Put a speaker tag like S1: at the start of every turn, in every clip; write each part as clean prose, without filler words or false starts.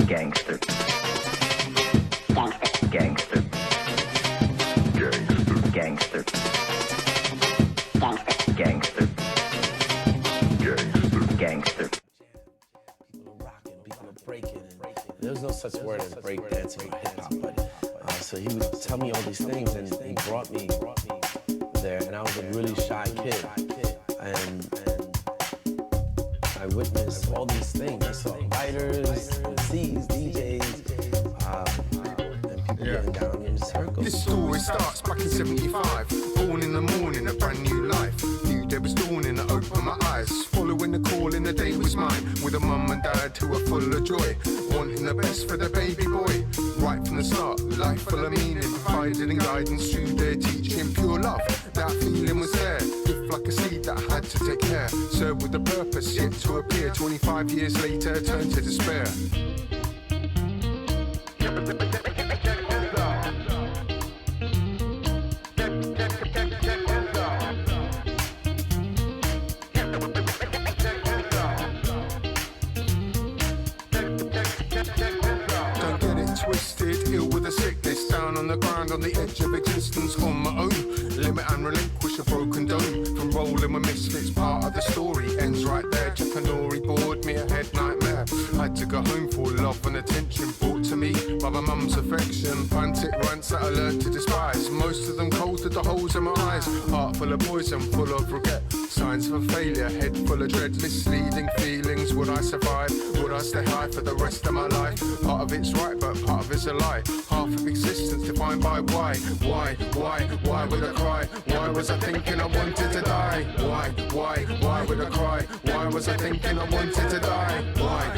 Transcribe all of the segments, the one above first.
S1: Gangster. Gangster. Gangster. Gangster. Gangster. Gangster. Gangster.
S2: People are rocking, people are breaking. And there's no such word as breakdancing or hip hop, but so he would tell me all these things, and he brought me there, and I was a really shy kid, and I witnessed all these things. I saw writers, MCs, DJs, and people getting down in circles.
S3: This story starts back in 75. Born in the morning, a brand new life. New day was dawning, I opened my eyes. Following the call in the day was mine. With a mum and dad who are full of joy. Wanting the best for the baby boy. Right from the start, life full of meaning. Providing guidance through their teaching. Pure love, that feeling was there. If like a seed that I had to take care. Served with a purpose yet to appear. 25 years later, turned to despair. Twisted, ill with a sickness, down on the ground, on the edge of existence, on my own. Limit and relinquish a broken dome. From rolling with misfits, part of the story ends right there. Japanori bored me a head nightmare. Had to go home for love and attention brought to me by my mum's affection. Frantic rants that I learned to despise. Most of them cold to the holes in my eyes. Heart full of poison, full of regret. Signs of a failure, head full of dread. Misleading feelings, would I survive? Would I stay high for the rest of my life? Part of it's right, but part of it's a lie. Half of existence defined by why would I cry? Why was I thinking I wanted to die? Why would I cry? Why was I thinking I wanted to die? Why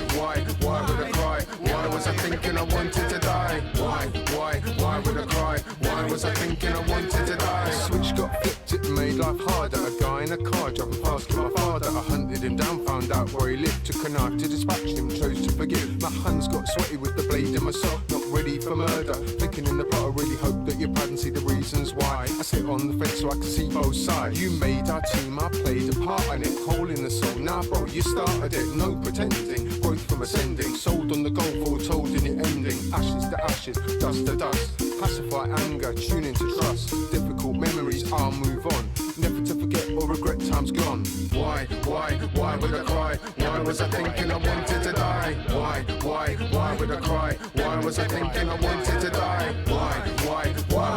S3: would I cry? Why was I thinking I wanted to die? Why would I cry? Why was I thinking I wanted to die? Switch got flipped, it made life harder. A guy in a car driving past my father. I hunted him down, found out where he lived. Took a knife to dispatch him, chose to forgive. My hands got sweaty with the blade in my sock. Not ready for murder. Thinking in the pot, I really hope that you're proud and see the reasons why. I sit on the fence so I can see both sides. You made our team, I played a part in it. Hole in the soul, now bro, you started it. No pretending, growth from ascending. Sold on the goal, foretold in your ending. Ashes to ashes, dust to dust. Pacify anger, tune into trust. Difficult memories, I'll move on. Never to forget or regret, time's gone. Why would I cry? Why was I thinking I wanted to die? Why would I cry? Why was I thinking I wanted to die? Why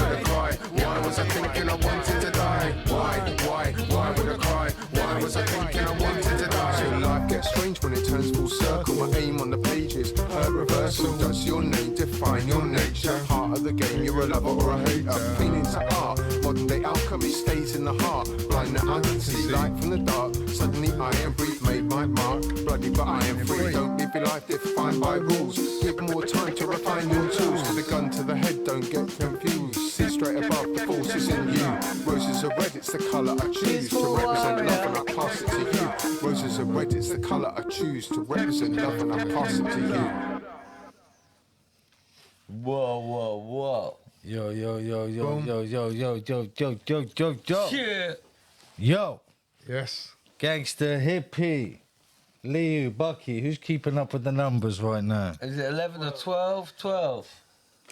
S3: would I cry? Why was I thinking I wanted to die? Why would I cry? Why was I thinking I wanted to die? So life gets strange when it turns full circle. My aim on the pages, a reversal. Does your name define your nature? Heart of the game, you're a lover or a hater. Clean into art, modern day alchemy stays in the heart. Blind that I can see light from the dark. Suddenly I am breathed, made my mark. Bloody but I am free. Don't live your life defined by rules. Give more time to refine your tools. With a gun to the head, don't get confused. See straight above, the force is in you. Roses are red, it's the colour I choose to represent love, and I pass it to you. Roses are red, it's the colour I choose to represent love, and I pass it to you.
S4: Whoa.
S5: Yo.
S4: Shit.
S5: Yo.
S3: Yes.
S5: Gangsta Hippy. Liu, Bucky, who's keeping up with the numbers right now?
S4: Is it 11 or 12? 12.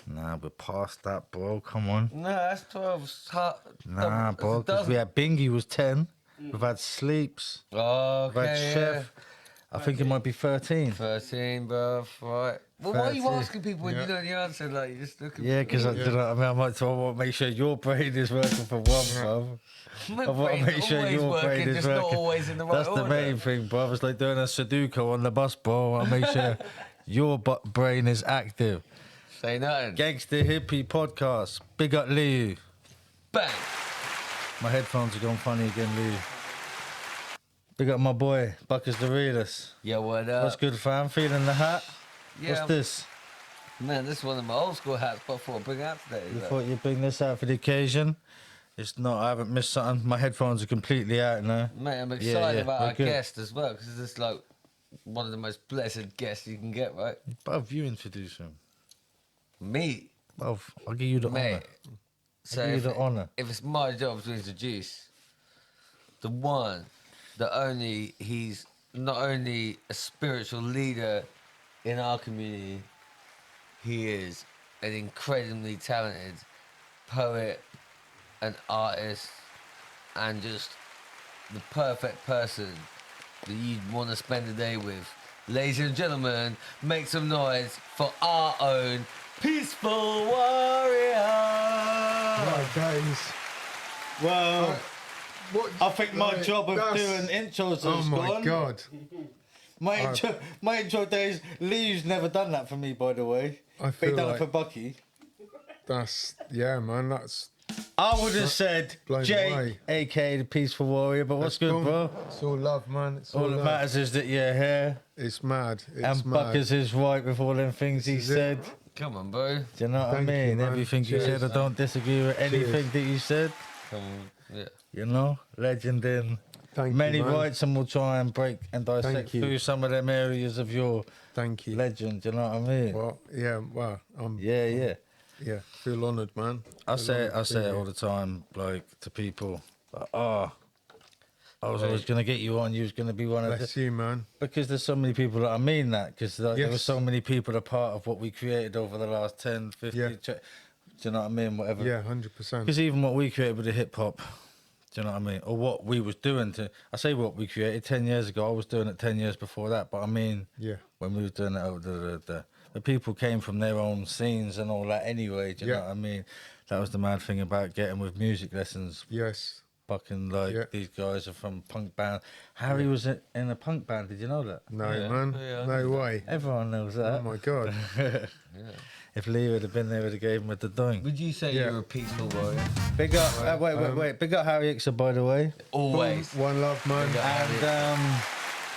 S5: Nah, we're past that, bro. Come on.
S4: No, that's 12. It's hot.
S5: Nah, bro, because we had Bingy was 10. We've had Sleeps.
S4: Oh,
S5: We've had
S4: okay.
S5: Chef. I think it might be 13.
S4: 13, bro. Right. Well, why are you
S5: 13.
S4: asking people when you know the answer? Like, you just looking.
S5: Yeah, because I want to make sure your brain is working for one, bro.
S4: My
S5: I want to
S4: brain's
S5: make sure
S4: always
S5: your
S4: working,
S5: brain is
S4: just
S5: working.
S4: not always in the right
S5: That's
S4: order.
S5: the main thing, bro. It's like doing a Sudoku on the bus, bro. I make sure your brain is active.
S4: Say nothing.
S5: Gangsta Hippy podcast. Big up Liu.
S4: Bang.
S5: My headphones are gone funny again, Liu. Big up my boy, Buckers the Realist.
S4: Yeah, what up?
S5: What's good, fam? Feeling the hat?
S4: Yeah,
S5: What's this?
S4: Man, this is one of my old school hats, but I thought I'd bring out today.
S5: You
S4: look.
S5: thought you'd bring this out for the occasion? It's not, I haven't missed something. My headphones are completely out now.
S4: Mate, I'm excited about
S5: we're
S4: our
S5: good.
S4: guest as well, because it's like one of the most blessed guests you can get, right?
S5: Both you introduce him.
S4: Me,
S5: Both. I'll give you the
S4: mate.
S5: honour.
S4: So
S5: give you
S4: if,
S5: the honour.
S4: if it's my job to introduce the one, the only, he's not only a spiritual leader in our community, he is an incredibly talented poet, an artist, and just the perfect person that you'd want to spend the day with. Ladies and gentlemen, make some noise for our own Peaceful Warrior!
S3: Right, days.
S5: Well,
S3: What?
S5: I think my
S3: like,
S5: job of
S3: that's-
S5: doing intros
S3: Oh
S5: has
S3: my
S5: gone.
S3: god.
S5: My intro days. Lee's never done that for me, by the way.
S3: I
S5: But
S3: feel
S5: he done
S3: like
S5: it for Bucky.
S3: that's man. That's
S5: I would have said
S3: blown
S5: Jay,
S3: away.
S5: aka the Peaceful Warrior. But what's good,
S3: boom.
S5: bro?
S3: It's all love, man. It's all
S5: All that
S3: love.
S5: matters is that you're here,
S3: It's mad. It's
S5: and
S3: mad.
S5: Buckers is right with all them things he
S3: is it.
S5: said.
S4: Come on, bro.
S5: Do you know what
S3: Thank
S5: I
S3: you,
S5: mean?
S3: man.
S5: Everything you
S3: Cheers,
S5: said, I don't disagree with anything that you said.
S4: Come on. Yeah.
S5: You know, legend in
S3: Thank
S5: many
S3: you, man.
S5: rights, and we'll try and break and dissect
S3: Thank you.
S5: through some of them areas of your
S3: Thank you.
S5: legend. Do you know what I mean?
S3: Well, yeah. Well,
S5: Yeah.
S3: yeah. Feel honoured, man.
S5: I
S3: Feel
S5: say
S3: honoured to
S5: it
S3: be
S5: all the time, like to people. I was always gonna get you on. You was gonna be one of
S3: Bless
S5: the,
S3: you, man.
S5: because there's so many people that I mean that because there were
S3: Yes.
S5: so many people a part of what we created over the last 10, 50.
S3: Yeah.
S5: Do you know what I mean? Whatever.
S3: Yeah, 100%.
S5: Because even what we created with the hip hop, do you know what I mean? Or what we was doing I say what we created 10 years ago. I was doing it 10 years before that. But I mean,
S3: Yeah.
S5: when we were doing it over the people came from their own scenes and all that anyway. Do you know
S3: Yeah.
S5: what I mean? That was the mad thing about getting with music lessons.
S3: Yes.
S5: Fucking like
S3: Yeah.
S5: these guys are from punk band. Harry was in a punk band. Did you know that?
S3: No,
S4: Yeah.
S3: man.
S4: Yeah, I
S3: No
S4: knew that.
S3: way.
S5: Everyone knows
S3: Oh
S5: that.
S3: my god.
S5: If Lee would have been there, would have gave him with the doing.
S4: Would you say
S3: Yeah.
S4: you're a peaceful warrior?
S5: Big up. Wait. Big up Harry Ixer, by the way.
S4: Always.
S3: One love, man.
S4: Big up.
S5: And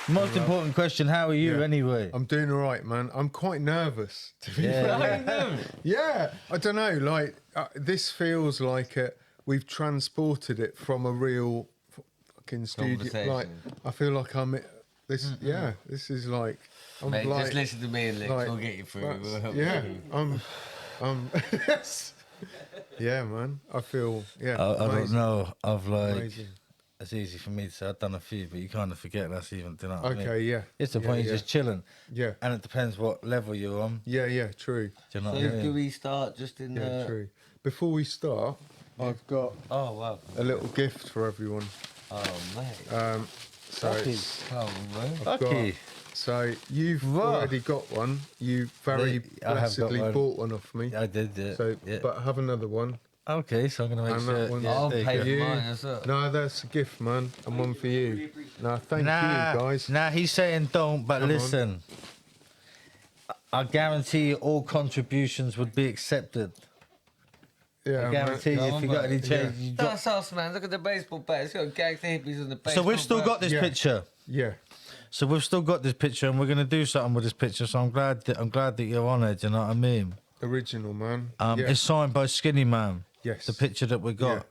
S5: most important question: how are you
S3: Yeah.
S5: anyway?
S3: I'm doing all right, man. I'm quite nervous. To be
S5: Yeah.
S3: fair. Yeah. I don't know. Like this feels like we've transported it from a real fucking studio. Like
S4: Conversation.
S3: I feel like I'm. This. Yeah. This is like. I'm
S4: Mate,
S3: like.
S4: just listen to me and Lick.
S3: like,
S4: We'll get you through.
S3: that's-
S4: We'll help
S3: yeah.
S4: you.
S3: Yes. Yeah, man. I feel. Yeah.
S5: I don't
S3: amazing.
S5: know. I've like.
S3: Amazing.
S5: It's easy for me to say I've done a few, but you kind of forget that's even. Do you know what I mean?
S3: Okay. Yeah.
S5: It's the
S3: Yeah,
S5: point
S3: yeah.
S5: you're just chilling,
S3: Yeah.
S5: and it depends what level you're on.
S3: Yeah. Yeah. True.
S5: Do you know
S4: So
S5: what I mean?
S4: do we start just in
S3: Yeah. True. Before we start, I've got
S4: Oh, wow.
S3: a little gift for everyone.
S4: Oh, mate.
S3: So it's,
S4: Come on, bro.
S3: I've got-
S5: Lucky.
S3: so you've
S5: What?
S3: already got one. You very
S5: I have got
S3: blessedly
S5: one.
S3: bought one off me.
S5: I did it.
S3: So,
S5: yeah.
S3: but have another one.
S5: Okay, so I'm gonna make
S3: And
S5: sure.
S3: that one's-
S5: Yeah,
S4: I'll
S5: there you
S4: pay
S5: go.
S4: for
S3: You.
S4: mine as well.
S3: No, that's a gift, man, and one for you. No, thank you, guys.
S5: Nah, he's saying don't, but
S3: Come on.
S5: listen. I guarantee all contributions would be accepted.
S3: Yeah,
S5: I guarantee
S4: Go
S5: if
S4: on,
S5: you got any
S4: mate.
S5: change, you drop.
S4: That's us, man. Look at the baseball bat. It's got Gangsta Hippies on the baseball
S5: So we've still
S4: bat.
S5: got this
S3: Yeah.
S5: picture.
S3: Yeah,
S5: So we've still got this picture, and we're gonna do something with this picture. So I'm glad that you're on it. Do you know what I mean?
S3: original, man. Yeah.
S5: It's signed by Skinny Man.
S3: Yes.
S5: The picture that we got.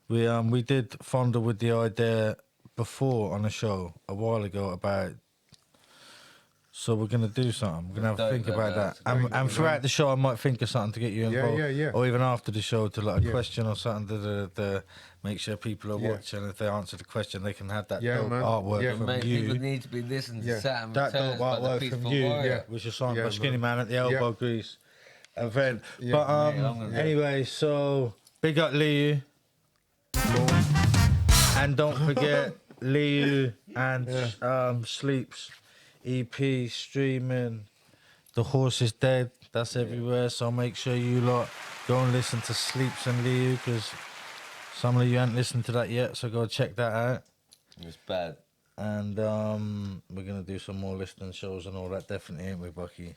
S5: We did fondle with the idea before on a show a while ago about. So we're gonna do something. We're gonna have to
S4: Dope,
S5: think
S4: dope,
S5: about
S4: dope.
S5: that, and throughout the show, I might think of something to get you
S3: Yeah,
S5: involved,
S3: yeah.
S5: or even after the show to like a
S3: Yeah.
S5: question or something to make sure people are
S3: Yeah.
S5: watching. If they answer the question, they can have that
S3: Yeah,
S5: dope
S3: man.
S5: artwork
S3: Yeah.
S5: from
S4: Mate,
S5: you.
S4: people need to be listening to
S3: Yeah.
S4: Saturn
S5: That
S4: Returns
S5: dope
S4: by the
S5: artwork
S4: Peaceful
S5: from you,
S4: Warrior.
S5: which is signed
S3: Yeah,
S5: by Skinny
S3: man.
S5: Man at the elbow
S3: Yeah.
S5: grease event.
S3: Yeah.
S5: But
S4: Mate, I'm gonna-
S5: anyway, so big up Liu, and don't forget Liu and Sleeps EP streaming. The Horse is Dead. That's everywhere. So make sure you lot go and listen to Sleeps and Liu, because some of you haven't listened to that yet. So go check that out.
S4: It's bad.
S5: And we're gonna do some more listening shows and all that. Definitely, ain't we, Bucky?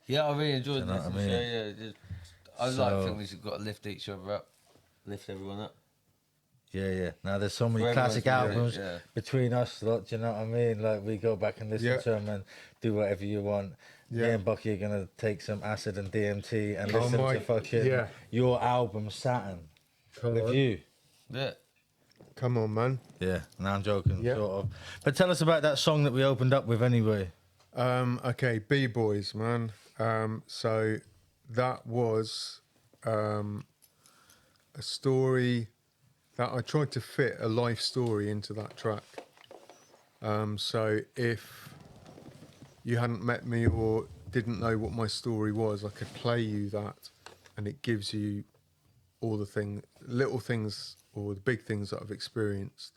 S4: Yeah, I really enjoyed
S5: You know
S4: this
S5: what I mean?
S4: show. Yeah, just, I like
S5: So-
S4: to think we've got to lift each other up, lift everyone up.
S5: Yeah. Now there's so many
S4: For
S5: classic
S4: everyone's
S5: albums
S4: music,
S5: between us lot. Do you know what I mean? Like we go back and listen
S3: Yeah.
S5: to them and do whatever you want. Me
S3: Yeah.
S5: and Bucky are gonna take some acid and DMT and
S3: Oh
S5: listen
S3: my-
S5: to fucking
S3: yeah.
S5: your album Saturn
S3: Come
S5: with
S3: on.
S5: you.
S4: Yeah.
S3: Come on, man.
S5: Yeah. No, I'm joking,
S3: Yeah.
S5: sort of. But tell us about that song that we opened up with anyway.
S3: Okay, B-Boys, man. So that was a story that I tried to fit a life story into that track. So if you hadn't met me or didn't know what my story was, I could play you that, and it gives you all the little things or the big things that I've experienced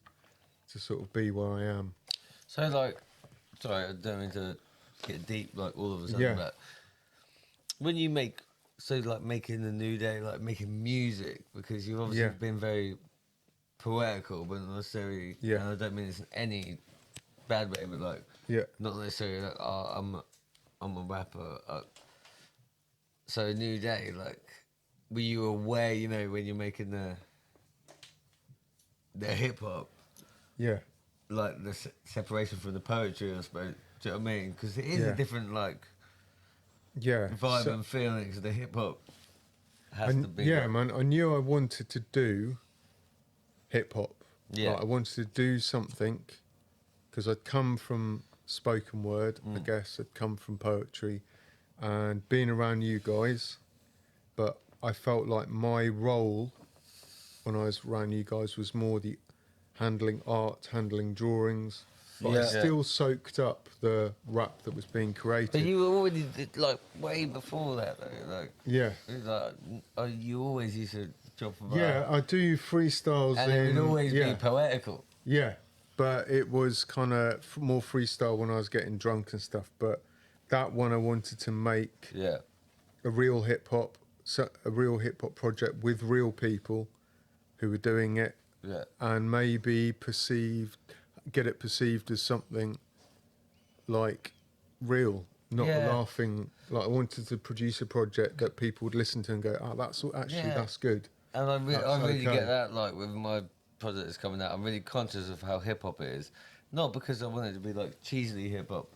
S3: to sort of be where I am.
S4: So like, sorry, I don't mean to get deep like all of a sudden,
S3: Yeah.
S4: but when you make, so like making the New Day, like making music, because you've obviously
S3: Yeah.
S4: been very poetical, but not necessarily,
S3: Yeah.
S4: and I don't mean this in any bad way, but like,
S3: Yeah.
S4: not necessarily like, oh, I'm a rapper. So New Day, like, were you aware, you know, when you're making the hip hop,
S3: Yeah.
S4: like the separation from the poetry, I suppose. Do you know what I mean? Because it is
S3: Yeah.
S4: a different like
S3: Yeah.
S4: vibe
S3: So-
S4: and feelings. The hip hop has
S3: and
S4: to be.
S3: yeah,
S4: like,
S3: man, I knew I wanted to do hip hop.
S4: Yeah.
S3: Like, I wanted to do something because I'd come from spoken word, I guess. I'd come from poetry and being around you guys. But I felt like my role when I was around you guys was more the handling art, handling drawings. But I
S5: Yeah.
S3: still soaked up the rap that was being created.
S4: But you already did, like way before that though. Like
S3: Yeah.
S4: it was like you always used to drop a bar.
S3: Yeah, I do freestyles
S4: And it
S3: in.
S4: would always
S3: yeah.
S4: be poetical.
S3: Yeah, but it was kind of more freestyle when I was getting drunk and stuff. But that one I wanted to make
S4: Yeah.
S3: a real hip hop project with real people who were doing it,
S4: Yeah.
S3: and maybe get it perceived as something like real, not
S4: Yeah.
S3: laughing. Like, I wanted to produce a project that people would listen to and go, "Oh, that's actually
S4: Yeah.
S3: that's good."
S4: And I
S3: That's
S4: really
S3: okay.
S4: get that, like, with my project that's coming out. I'm really conscious of how hip-hop it is. Not because I want it to be, like, cheesily hip-hop,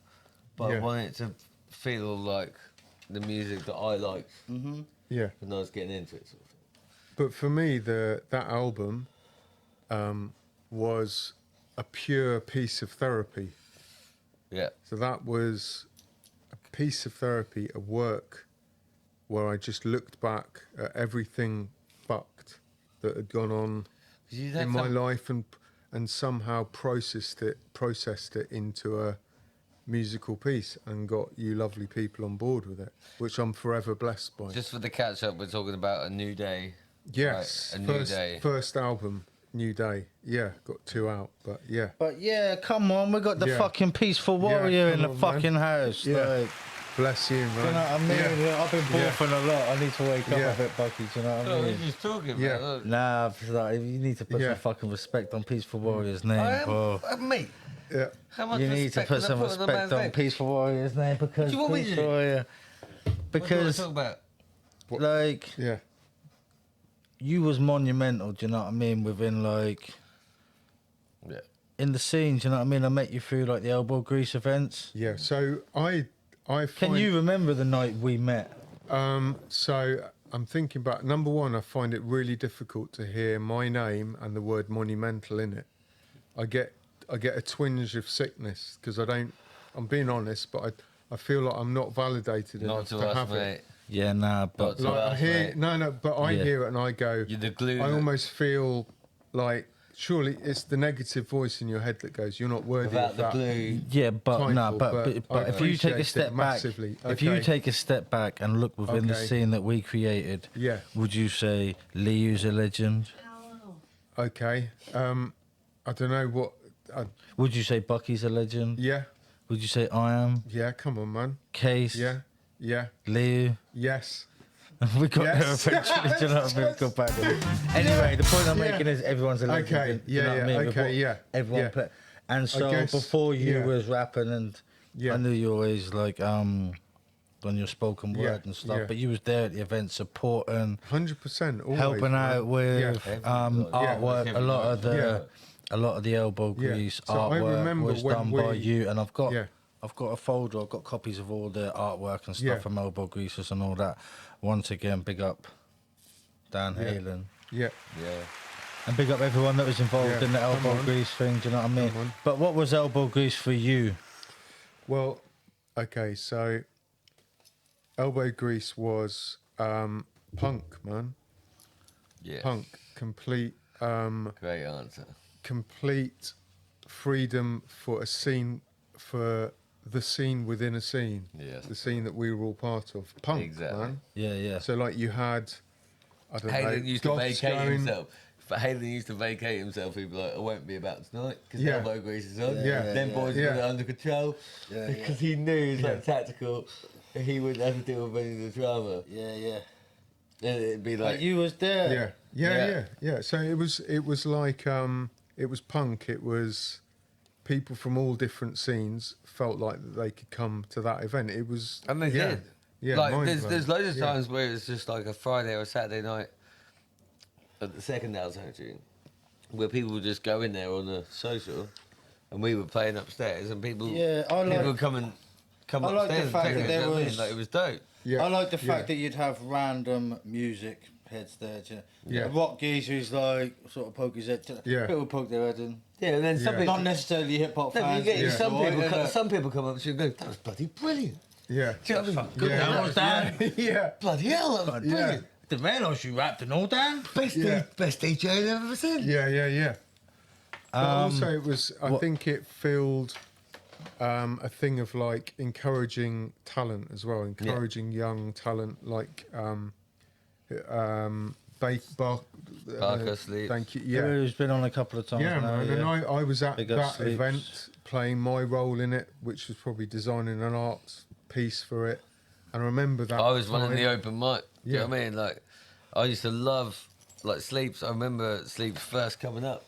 S4: but I
S3: Yeah.
S4: want it to feel like the music that I like
S3: Yeah.
S4: when I was getting into it, sort of thing.
S3: But for me, that album was a pure piece of therapy.
S4: Yeah.
S3: So that was a piece of therapy, a work where I just looked back at everything fucked that had gone on
S4: 'Cause you had
S3: in my
S4: some-
S3: life and somehow processed it into a musical piece and got you lovely people on board with it, which I'm forever blessed by.
S4: Just for the catch-up, we're talking about A New Day.
S3: Yes,
S4: Right, A New Day.
S3: first album, New Day. Yeah, got 2 out, but yeah.
S5: But yeah, come on, we got the
S3: Yeah.
S5: fucking peaceful
S3: Yeah,
S5: warrior in
S3: come
S5: the
S3: on, man.
S5: fucking house.
S3: Yeah.
S5: Like,
S3: Bless you, man.
S5: do you know what I mean?
S3: Yeah.
S5: I've been borfing a lot. I need to wake
S3: Yeah.
S5: up a bit, Bucky. Do you know what
S4: Oh,
S5: I
S4: we're
S5: mean?
S4: just talking
S3: Yeah.
S4: about
S5: Nah, it's like, you need to put
S3: Yeah.
S5: some fucking respect on Peaceful Warrior's name,
S4: I
S5: bro.
S4: am, mate.
S3: Yeah.
S4: How much
S5: You need to
S4: respect
S5: put
S4: can I
S5: some
S4: put on a
S5: respect
S4: man's
S5: on
S4: name?
S5: Peaceful Warrior's name because
S4: do you want me to
S5: Peaceful
S4: do?
S5: Warrior.
S4: What do you
S5: Because,
S4: want to talk about?
S5: like,
S3: Yeah.
S5: you was monumental, do you know what I mean? Within, like,
S4: Yeah.
S5: in the scene, do you know what I mean? I met you through, like, the elbow grease events.
S3: Yeah. So I
S5: Can
S3: find,
S5: you remember the night we met?
S3: So I'm thinking about, number one, I find it really difficult to hear my name and the word monumental in it. I get a twinge of sickness because I'm being honest, but I feel like I'm not validated
S4: Not
S3: enough
S4: to
S3: to
S4: us,
S3: have
S4: mate.
S3: it.
S5: Yeah, nah, but
S4: Not
S3: Like, I
S4: us,
S3: hear,
S4: mate.
S3: no, but I
S5: Yeah.
S3: hear it and I go,
S4: You're the glue.
S3: I
S4: that-
S3: almost feel like, surely it's the negative voice in your head that goes, you're not worthy
S4: Without
S3: of
S4: the
S3: that.
S4: glue.
S5: yeah, but
S3: title,
S5: nah, but
S3: but I
S5: if you take
S3: appreciate
S5: a
S3: it
S5: step back,
S3: massively.
S5: if you
S3: Okay.
S5: take a step back and look within the
S3: Okay.
S5: scene that we created,
S3: Yeah.
S5: would you say Liu's a legend?
S3: Okay. I don't know what.
S5: Would you say Bucky's a legend?
S3: Yeah.
S5: Would you say I am?
S3: Yeah. Come on, man.
S5: Case?
S3: Yeah. Yeah.
S5: Liu?
S3: Yes.
S5: We got
S3: Yes.
S5: there eventually. Do you know what I mean?
S3: Yes.
S5: Got back. Anyway, the point I'm
S3: Yeah.
S5: making is everyone's a legend.
S3: Okay,
S5: do you know
S3: yeah,
S5: what I
S3: yeah,
S5: mean?
S3: okay,
S5: Before
S3: yeah,
S5: Everyone
S3: yeah.
S5: play. And so
S3: guess,
S5: before you
S3: yeah.
S5: was rapping, and
S3: Yeah.
S5: I knew you always like on your spoken
S3: Yeah,
S5: word and stuff,
S3: yeah.
S5: but you was there at the event supporting,
S3: 100%. Always,
S5: helping
S3: man.
S5: out with
S3: Yeah.
S5: artwork.
S4: Yeah.
S5: A lot of the
S3: Yeah.
S5: a lot of the elbow
S3: Yeah.
S5: grease
S3: So I
S5: artwork
S3: remember
S5: was
S3: when
S5: done by
S3: we-
S5: you, and I've got
S3: Yeah.
S5: a folder. I've got copies of all the artwork and stuff
S3: Yeah.
S5: from elbow greases and all that. Once again, big up Dan
S3: Yeah.
S5: Halen.
S3: Yeah.
S4: Yeah.
S5: And big up everyone that was involved
S3: Yeah,
S5: in the
S3: come
S5: elbow
S3: on.
S5: grease thing, do you know what I mean?
S3: Come on.
S5: But what was elbow grease for you?
S3: Well, okay, so elbow grease was punk, man.
S4: Yeah.
S3: Punk. Complete
S4: Great answer.
S3: complete freedom for a scene, for the scene within a scene.
S4: Yes.
S3: The scene that we were all part of. Punk,
S4: Exactly.
S3: man.
S5: Yeah, yeah.
S3: So like you had, I don't know,
S4: Hayden used to
S3: goths
S4: vacate
S3: going-
S4: himself. But Hayden used to vacate himself. He'd be like, I won't be about tonight because
S3: Yeah.
S4: elbow grease is on.
S3: Yeah.
S4: Them boys
S3: Yeah.
S4: got it under control.
S5: Yeah,
S4: Because he knew it's like
S3: Yeah.
S4: tactical. He wouldn't have to deal with any of the drama.
S5: Yeah, yeah.
S4: And it'd be like,
S5: Like you was there.
S3: Yeah. So it was like it was punk. It was people from all different scenes felt like that they could come to that event. It was
S4: and they
S3: yeah,
S4: did.
S3: Yeah,
S4: like
S3: mind
S4: there's
S3: blowing.
S4: loads of
S3: Yeah.
S4: times where it's just like a Friday or a Saturday night at the second hour sanctuary where people would just go in there on a social and we were playing upstairs and people
S5: Yeah, I
S4: people
S5: like-
S4: would come
S5: I like the
S4: upstairs and
S5: fact
S4: take
S5: that
S4: it,
S5: there
S4: you know what I mean?
S5: was-
S4: Like it was dope.
S3: Yeah,
S5: I like the fact
S3: yeah.
S5: that you'd have random music heads there. Do you know?
S3: Yeah.
S5: A rock geezer who's like sort of poke his head. Do you know?
S3: Yeah.
S5: People poke their head in.
S4: Yeah, and then some
S3: Yeah.
S4: people
S5: Not necessarily hip hop
S4: no, but
S5: fans.
S4: you get
S3: Yeah.
S4: some
S5: Right,
S4: people
S5: and,
S4: some people come up to you and go, that was bloody brilliant.
S3: Yeah.
S4: Do you know what I mean? Good
S3: Yeah.
S4: that was Dan.
S3: Yeah.
S4: Bloody hell, that was
S3: Yeah.
S4: brilliant.
S5: Didn't realise you rapped and all, Dan.
S4: Best,
S3: Yeah.
S4: best DJ I've ever seen.
S3: Yeah. But also, it was. I think it filled a thing of like encouraging talent as well, encouraging young talent like
S4: Barker Sleeps.
S3: Thank you.
S5: Yeah.
S3: Yeah.
S5: He's been on a couple of times
S3: Yeah,
S5: now.
S3: man,
S5: yeah.
S3: and I was at
S5: Big up
S3: that
S5: Sleeps.
S3: event playing my role in it, which was probably designing an art piece for it. And I remember that.
S4: I was running
S3: time.
S4: the open mic. Do you know
S3: Yeah.
S4: what I mean? Like, I used to love like Sleeps. I remember Sleeps first coming up.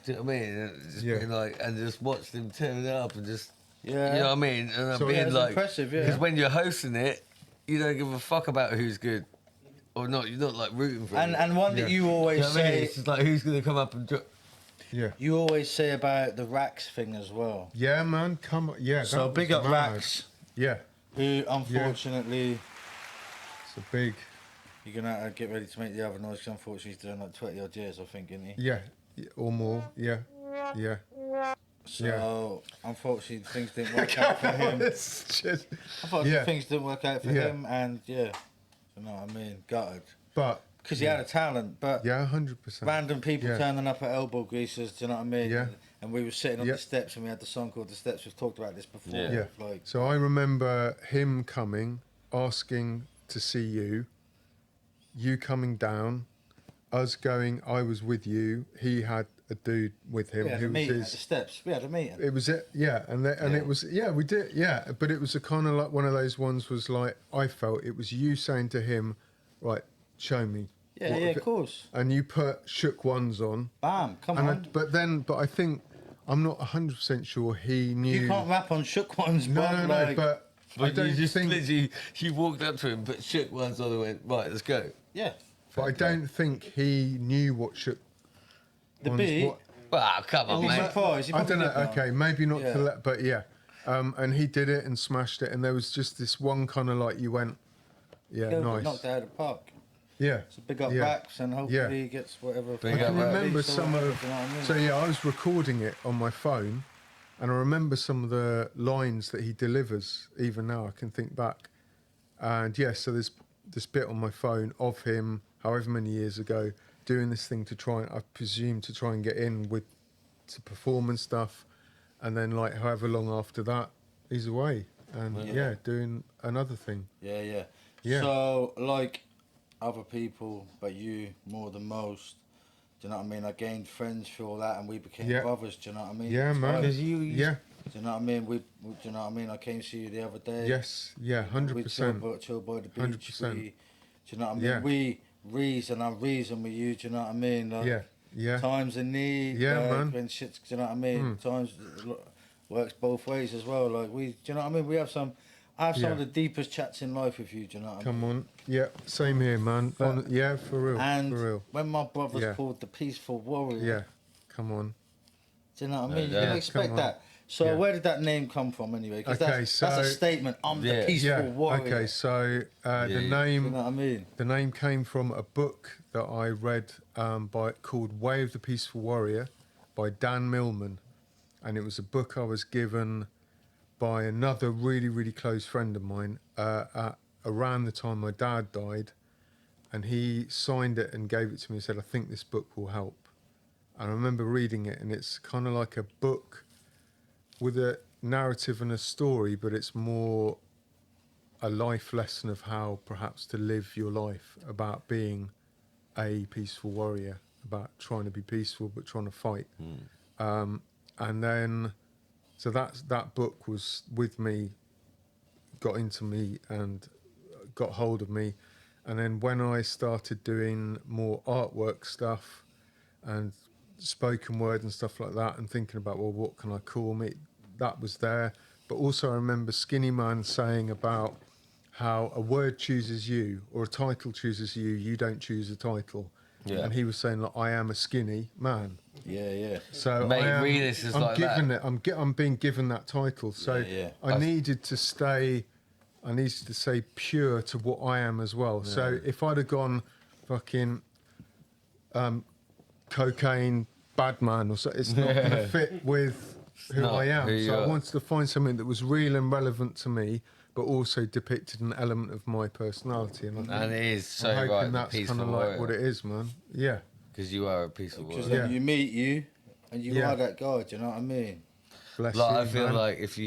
S4: Do you know what I mean? And just
S3: Yeah.
S4: being like, and just watched him turn it up and just,
S5: Yeah.
S4: you know what I mean? And I'm
S3: So-
S4: being
S5: Yeah, it's
S4: like,
S5: impressive, yeah.
S4: because when you're hosting it, you don't give a fuck about who's good or not. You're not like rooting for
S5: And
S4: it.
S5: and one that
S3: Yeah.
S5: you
S4: Do
S5: always
S4: you know what I mean?
S5: say,
S4: It's just like who's gonna come up and drop.
S3: Yeah.
S5: you always say about the Rax thing as well.
S3: Yeah, man, come on. Yeah.
S5: So
S3: that
S5: big
S3: was
S5: up
S3: mad.
S5: Rax,
S3: Yeah.
S5: who unfortunately
S3: It's a big.
S5: you're gonna have to get ready to make the other noise. 'Cause unfortunately, he's doing like 20 odd years, I think, isn't he?
S3: Yeah. Or more. Yeah. Yeah.
S5: So unfortunately, things didn't work out for him.
S3: It's just.
S5: Unfortunately,
S3: Yeah.
S5: things didn't work out for
S3: Yeah.
S5: him, and yeah, you know what I mean, gutted.
S3: But.
S5: Because he had a talent, but
S3: Yeah, 100%.
S5: random people
S3: Yeah.
S5: turning up at elbow greasers, do you know what I mean?
S3: Yeah.
S5: And we were sitting on
S3: Yeah.
S5: the steps, and we had the song called "The Steps." We've talked about this before.
S4: Yeah.
S3: Yeah.
S5: Like,
S3: So I remember him coming, asking to see you, you coming down, us going. I was with you. He had a dude with him
S5: we had
S3: who
S5: a
S3: was
S5: meeting at the
S3: his.
S5: steps. We had a meeting.
S3: It was it, yeah, and
S4: Yeah.
S3: it was we did, yeah, but it was a kind of like one of those ones was like I felt it was you saying to him, right, show me.
S5: Yeah,
S3: what
S5: yeah,
S3: if
S5: of
S3: it-
S5: course.
S3: And you put shook ones on,
S5: Bam, come
S3: and
S5: on.
S3: but I think I'm not 100% sure he knew.
S5: You can't rap on shook ones,
S3: no,
S5: bruv,
S3: no, no,
S5: like,
S3: but I
S4: But
S3: don't
S4: you just
S3: think.
S4: literally, you walked up to him, but shook once on and went, right, let's go.
S5: yeah.
S3: But I don't think he knew what shook.
S5: The
S3: ones
S5: beat.
S3: what-
S4: Wow, come on,
S5: He's
S4: mate.
S5: surprised. He
S3: I
S5: probably
S3: don't know.
S5: did know.
S3: Okay, maybe not
S5: Yeah.
S3: to let, but yeah. And he did it and smashed it, and there was just this one kind of like you went, yeah,
S5: Killed it,
S3: nice,
S5: knocked it out of the park.
S3: yeah.
S5: So big up
S3: Yeah.
S5: Rax, and hopefully
S3: Yeah.
S5: he gets whatever.
S4: Big
S3: I
S4: up
S3: can
S4: Rax.
S3: remember
S5: So
S3: some
S5: whatever,
S3: of.
S5: you know what I mean?
S3: So yeah, I was recording it on my phone, and I remember some of the lines that he delivers. Even now, I can think back, and yeah. So there's this bit on my phone of him, however many years ago, doing this thing to try, I presume, to try and get in with to perform and stuff, and then like however long after that, he's away, and yeah, doing another thing.
S5: Yeah, yeah.
S3: Yeah.
S5: So, like other people, but you more than most, do you know what I mean? I gained friends through all that, and we became
S3: Yeah.
S5: brothers, do you know what I mean?
S3: Yeah, man.
S4: Because
S3: Yeah.
S5: Do you know what I mean? Do you know what I mean? I came to see you the other day.
S3: Yes. Yeah. 100%.
S5: We chill by the beach.
S3: 100%.
S5: Do you know what I mean?
S3: Yeah.
S5: We reason with you, do you know what I mean? Like,
S3: Yeah. Yeah.
S5: Times of need.
S3: Yeah,
S5: like,
S3: man.
S5: When shit's, do you know what I mean? Times works both ways as well. Like do you know what I mean? I have some
S3: Yeah.
S5: of the deepest chats in life with you, do you know what I mean?
S3: Come on. Yeah. Same here, man. Yeah. For real.
S5: And
S3: for real.
S5: when my brother's
S3: Yeah.
S5: called the Peaceful Warrior,
S3: Yeah. Come on.
S5: do you know what I mean? You
S4: Yeah.
S5: didn't expect
S3: Come on.
S5: that. So
S3: Yeah.
S5: where did that name come from anyway? Because
S3: Okay,
S5: that's a
S3: so-
S5: statement. I'm
S4: Yeah.
S5: the Peaceful
S3: Yeah.
S5: Warrior.
S3: Okay. So the
S4: Yeah.
S5: Do you
S3: name.
S5: know what I mean?
S3: The name came from a book that I read called Way of the Peaceful Warrior by Dan Millman. And it was a book I was given by another really, really close friend of mine at around the time my dad died. And he signed it and gave it to me and said, I think this book will help. And I remember reading it, and it's kind of like a book with narrative and a story, but it's more a life lesson of how perhaps to live your life, about being a peaceful warrior, about trying to be peaceful but trying to fight. And then, so that book was with me, got into me and got hold of me. And then when I started doing more artwork stuff and spoken word and stuff like that, and thinking about, well, what can I call me? That was there. But also I remember Skinny Man saying about how a word chooses you, or a title chooses you, you don't choose a title.
S4: Yeah.
S3: And he was saying, like, I am a skinny man.
S5: Yeah.
S3: So
S4: Mate,
S3: I am,
S4: Relis is
S3: I'm
S4: like
S3: given
S4: that.
S3: it. I'm being given that title. So
S5: Yeah.
S3: I needed to stay pure to what I am as well. So if I'd have gone fucking cocaine bad man or so, it's not going to fit with who
S4: not
S3: I am.
S4: who you
S3: So I
S4: are.
S3: wanted to find something that was real and relevant to me, but also depicted an element of my personality. And I
S4: And
S3: think
S4: it is so
S3: I'm hoping
S4: right, the
S3: that's
S4: peaceful
S3: kind of like
S4: warrior.
S3: what it is, man. Yeah.
S4: Because you are a peaceful
S5: Because
S4: warrior.
S5: then you meet you, and you
S3: Yeah.
S5: are that guy. Do you know what I mean?
S3: Bless
S4: Like,
S3: you,
S4: I feel
S3: man.
S4: like if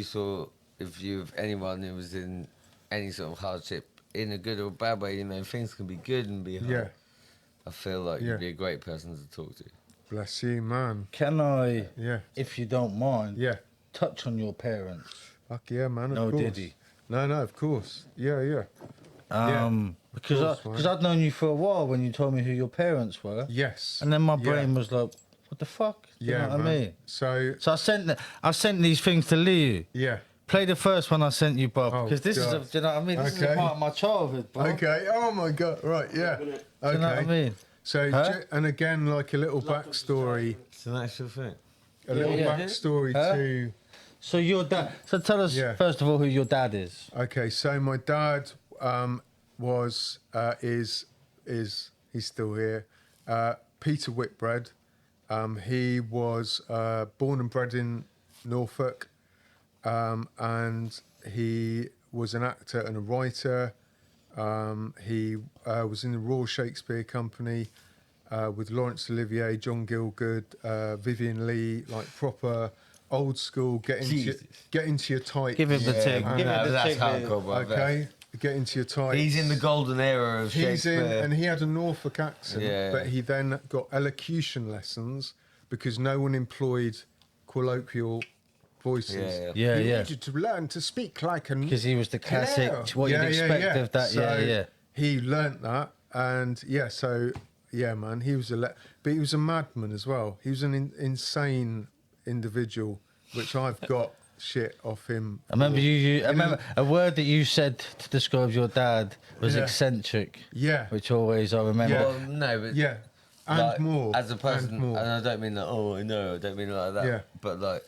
S4: you've anyone who was in any sort of hardship, in a good or bad way, you know, things can be good and be hard.
S3: Yeah.
S4: I feel like
S3: Yeah.
S4: you'd be a great person to talk to.
S3: Bless you, man.
S5: Can I,
S3: Yeah.
S5: if you don't mind,
S3: Yeah.
S5: touch on your parents?
S3: Fuck yeah, man. Of
S5: No,
S3: course.
S5: did he?
S3: No, of course. Yeah.
S5: Because
S3: course,
S5: I'd known you for a while when you told me who your parents were,
S3: Yes.
S5: and then my
S3: Yeah.
S5: brain was like, "What the fuck?" Do you know what
S3: man.
S5: I mean?
S3: So
S5: So I sent these things to Leo.
S3: yeah.
S5: Play the first one I sent you, Bob,
S3: Oh,
S5: because this is,
S3: God.
S5: do you know what I mean? This is a
S3: Okay.
S5: part of my childhood, Bob.
S3: Okay. Oh my god. Right. Yeah. Okay.
S5: Do you know what I mean?
S3: So
S5: Huh?
S3: and again, like a little backstory.
S4: It's an actual thing.
S3: A little
S5: Yeah.
S3: backstory
S5: Huh?
S3: to.
S5: So your dad. So tell us
S3: Yeah.
S5: first of all who your dad is.
S3: Okay. So my dad was is he's still here. Peter Whitbread. He was born and bred in Norfolk, and he was an actor and a writer. He was in the Royal Shakespeare Company with Laurence Olivier, John Gielgud, Vivian Lee, like proper old school. Get into your tights.
S5: Give him the tick. Give him the
S4: that's
S5: tick.
S4: hardcore, bro.
S3: Okay, get into your tights.
S4: He's in the golden era of
S3: He's in,
S4: Shakespeare.
S3: and he had a Norfolk accent,
S4: Yeah.
S3: but he then got elocution lessons because no one employed colloquial voices.
S5: Yeah,
S3: You
S5: yeah.
S3: needed to learn to speak like a.
S5: Because he was the classic.
S3: Hello.
S5: What you'd expect of that.
S3: So
S5: yeah.
S3: he learnt that, and so man, he was but he was a madman as well. He was an insane individual, which I've got shit off him.
S5: I remember I remember a word that you said to describe your dad was
S3: Yeah.
S5: eccentric.
S3: Yeah.
S5: Which always I remember.
S3: Yeah.
S4: Well, no, but
S3: Yeah, and
S4: like,
S3: more
S4: as a person,
S3: and more.
S4: and I don't mean that. Oh, no, I don't mean it like that.
S3: Yeah.
S4: But like,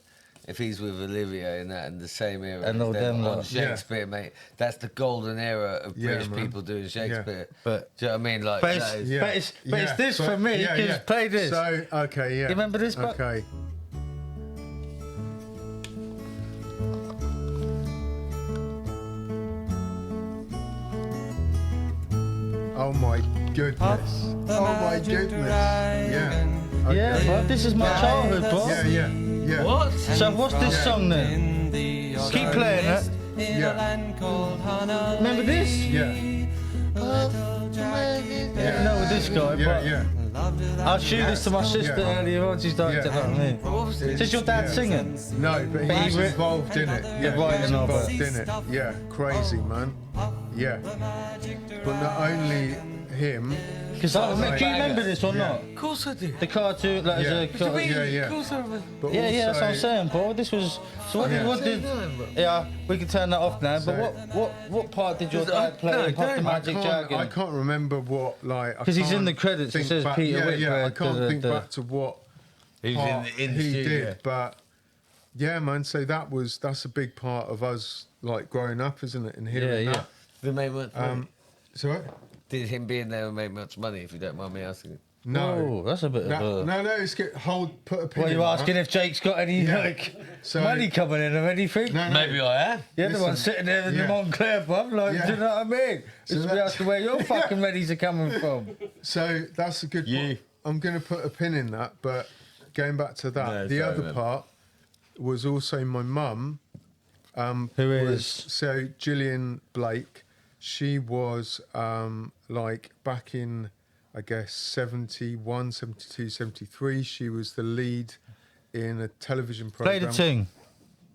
S4: if he's with Olivia and that in the same era,
S5: And
S4: as
S5: all
S4: them
S5: them
S4: on
S5: lot.
S4: Shakespeare, mate, that's the golden era of
S3: Yeah,
S4: British
S3: man.
S4: people doing Shakespeare.
S5: But-
S4: do you know what I mean? Like,
S5: But
S4: that
S5: it's,
S4: is,
S3: Yeah.
S5: but it's this for me. Because play this.
S3: So okay, yeah.
S5: You remember this, Buck?
S3: Okay. Oh my goodness. Oh my goodness. Yeah. Okay.
S5: Yeah, but this is my childhood, bro.
S3: Yeah.
S4: what?
S5: So what's this song then? Keep playing it.
S3: Yeah.
S5: Remember this?
S3: Yeah.
S5: Yeah. No, with this guy, but
S3: Yeah.
S5: I'll show this to my sister
S3: Yeah.
S5: earlier on. She's like,
S3: Yeah.
S5: do you know what I mean? Is this your dad
S3: Yeah.
S5: singing?
S3: No, but
S5: But
S3: he was
S5: he re-
S3: involved in it. Yeah, he
S5: writing
S3: was
S5: of
S3: involved
S5: it.
S3: in it. Yeah, crazy man. Yeah. But not only him.
S5: Because do you remember this or
S3: Yeah.
S5: not?
S4: Of course I do.
S5: The cartoon, like,
S3: Yeah.
S5: as a car-
S3: Yeah.
S4: Of course I remember.
S3: But
S5: Yeah, that's what I'm
S3: also-
S5: saying, Paul. This was so. What did? Yeah, we can turn that off now.
S3: So-
S5: But what part did your dad play
S4: No,
S5: in Puff the
S4: don't.
S5: Magic
S3: I
S5: Dragon?
S3: can't remember what like.
S5: 'Cause he's in the
S3: can't
S5: credits, it
S3: think
S5: says
S3: back-
S5: Peter
S3: Yeah, I
S5: Whitbread,
S3: can't think
S5: the-
S3: back to what
S4: He was
S3: part
S4: in the
S3: he
S4: studio.
S3: did, but yeah, man. So that's a big part of us like growing up, isn't it? And hearing
S5: Yeah.
S3: that.
S4: Did it make much money?
S3: So
S4: Did him being there make much money, if you don't mind me asking?
S3: no,
S5: Oh, that's a bit of a.
S3: no. It's get put a pin.
S5: What are you
S3: in that.
S5: asking if Jake's got any
S3: Yeah.
S5: like
S3: So-
S5: money coming in or anything?
S3: No, no.
S4: Maybe I am.
S5: You're the
S3: Listen,
S5: one sitting there in
S3: yeah.
S5: the Montclair pub, like,
S3: Yeah.
S5: do you know what I mean? This is
S3: that's-
S5: asking where your fucking readies are coming from.
S3: So that's a good.
S4: Yeah.
S3: I'm going to put a pin in that, but going back to that,
S4: No,
S3: the
S4: sorry,
S3: other
S4: man.
S3: part was also my mum
S5: Who
S3: was-
S5: is?
S3: So Gillian Blake, she was like back in, I guess, 71, 72, 73. She was the lead in a television
S5: Play
S3: program.
S5: the thing.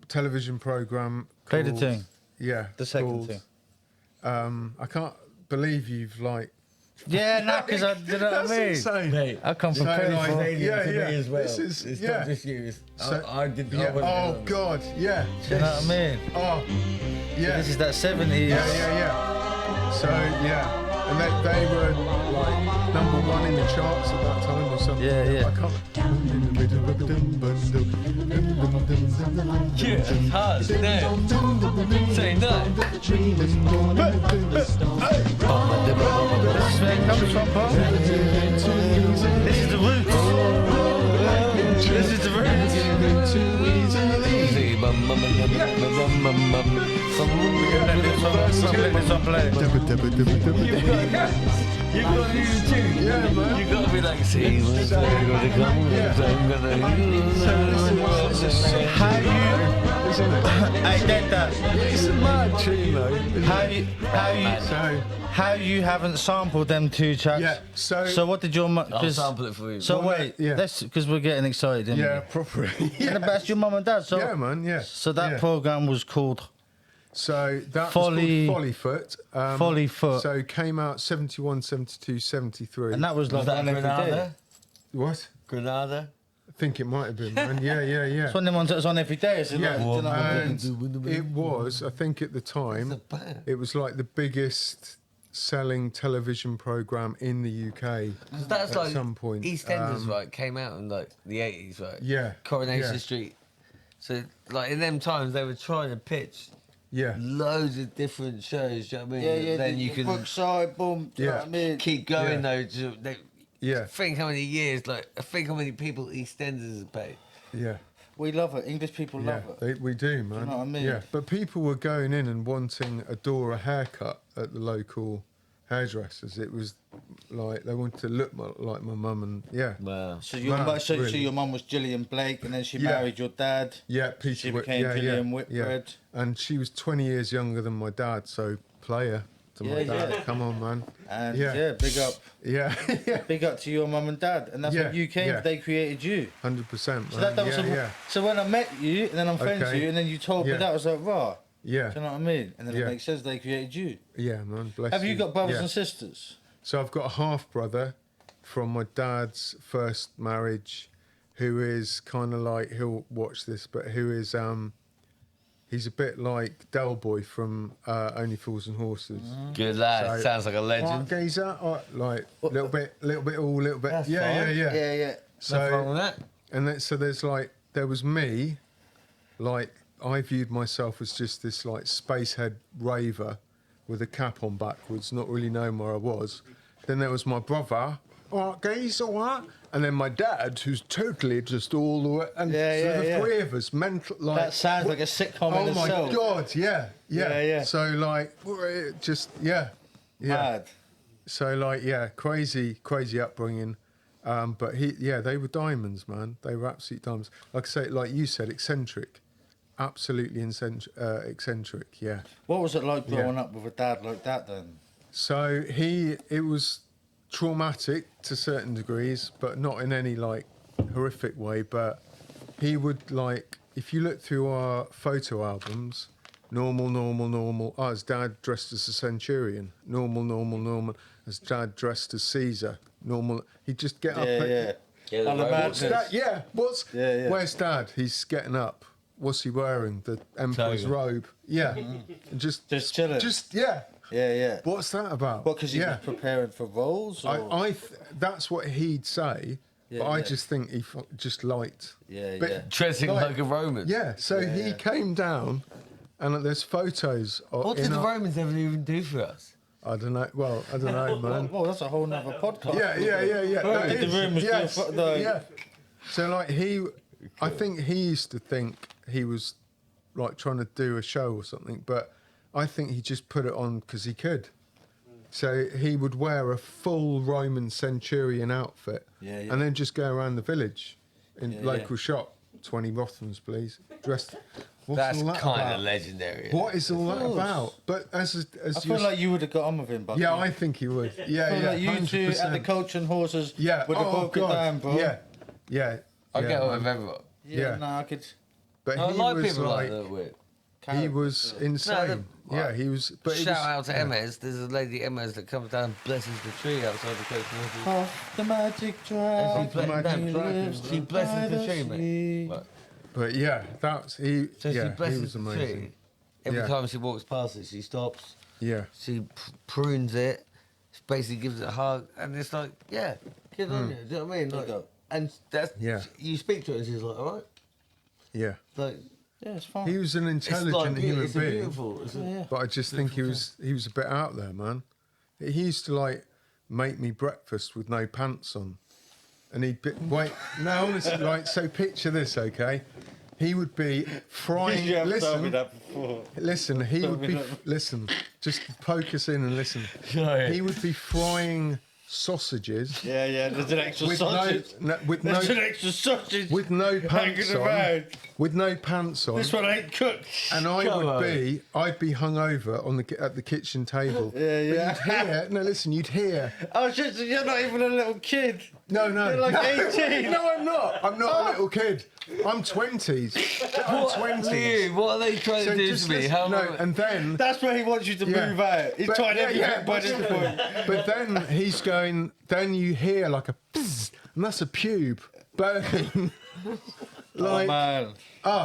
S3: Television program.
S5: Play the
S3: called-
S5: thing.
S3: Yeah.
S5: The second
S3: called,
S5: thing.
S3: I can't believe you've like.
S5: Yeah, no, because I did what I mean.
S3: Insane.
S2: Mate,
S5: I come from
S3: So,
S5: Perth.
S3: like,
S2: alien
S3: yeah,
S2: to
S3: yeah.
S2: me as well.
S3: This is-
S2: it's
S3: yeah.
S2: not just you. It's,
S3: So-
S2: I did.
S3: Yeah.
S2: I wasn't
S3: Oh
S2: alone.
S3: God. Yeah.
S5: Do you know what I mean?
S3: Oh. Yeah.
S5: This is that 70s.
S3: Yeah. So yeah, and they were like #1 in the charts at that time or something.
S5: Yeah, yeah.
S3: I can't.
S4: Yeah, it's hard. No. Say no.
S5: This is where it comes from, bro. This is the roots. This is the roots.
S4: Easy. Bum, bum, bum, bum, bum, bum, bum.
S5: Let this one play.
S4: You've got to do the tune.
S3: Yeah, man.
S4: You've got to be like, see, what's gonna come?
S5: How you? I get that.
S3: It's a mad tune though.
S5: How you haven't sampled them two tracks?
S3: Yeah.
S5: So what did your mum?
S4: I'll sample it for you.
S5: So
S3: Well,
S5: wait,
S3: yeah.
S5: let's because we're getting excited. Isn't
S3: Yeah,
S5: we?
S3: properly.
S5: And that's your mum and dad. So
S3: Yeah, man. Yeah.
S5: So that
S3: yeah.
S5: program was called
S3: So that
S5: Folly-
S3: was called Follyfoot.
S5: Follyfoot.
S3: So it came out 71, 72, 73.
S5: and that was like
S4: Was that
S5: one every day.
S4: Granada?
S3: What?
S4: Granada?
S3: I think it might have been, man. Yeah.
S5: It's one of them ones that was on every day. Is it?
S3: Yeah,
S5: Like, do you know what I mean?
S3: and it was, I think at the time, it was like the biggest selling television program in the UK
S4: That's
S3: at
S4: like
S3: some point.
S4: EastEnders, right? Came out in like the 80s, right?
S3: Yeah.
S4: Coronation
S3: yeah,
S4: Street. So, like in them times, they were trying to pitch
S3: Yeah.
S4: loads of different shows. Do you know what I mean?
S5: Yeah.
S4: Then you can
S5: Brookside, boom. Do you know
S3: Yeah.
S5: what I mean?
S4: keep going
S3: Yeah.
S4: though.
S3: Yeah.
S4: Think how many years, like, think how many people EastEnders have paid.
S3: Yeah.
S5: We love it. English people
S3: Yeah,
S5: love it.
S3: we do, man.
S5: know what I mean?
S3: Yeah, but people were going in and wanting a Dora haircut at the local hairdressers. It was like they wanted to look like my mum, and yeah,
S5: So
S3: Mad,
S5: so
S3: really.
S5: your mum was Gillian Blake, and then she
S3: Yeah.
S5: married your dad.
S3: yeah, Peter
S5: She
S3: Whit-
S5: became
S3: yeah,
S5: Gillian
S3: yeah,
S5: Whitbread.
S3: yeah. And she was 20 years younger than my dad, so player to my
S5: Yeah,
S3: dad.
S5: yeah.
S3: Come on, man.
S5: And
S3: Yeah.
S5: yeah, big up,
S3: Yeah, yeah,
S5: big up to your mum and dad, and that's
S3: Yeah,
S5: when you came.
S3: yeah.
S5: They created you.
S3: 100%.
S5: So that was
S3: yeah,
S5: some-
S3: yeah,
S5: So when I met you, and then I'm friends with
S3: Okay.
S5: you, and then you told me
S3: Yeah.
S5: that, I was like, raw.
S3: yeah,
S5: Do you know what I mean? And then
S3: Yeah.
S5: it makes sense they created you.
S3: yeah, man. Bless
S5: Have you got brothers
S3: Yeah.
S5: and sisters?
S3: So I've got a half brother from my dad's first marriage, who is kind of like, he'll watch this, but who is he's a bit like Del Boy from Only Fools and Horses.
S4: Good lad.
S3: So-
S4: Sounds like a
S3: Right,
S4: legend.
S3: geezer, like little bit all, little bit.
S5: That's
S3: Yeah,
S5: fine.
S3: yeah.
S5: Yeah.
S4: Nothing wrong
S3: So
S4: with that.
S3: and then, so there's like there was me, like I viewed myself as just this like spacehead raver with a cap on backwards, not really knowing where I was. Then there was my brother, all right, guys, all right. And then my dad, who's totally just all the way. And
S5: Yeah,
S3: so
S5: yeah,
S3: the
S5: yeah.
S3: three of us, mental, like.
S5: That sounds like a sitcom
S3: Oh
S5: in
S3: my
S5: itself.
S3: God, yeah.
S5: Yeah.
S3: So like, we're just, yeah.
S5: Mad.
S3: So like, yeah, crazy upbringing. But they were diamonds, man. They were absolute diamonds. Like I say, like you said, eccentric. Absolutely eccentric, yeah.
S5: What was it like growing up with a dad like that then?
S3: So it was traumatic to certain degrees, but not in any like horrific way. But he would like, if you look through our photo albums, normal. Oh, his dad dressed as a centurion. Normal. His dad dressed as Caesar. Normal. He'd just get up.
S5: Yeah.
S4: Yeah,
S5: On the
S4: the
S3: What's
S5: madness.
S3: that? Yeah.
S5: Yeah.
S3: Where's Dad? He's getting up. What's he wearing? The emperor's
S4: Toga.
S3: robe. Yeah. And just
S5: chilling. Yeah.
S3: What's that about?
S5: What, because he was preparing for roles? Or?
S3: That's what he'd say, but I
S5: yeah.
S3: just think he just liked.
S5: Yeah.
S4: Dressing like a Roman.
S3: Yeah. So he came down, and there's photos of.
S4: What did the Romans ever even do for us?
S3: I don't know. Well, I don't know, man.
S5: Well, that's a whole nother podcast.
S3: Yeah.
S5: Well,
S3: That
S5: the
S3: is,
S5: room was
S3: yes,
S5: still the-
S3: yeah. So like I think he used to think he was like trying to do a show or something, but I think he just put it on because he could. So he would wear a full Roman centurion outfit, and then just go around the village in local shop. 20 Rothmans, please. Dressed. What's
S4: That's
S3: all that
S4: kind
S3: about?
S4: of legendary.
S3: What is all that
S5: course.
S3: about? But as
S5: I feel like you would have got on with him, Bucky.
S3: yeah, I think he would. Yeah,
S5: I feel
S3: yeah,
S5: like you two
S3: 100%.
S5: at the Coach and Horses
S3: Yeah.
S5: would have
S3: Oh
S5: broke it
S3: God.
S5: down, bro.
S3: Yeah. Yeah.
S4: I
S3: yeah,
S4: get on
S3: man.
S4: with everyone.
S5: Yeah,
S3: Yeah.
S5: nah, I could.
S3: But
S4: I
S3: he
S4: like
S3: was
S4: people like
S3: like,
S4: that. With.
S3: he was insane. Yeah, he was. But he
S4: Shout
S3: was,
S4: out to Emma's. There's a lady Emma's that comes down and blesses the tree outside the Coach and Horses.
S5: Off the magic
S4: And
S5: track.
S4: she,
S3: magic
S5: lives
S4: she blesses the
S5: by
S4: tree, mate.
S5: sea.
S4: Right.
S3: But yeah, that's he.
S4: So
S3: yeah,
S4: she
S3: he
S4: blesses
S3: was
S4: the
S3: amazing.
S4: tree. Every
S3: Yeah.
S4: time she walks past it, she stops.
S3: Yeah.
S4: She prunes it. She basically gives it a hug, and it's like, yeah, get on you. Do you know what I mean? Like,
S5: go.
S4: and that's
S3: Yeah.
S4: You speak to her, and she's like, all right.
S3: Yeah.
S4: Like
S5: Yeah, it's fine.
S3: He was an
S4: it's like
S3: intelligent human
S4: it's
S3: being.
S4: beautiful. It's a,
S5: Yeah.
S3: But I just think he was a bit out there, man. He used to like make me breakfast with no pants on, and he'd be, wait. No, honestly, like so. Picture this, okay? He would be frying.
S5: You have told me
S3: Listen,
S5: that before.
S3: listen. He
S5: Told
S3: would
S5: me
S3: be
S5: that.
S3: listen. Just focus in and listen.
S4: Sorry.
S3: He would be frying sausages
S5: Yeah, yeah. There's an extra
S3: with
S5: sausage.
S3: with
S5: There's an
S3: no
S5: extra sausage.
S3: with no pants
S5: hanging
S3: on.
S5: around.
S3: With no pants on.
S5: This one ain't cooked.
S3: And I
S4: Come
S3: would
S4: on.
S3: I'd be hungover on at the kitchen table.
S5: Yeah, yeah.
S3: But you'd hear, no, listen, you'd hear.
S5: Oh, shit, so you're not even a little kid.
S3: No, no.
S5: You're like
S3: no,
S5: 18.
S3: No, I'm not. I'm not a little kid. I'm 20s. I'm 20s.
S4: Lou, what are they trying to do
S3: just
S4: to me?
S3: listen-
S4: How
S3: no,
S4: am I-
S3: and then.
S5: That's where he wants you to
S3: Yeah.
S5: move out. He's
S3: But-
S5: trying
S3: yeah,
S5: everything
S3: yeah,
S5: by
S3: but-
S5: this point.
S3: But then he's going. Then you hear like a, pzzz, and that's a pube burning.
S5: Oh,
S3: like,
S5: man.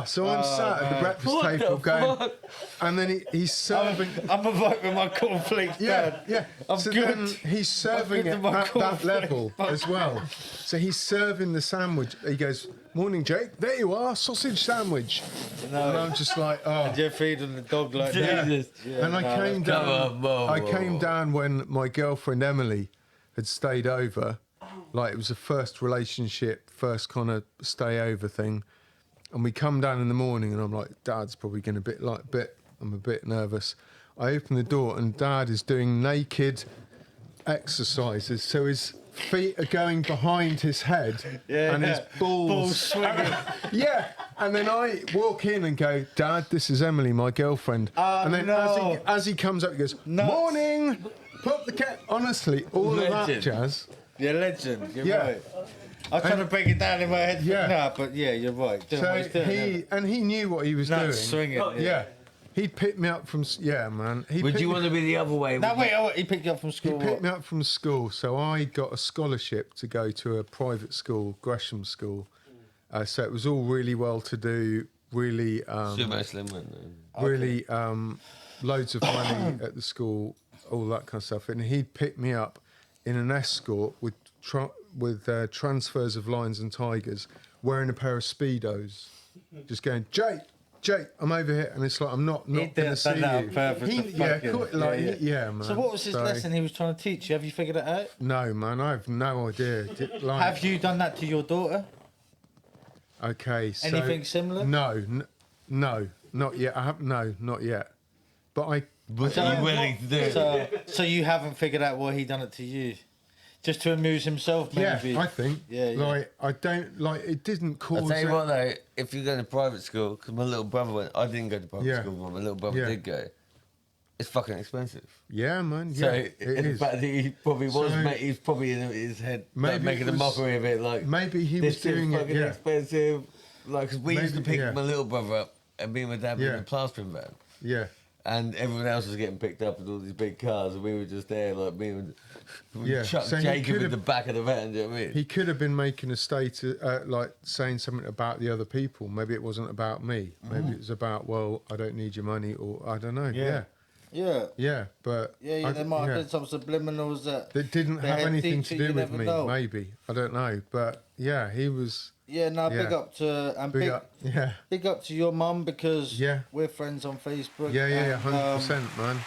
S3: so I'm sat at the breakfast
S4: What the
S3: table going,
S4: fuck?
S3: and then he's serving.
S5: I'm a vote with my cornflakes,
S3: Yeah,
S5: Dad.
S3: yeah.
S5: I'm
S3: so
S5: good.
S3: then he's serving
S5: good
S3: it
S5: to my
S3: at that
S5: cornflakes.
S3: level as well. So he's serving the sandwich. He goes, "Morning, Jake. There you are, sausage sandwich."
S5: No.
S3: And I'm just like, "Oh."
S5: You're feeding the dog like
S3: Yeah.
S5: that.
S4: Jesus.
S3: And I came
S4: Come
S3: down.
S4: on, whoa,
S3: I
S4: whoa,
S3: came
S4: whoa.
S3: down when my girlfriend Emily had stayed over. Like it was a first relationship, first kind of stay over thing. And we come down in the morning, and I'm like, Dad's probably going to I'm a bit nervous. I open the door, and Dad is doing naked exercises. So his feet are going behind his head,
S5: Yeah,
S3: and his
S5: yeah.
S3: balls,
S5: Balls swinging.
S3: yeah. And then I walk in and go, Dad, this is Emily, my girlfriend. And then
S5: no.
S3: as he comes up, he goes,
S5: Nuts.
S3: Morning. Put the cat. Honestly, all of that
S4: Legend.
S3: jazz.
S5: You're a legend. You're
S3: Yeah.
S5: right. I was trying to break it down in my head.
S3: Yeah.
S5: Nah, but yeah, you're right. Doing what he's
S3: So
S5: doing,
S3: he knew what he was
S5: yeah.
S3: doing.
S5: Nuts swinging.
S3: Yeah. He'd pick me up from man.
S4: Would you want to be the other way?
S5: No,
S4: Would
S5: wait, he picked you up from
S3: He
S5: school.
S3: picked
S5: what?
S3: me up from school, so I got a scholarship to go to a private school, Gresham School. So it was all really well to do, really,
S4: Sumo Slim went there.
S3: really loads of money at the school, all that kind of stuff. And he'd pick me up in an escort with transfers of lions and tigers, wearing a pair of Speedos, just going, Jake, I'm over here. And it's like, I'm not
S5: He'd
S3: going to see
S5: done that on
S3: you.
S5: purpose to fucking-
S3: Yeah, man.
S5: So what was his
S3: So-
S5: lesson he was trying to teach you? Have you figured it out?
S3: No, man, I have no idea. Like,
S5: Have you done that to your daughter?
S3: Okay, so
S5: Anything similar?
S3: No, not yet. I have not yet. But I
S4: But are you willing to do it?
S5: So you haven't figured out why he done it to you? Just to amuse himself, maybe?
S3: yeah, I think.
S5: Yeah, yeah.
S3: Like I don't like it. Didn't cause.
S4: I'll tell you
S3: it-
S4: what though, if you go to private school, because my little brother went, I didn't go to private
S3: Yeah.
S4: school, but my little brother
S3: Yeah.
S4: did go. It's fucking expensive.
S3: Yeah, man. Yeah,
S4: So
S3: it
S4: in the
S3: is.
S4: fact that he probably was,
S3: So-
S4: he's probably in his head like,
S3: Maybe
S4: making
S3: it
S4: a
S3: was-
S4: mockery of it, like
S3: Maybe he
S4: this
S3: was doing
S4: is
S3: it.
S4: fucking
S3: Yeah,
S4: expensive. Like, 'cause we used to
S3: Maybe-
S4: pick
S3: yeah.
S4: my little brother up, and me and my dad were in
S3: Yeah.
S4: a plastering van.
S3: yeah,
S4: And everyone else was getting picked up in all these big cars, and we were just there, like me and
S3: Yeah,
S4: Chuck
S3: so he
S4: Jacob
S3: could
S4: in
S3: have-
S4: the back of the van. Do you know what I mean?
S3: he could have been making a statement, like saying something about the other people. Maybe it wasn't about me. Maybe it was about, well, I don't need your money, or I don't know. Yeah,
S5: Yeah.
S3: but
S5: Yeah,
S3: I-
S5: they might
S3: yeah.
S5: have did some subliminals that...
S3: That didn't
S5: the
S3: have
S5: head
S3: anything
S5: teacher,
S3: to do
S5: you
S3: with
S5: never
S3: me.
S5: know.
S3: Maybe I don't know, but yeah, he was
S5: Yeah, no, big
S3: Yeah.
S5: up to... And
S3: big up. Yeah,
S5: big up to your mum, because
S3: Yeah.
S5: we're friends on Facebook.
S3: yeah,
S5: and,
S3: 100%, man.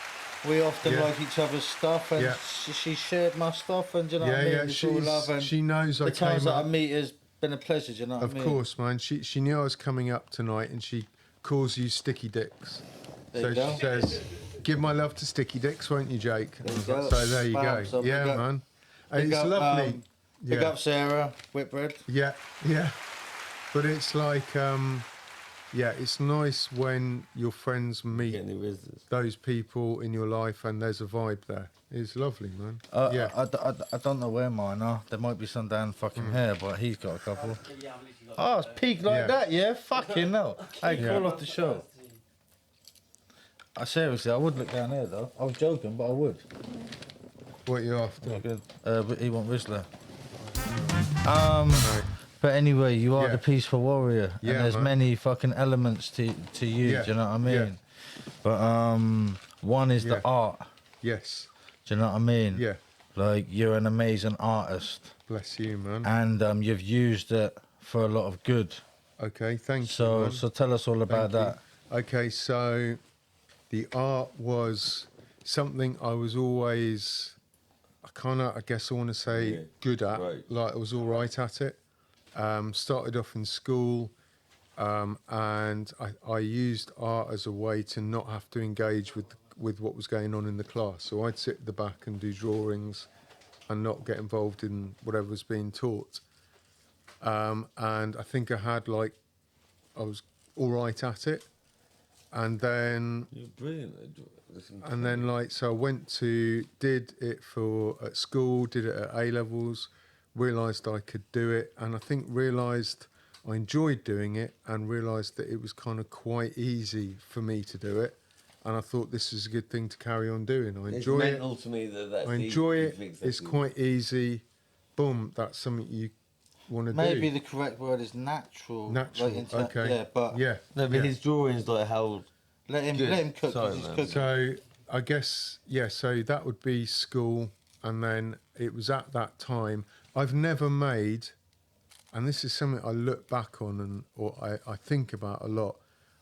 S5: we often
S3: Yeah.
S5: like each other's stuff, and
S3: Yeah.
S5: she shared my stuff, and do you know what I
S3: Yeah,
S5: mean?
S3: yeah.
S5: It's all love, and
S3: She knows I
S5: the times
S3: came
S5: that I
S3: up.
S5: meet has been a pleasure, do you know what
S3: Of
S5: I mean?
S3: course, man. She knew I was coming up tonight, and she calls you Sticky Dicks.
S5: There
S3: So
S5: you go.
S3: she says, "Give my love to Sticky Dicks, won't you, Jake?"
S5: There you go.
S3: So there you
S5: Bam.
S3: go.
S5: So big
S3: Yeah,
S5: up-
S3: man.
S5: big
S3: It's
S5: up,
S3: lovely.
S5: Big
S3: Yeah.
S5: up Sarah Whitbread.
S3: Yeah, yeah. But it's like, Yeah, it's nice when your friends meet
S4: Get any visitors?
S3: those people in your life and there's a vibe there. It's lovely, man. Yeah.
S5: I don't know where mine are. There might be some down fucking here, but he's got a couple. Oh, it's peaked like
S3: Yeah.
S5: that, yeah? Fucking hell. Hey,
S3: Yeah.
S5: call off the show. Seriously, I would look down there, though. I was joking, but I would.
S3: What are you after?
S5: Good. But he won't Rizzler.
S3: Right.
S5: But anyway, you are
S3: Yeah.
S5: the peaceful warrior,
S3: Yeah,
S5: and there's
S3: man.
S5: many fucking elements to you.
S3: Yeah.
S5: Do you know what I mean?
S3: Yeah.
S5: But one is
S3: Yeah.
S5: the art.
S3: Yes.
S5: Do you know what I mean?
S3: Yeah.
S5: Like you're an amazing artist,
S3: Bless you, man.
S5: and you've used it for a lot of good.
S3: Okay, thank you.
S5: So
S3: Man.
S5: so tell us all about
S3: Thank you.
S5: that.
S3: Okay, so the art was something I was always, I guess I want to say, good at.
S4: right.
S3: Like I was all right at it. Started off in school, and I used art as a way to not have to engage with what was going on in the class. So I'd sit at the back and do drawings and not get involved in whatever was being taught. And I think I was all right at it. And then
S4: You're brilliant.
S3: so I did it at school, did it at A levels, realised I could do it, and I think realised I enjoyed doing it, and realised that it was kind of quite easy for me to do it, and I thought this is a good thing to carry on doing. I
S4: It's
S3: enjoy it.
S4: mental to me that
S3: I enjoy it. It's quite easy. Boom, that's something you want to do.
S5: Maybe the correct word is natural.
S3: Natural. Okay.
S5: Yeah, but
S3: Yeah.
S4: No, but
S3: yeah.
S4: his drawings like how.
S5: let him
S4: Good.
S5: cook. 'Cause
S4: Sorry,
S5: he's
S4: man.
S5: cooking.
S3: So I guess so that would be school, and then it was at that time I've never made, and this is something I look back on or I think about a lot.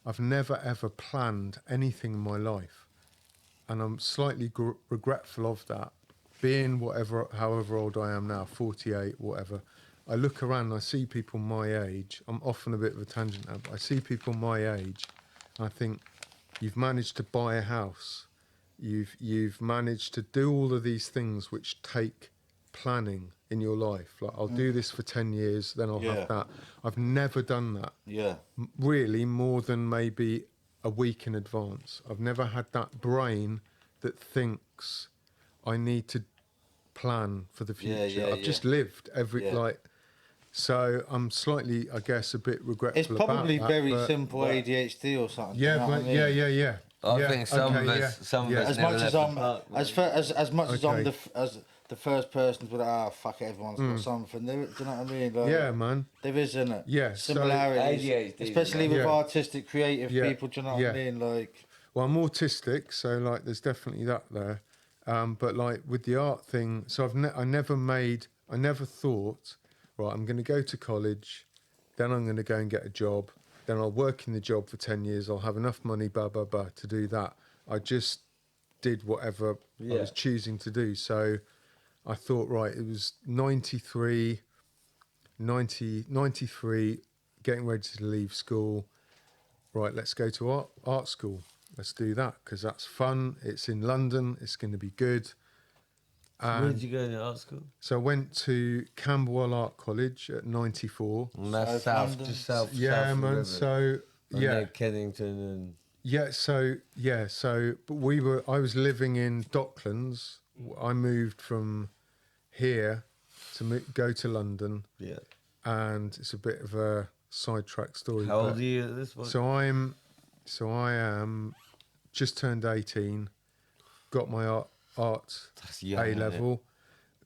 S3: I've never ever planned anything in my life, and I'm slightly regretful of that. Being however old I am now, 48, whatever. I look around and I see people my age. I'm often a bit of a tangent now, but I see people my age, and I think, you've managed to buy a house. You've managed to do all of these things which take planning in your life. Like, I'll do this for 10 years, then I'll
S5: Yeah.
S3: have that. I've never done that.
S5: Yeah.
S3: Really, more than maybe a week in advance. I've never had that brain that thinks I need to plan for the future.
S5: Yeah,
S3: I've just lived
S5: Yeah.
S3: so I'm slightly, I guess, a bit regretful
S5: It's probably
S3: about that,
S5: very
S3: but-
S5: simple ADHD or something.
S3: Yeah,
S5: you know what
S3: but
S5: I mean?
S3: yeah.
S4: I
S3: Yeah,
S4: think some
S3: okay,
S4: of us,
S3: yeah,
S4: some of
S3: yeah.
S4: us
S5: As
S4: never
S5: much as
S4: left
S5: I'm,
S4: the park,
S5: as much as I'm
S3: Okay.
S5: as the first person to be like, fuck it, everyone's got something. Do you know what I mean? Like,
S3: Yeah, man.
S5: there is, isn't it?
S3: Yeah, so-
S5: Similarities,
S4: ADHD,
S5: especially with
S3: yeah.
S5: artistic, creative
S3: Yeah,
S5: people. Do you know what
S3: yeah.
S5: I mean? Like,
S3: Well, I'm autistic, so like, there's definitely that there. But like with the art thing, so I never thought, right, I'm going to go to college, then I'm going to go and get a job, then I'll work in the job for 10 years, I'll have enough money, to do that. I just did whatever I was choosing to do. So I thought, right, it was 93, getting ready to leave school. Right, let's go to art school. Let's do that because that's fun. It's in London. It's going to be good.
S4: Where did you go to art school?
S3: So I went to Camberwell Art College at 94.
S4: And that's
S5: South
S4: south,
S5: London.
S4: just south.
S3: Yeah,
S4: south of the
S3: man.
S4: river.
S3: So
S4: And
S3: yeah,
S4: near Kennington
S3: but I was living in Docklands. I moved from here to go to London,
S4: and
S3: and it's a bit of a sidetrack story.
S4: How
S3: but-
S4: old are you at this point?
S3: So I am just turned 18, got my art
S4: That's young,
S3: A
S4: isn't it?
S3: level.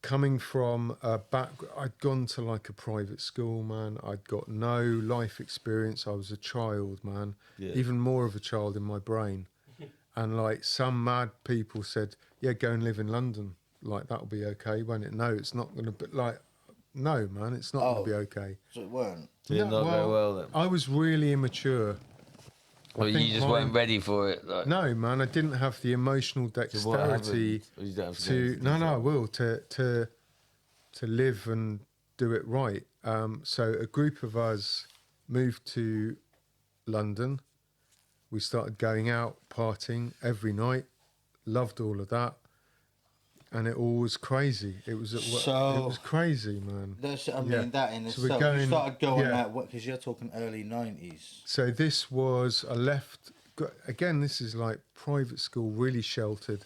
S3: Coming from I'd gone to like a private school, man. I'd got no life experience. I was a child, man.
S4: Yeah.
S3: Even more of a child in my brain. And like some mad people said, yeah, go and live in London. Like that'll be okay, won't it? No, it's not going to be like, no, man, it's not going
S5: Oh.
S3: to be okay.
S5: so it weren't.
S4: Did it not go well then?
S3: I was really immature.
S4: Or
S3: think
S4: you just
S3: mine-
S4: weren't ready for it? Like,
S3: No, man, I didn't have the emotional
S4: so what
S3: dexterity
S4: happened? Or you don't have to go
S3: to.
S4: into
S3: No, I
S4: detail?
S3: will to live and do it right. So a group of us moved to London. We started going out partying every night. Loved all of that. and it all was crazy. It was it was crazy, man.
S5: I mean, that in
S3: So we're
S5: itself.
S3: going-
S5: You started going
S3: yeah.
S5: out because you're talking early 90s.
S3: So this was I left again. This is like private school, really sheltered.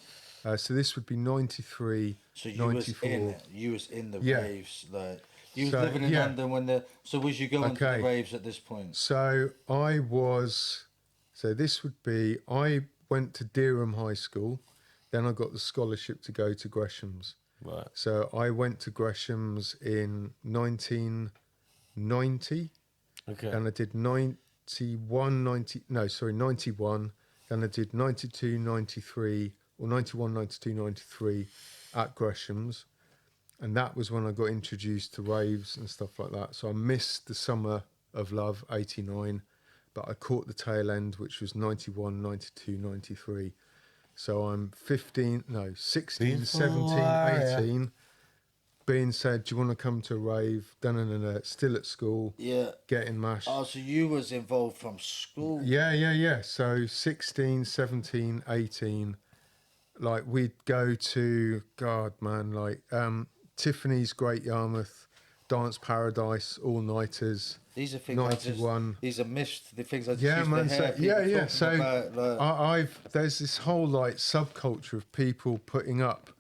S3: So this would be 93,
S5: So you
S3: 94.
S5: was in the
S3: Yeah.
S5: raves, like you was
S3: So,
S5: living in
S3: yeah.
S5: London when So was you going to
S3: Okay.
S5: the raves at this point?
S3: So I was. So this would be. I went to Dereham High School, then I got the scholarship to go to Gresham's.
S4: Right.
S3: So I went to Gresham's in 1990.
S4: Okay.
S3: And I did 91. Then I did 92, 93, or 91, 92, 93 at Gresham's. And that was when I got introduced to raves and stuff like that. So I missed the summer of love, 89, but I caught the tail end, which was 91, 92, 93. So I'm 16, 17, 18, being said, do you want to come to a rave? Still at school,
S5: Yeah.
S3: getting mashed.
S5: Oh, so you was involved from school?
S3: Yeah. So 16, 17, 18, like we'd go to, God, man, like Tiffany's Great Yarmouth, Dance Paradise, all-nighters.
S5: These are things
S3: 91.
S5: These are myths. The things I just
S3: Yeah,
S5: used
S3: man.
S5: to hear people talking
S3: So
S5: about, like,
S3: there's this whole like subculture of people putting up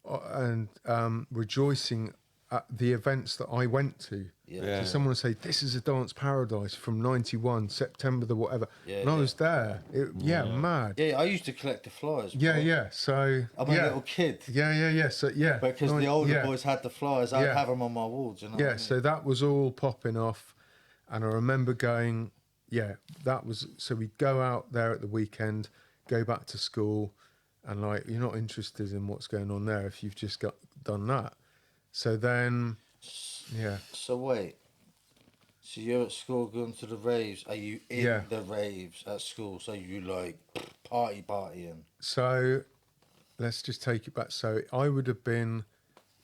S3: and rejoicing at the events that I went to.
S5: Yeah.
S3: So someone would say, "This is a dance paradise from '91, September the whatever,"
S5: Yeah,
S3: and I was there. Mad.
S5: Yeah, I used to collect the flyers. bro.
S3: Yeah. So
S5: I'm a little kid.
S3: Yeah. So yeah,
S5: Because the older boys had the flyers, I'd
S3: Yeah.
S5: have them on my walls. You know what I mean?
S3: So that was all popping off, and I remember going, that was, so we'd go out there at the weekend, go back to school, and like, you're not interested in what's going on there if you've just done that. So then,
S5: So wait. So you're at school going to the raves. Are you in
S3: Yeah.
S5: the raves at school? So you like partying?
S3: So let's just take it back. So I would have been,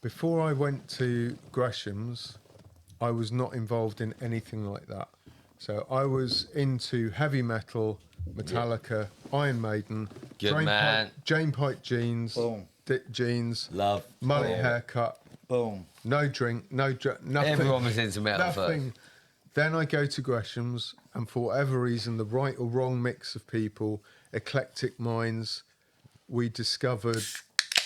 S3: before I went to Gresham's, I was not involved in anything like that. So I was into heavy metal, Metallica, Iron Maiden,
S4: Good man.
S3: Jane Pike jeans,
S5: Boom.
S3: Dick jeans,
S4: Love.
S3: mullet
S4: Boom.
S3: haircut,
S5: Boom.
S3: no drink, nothing.
S4: Everyone was into metal
S3: Nothing.
S4: first.
S3: Then I go to Gresham's, and for whatever reason, the right or wrong mix of people, eclectic minds, we discovered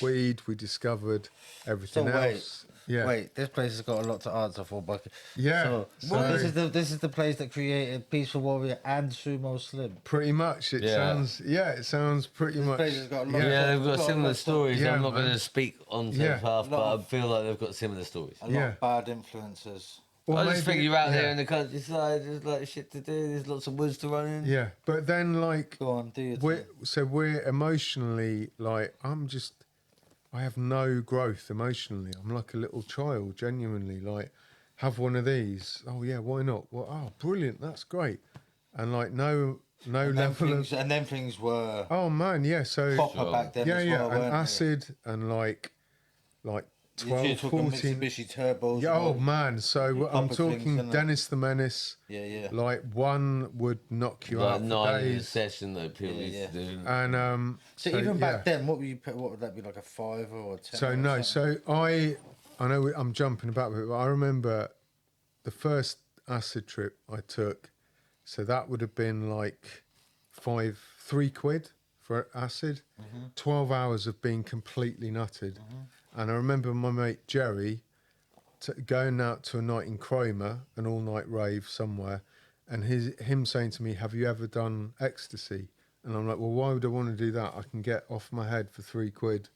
S3: weed, we discovered everything
S5: So wait,
S3: else. Yeah.
S5: Wait, this place has got a lot to answer for, but
S3: Yeah,
S5: So this is the place that created Peaceful Warrior and Sumo Slim.
S3: Pretty much. It sounds pretty much.
S5: place has got a lot
S4: Yeah,
S5: of-
S4: they've got
S5: Got a
S4: similar
S5: lot of-
S4: stories.
S3: Yeah,
S4: I'm not going
S3: man.
S4: to speak on
S3: Yeah.
S4: their path, but I
S5: Lot of-
S4: feel like they've got similar stories.
S5: A lot
S3: Yeah.
S5: of bad influences.
S3: Or
S4: I just think
S3: maybe-
S4: you're out
S3: yeah.
S4: there in the countryside, there's like shit to do, there's lots of woods to run in.
S3: Yeah, but then like
S5: Go on, do your
S3: we're emotionally like I have no growth emotionally. I'm like a little child, genuinely. Like, have one of these. Oh yeah, why not? Well, oh brilliant, that's great. And like no
S5: and them
S3: level
S5: things,
S3: of.
S5: and them things were
S3: Oh man, yeah. So
S5: proper back then as well,
S3: and
S5: weren't they?
S3: acid and like
S5: You're
S3: 12,
S5: talking
S3: 14.
S5: Mitsubishi turbos.
S3: Yeah, oh
S5: and all-
S3: man, so I'm
S5: proper
S3: talking
S5: things, innit?
S3: Dennis the Menace.
S5: Yeah.
S3: Like one would knock you
S4: Like
S3: out for
S4: 9 in a
S3: days.
S4: session that people
S5: Yeah,
S4: used to do.
S3: And
S5: So even back then, what would that be, like a 5 or a 10?
S3: So
S5: or
S3: no,
S5: something?
S3: so I know I'm jumping about a bit, but I remember the first acid trip I took. So that would have been like £3 for acid, 12 hours of being completely nutted. And I remember my mate Jerry going out to a night in Cromer, an all-night rave somewhere, and him saying to me, "Have you ever done ecstasy?" And I'm like, "Well, why would I want to do that? I can get off my head for £3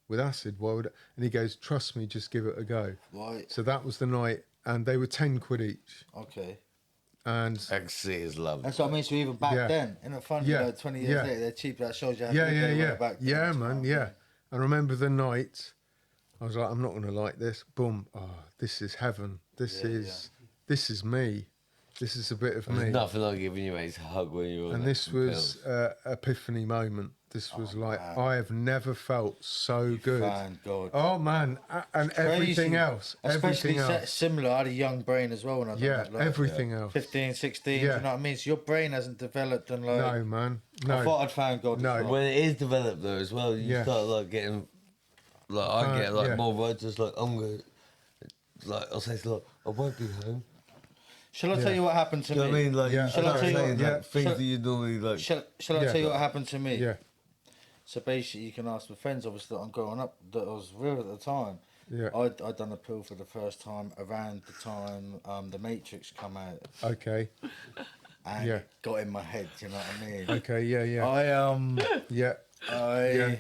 S3: with acid. Why would?" And he goes, "Trust me, just give it a go."
S5: Right.
S3: So that was the night, and they were £10 each.
S5: Okay.
S3: And
S4: Ecstasy is love.
S5: That's what I mean. So even back
S3: Yeah.
S5: then, in a fun,
S3: Yeah.
S5: 20 years
S3: Yeah.
S5: later, they're cheap. That shows you how
S3: yeah,
S5: good
S3: yeah,
S5: they
S3: yeah,
S5: were back then.
S3: yeah,
S5: as
S3: man,
S5: well.
S3: yeah. I remember the night. I was like, I'm not going to like this. Boom. Oh, this is heaven. This is me. This is a bit of
S4: There's
S3: me.
S4: nothing like giving you a hug when you're on
S3: And
S4: that
S3: this was
S4: pills.
S3: epiphany moment. This was like,
S5: man.
S3: I have never felt so good.
S5: Thank God.
S3: Oh man, and everything
S5: Crazy.
S3: else,
S5: Especially
S3: everything else.
S5: similar. I had a young brain as well when I was
S3: Yeah,
S5: that, like,
S3: everything else.
S5: 15, 16,
S3: Yeah.
S5: you know what I mean? So your brain hasn't developed and like...
S3: No, man,
S5: I
S3: no.
S5: thought I'd found God.
S3: No.
S5: as well.
S4: When it is developed though as well, you
S3: Yeah.
S4: start like getting Like I get like
S3: yeah.
S4: more righteous. Like I'm gonna, like I'll say like I won't be home.
S5: Shall I tell you what happened to
S4: Do you
S5: me?
S4: know what I mean? Like,
S3: Yeah,
S5: Shall I tell you
S4: saying,
S5: what-
S4: like,
S3: yeah.
S4: things
S5: Shall-
S4: that you normally like.
S5: Shall I
S3: Yeah.
S5: tell you what happened to me?
S3: Yeah,
S5: So basically, you can ask my friends, obviously, that I'm growing up, that I was real at the time.
S3: yeah.
S5: I'd done a pill for the first time around the time The Matrix come out,
S3: Okay,
S5: and
S3: Yeah.
S5: it got in my head. Do you know what I mean?
S3: okay, yeah, yeah,
S5: Yeah.
S3: yeah.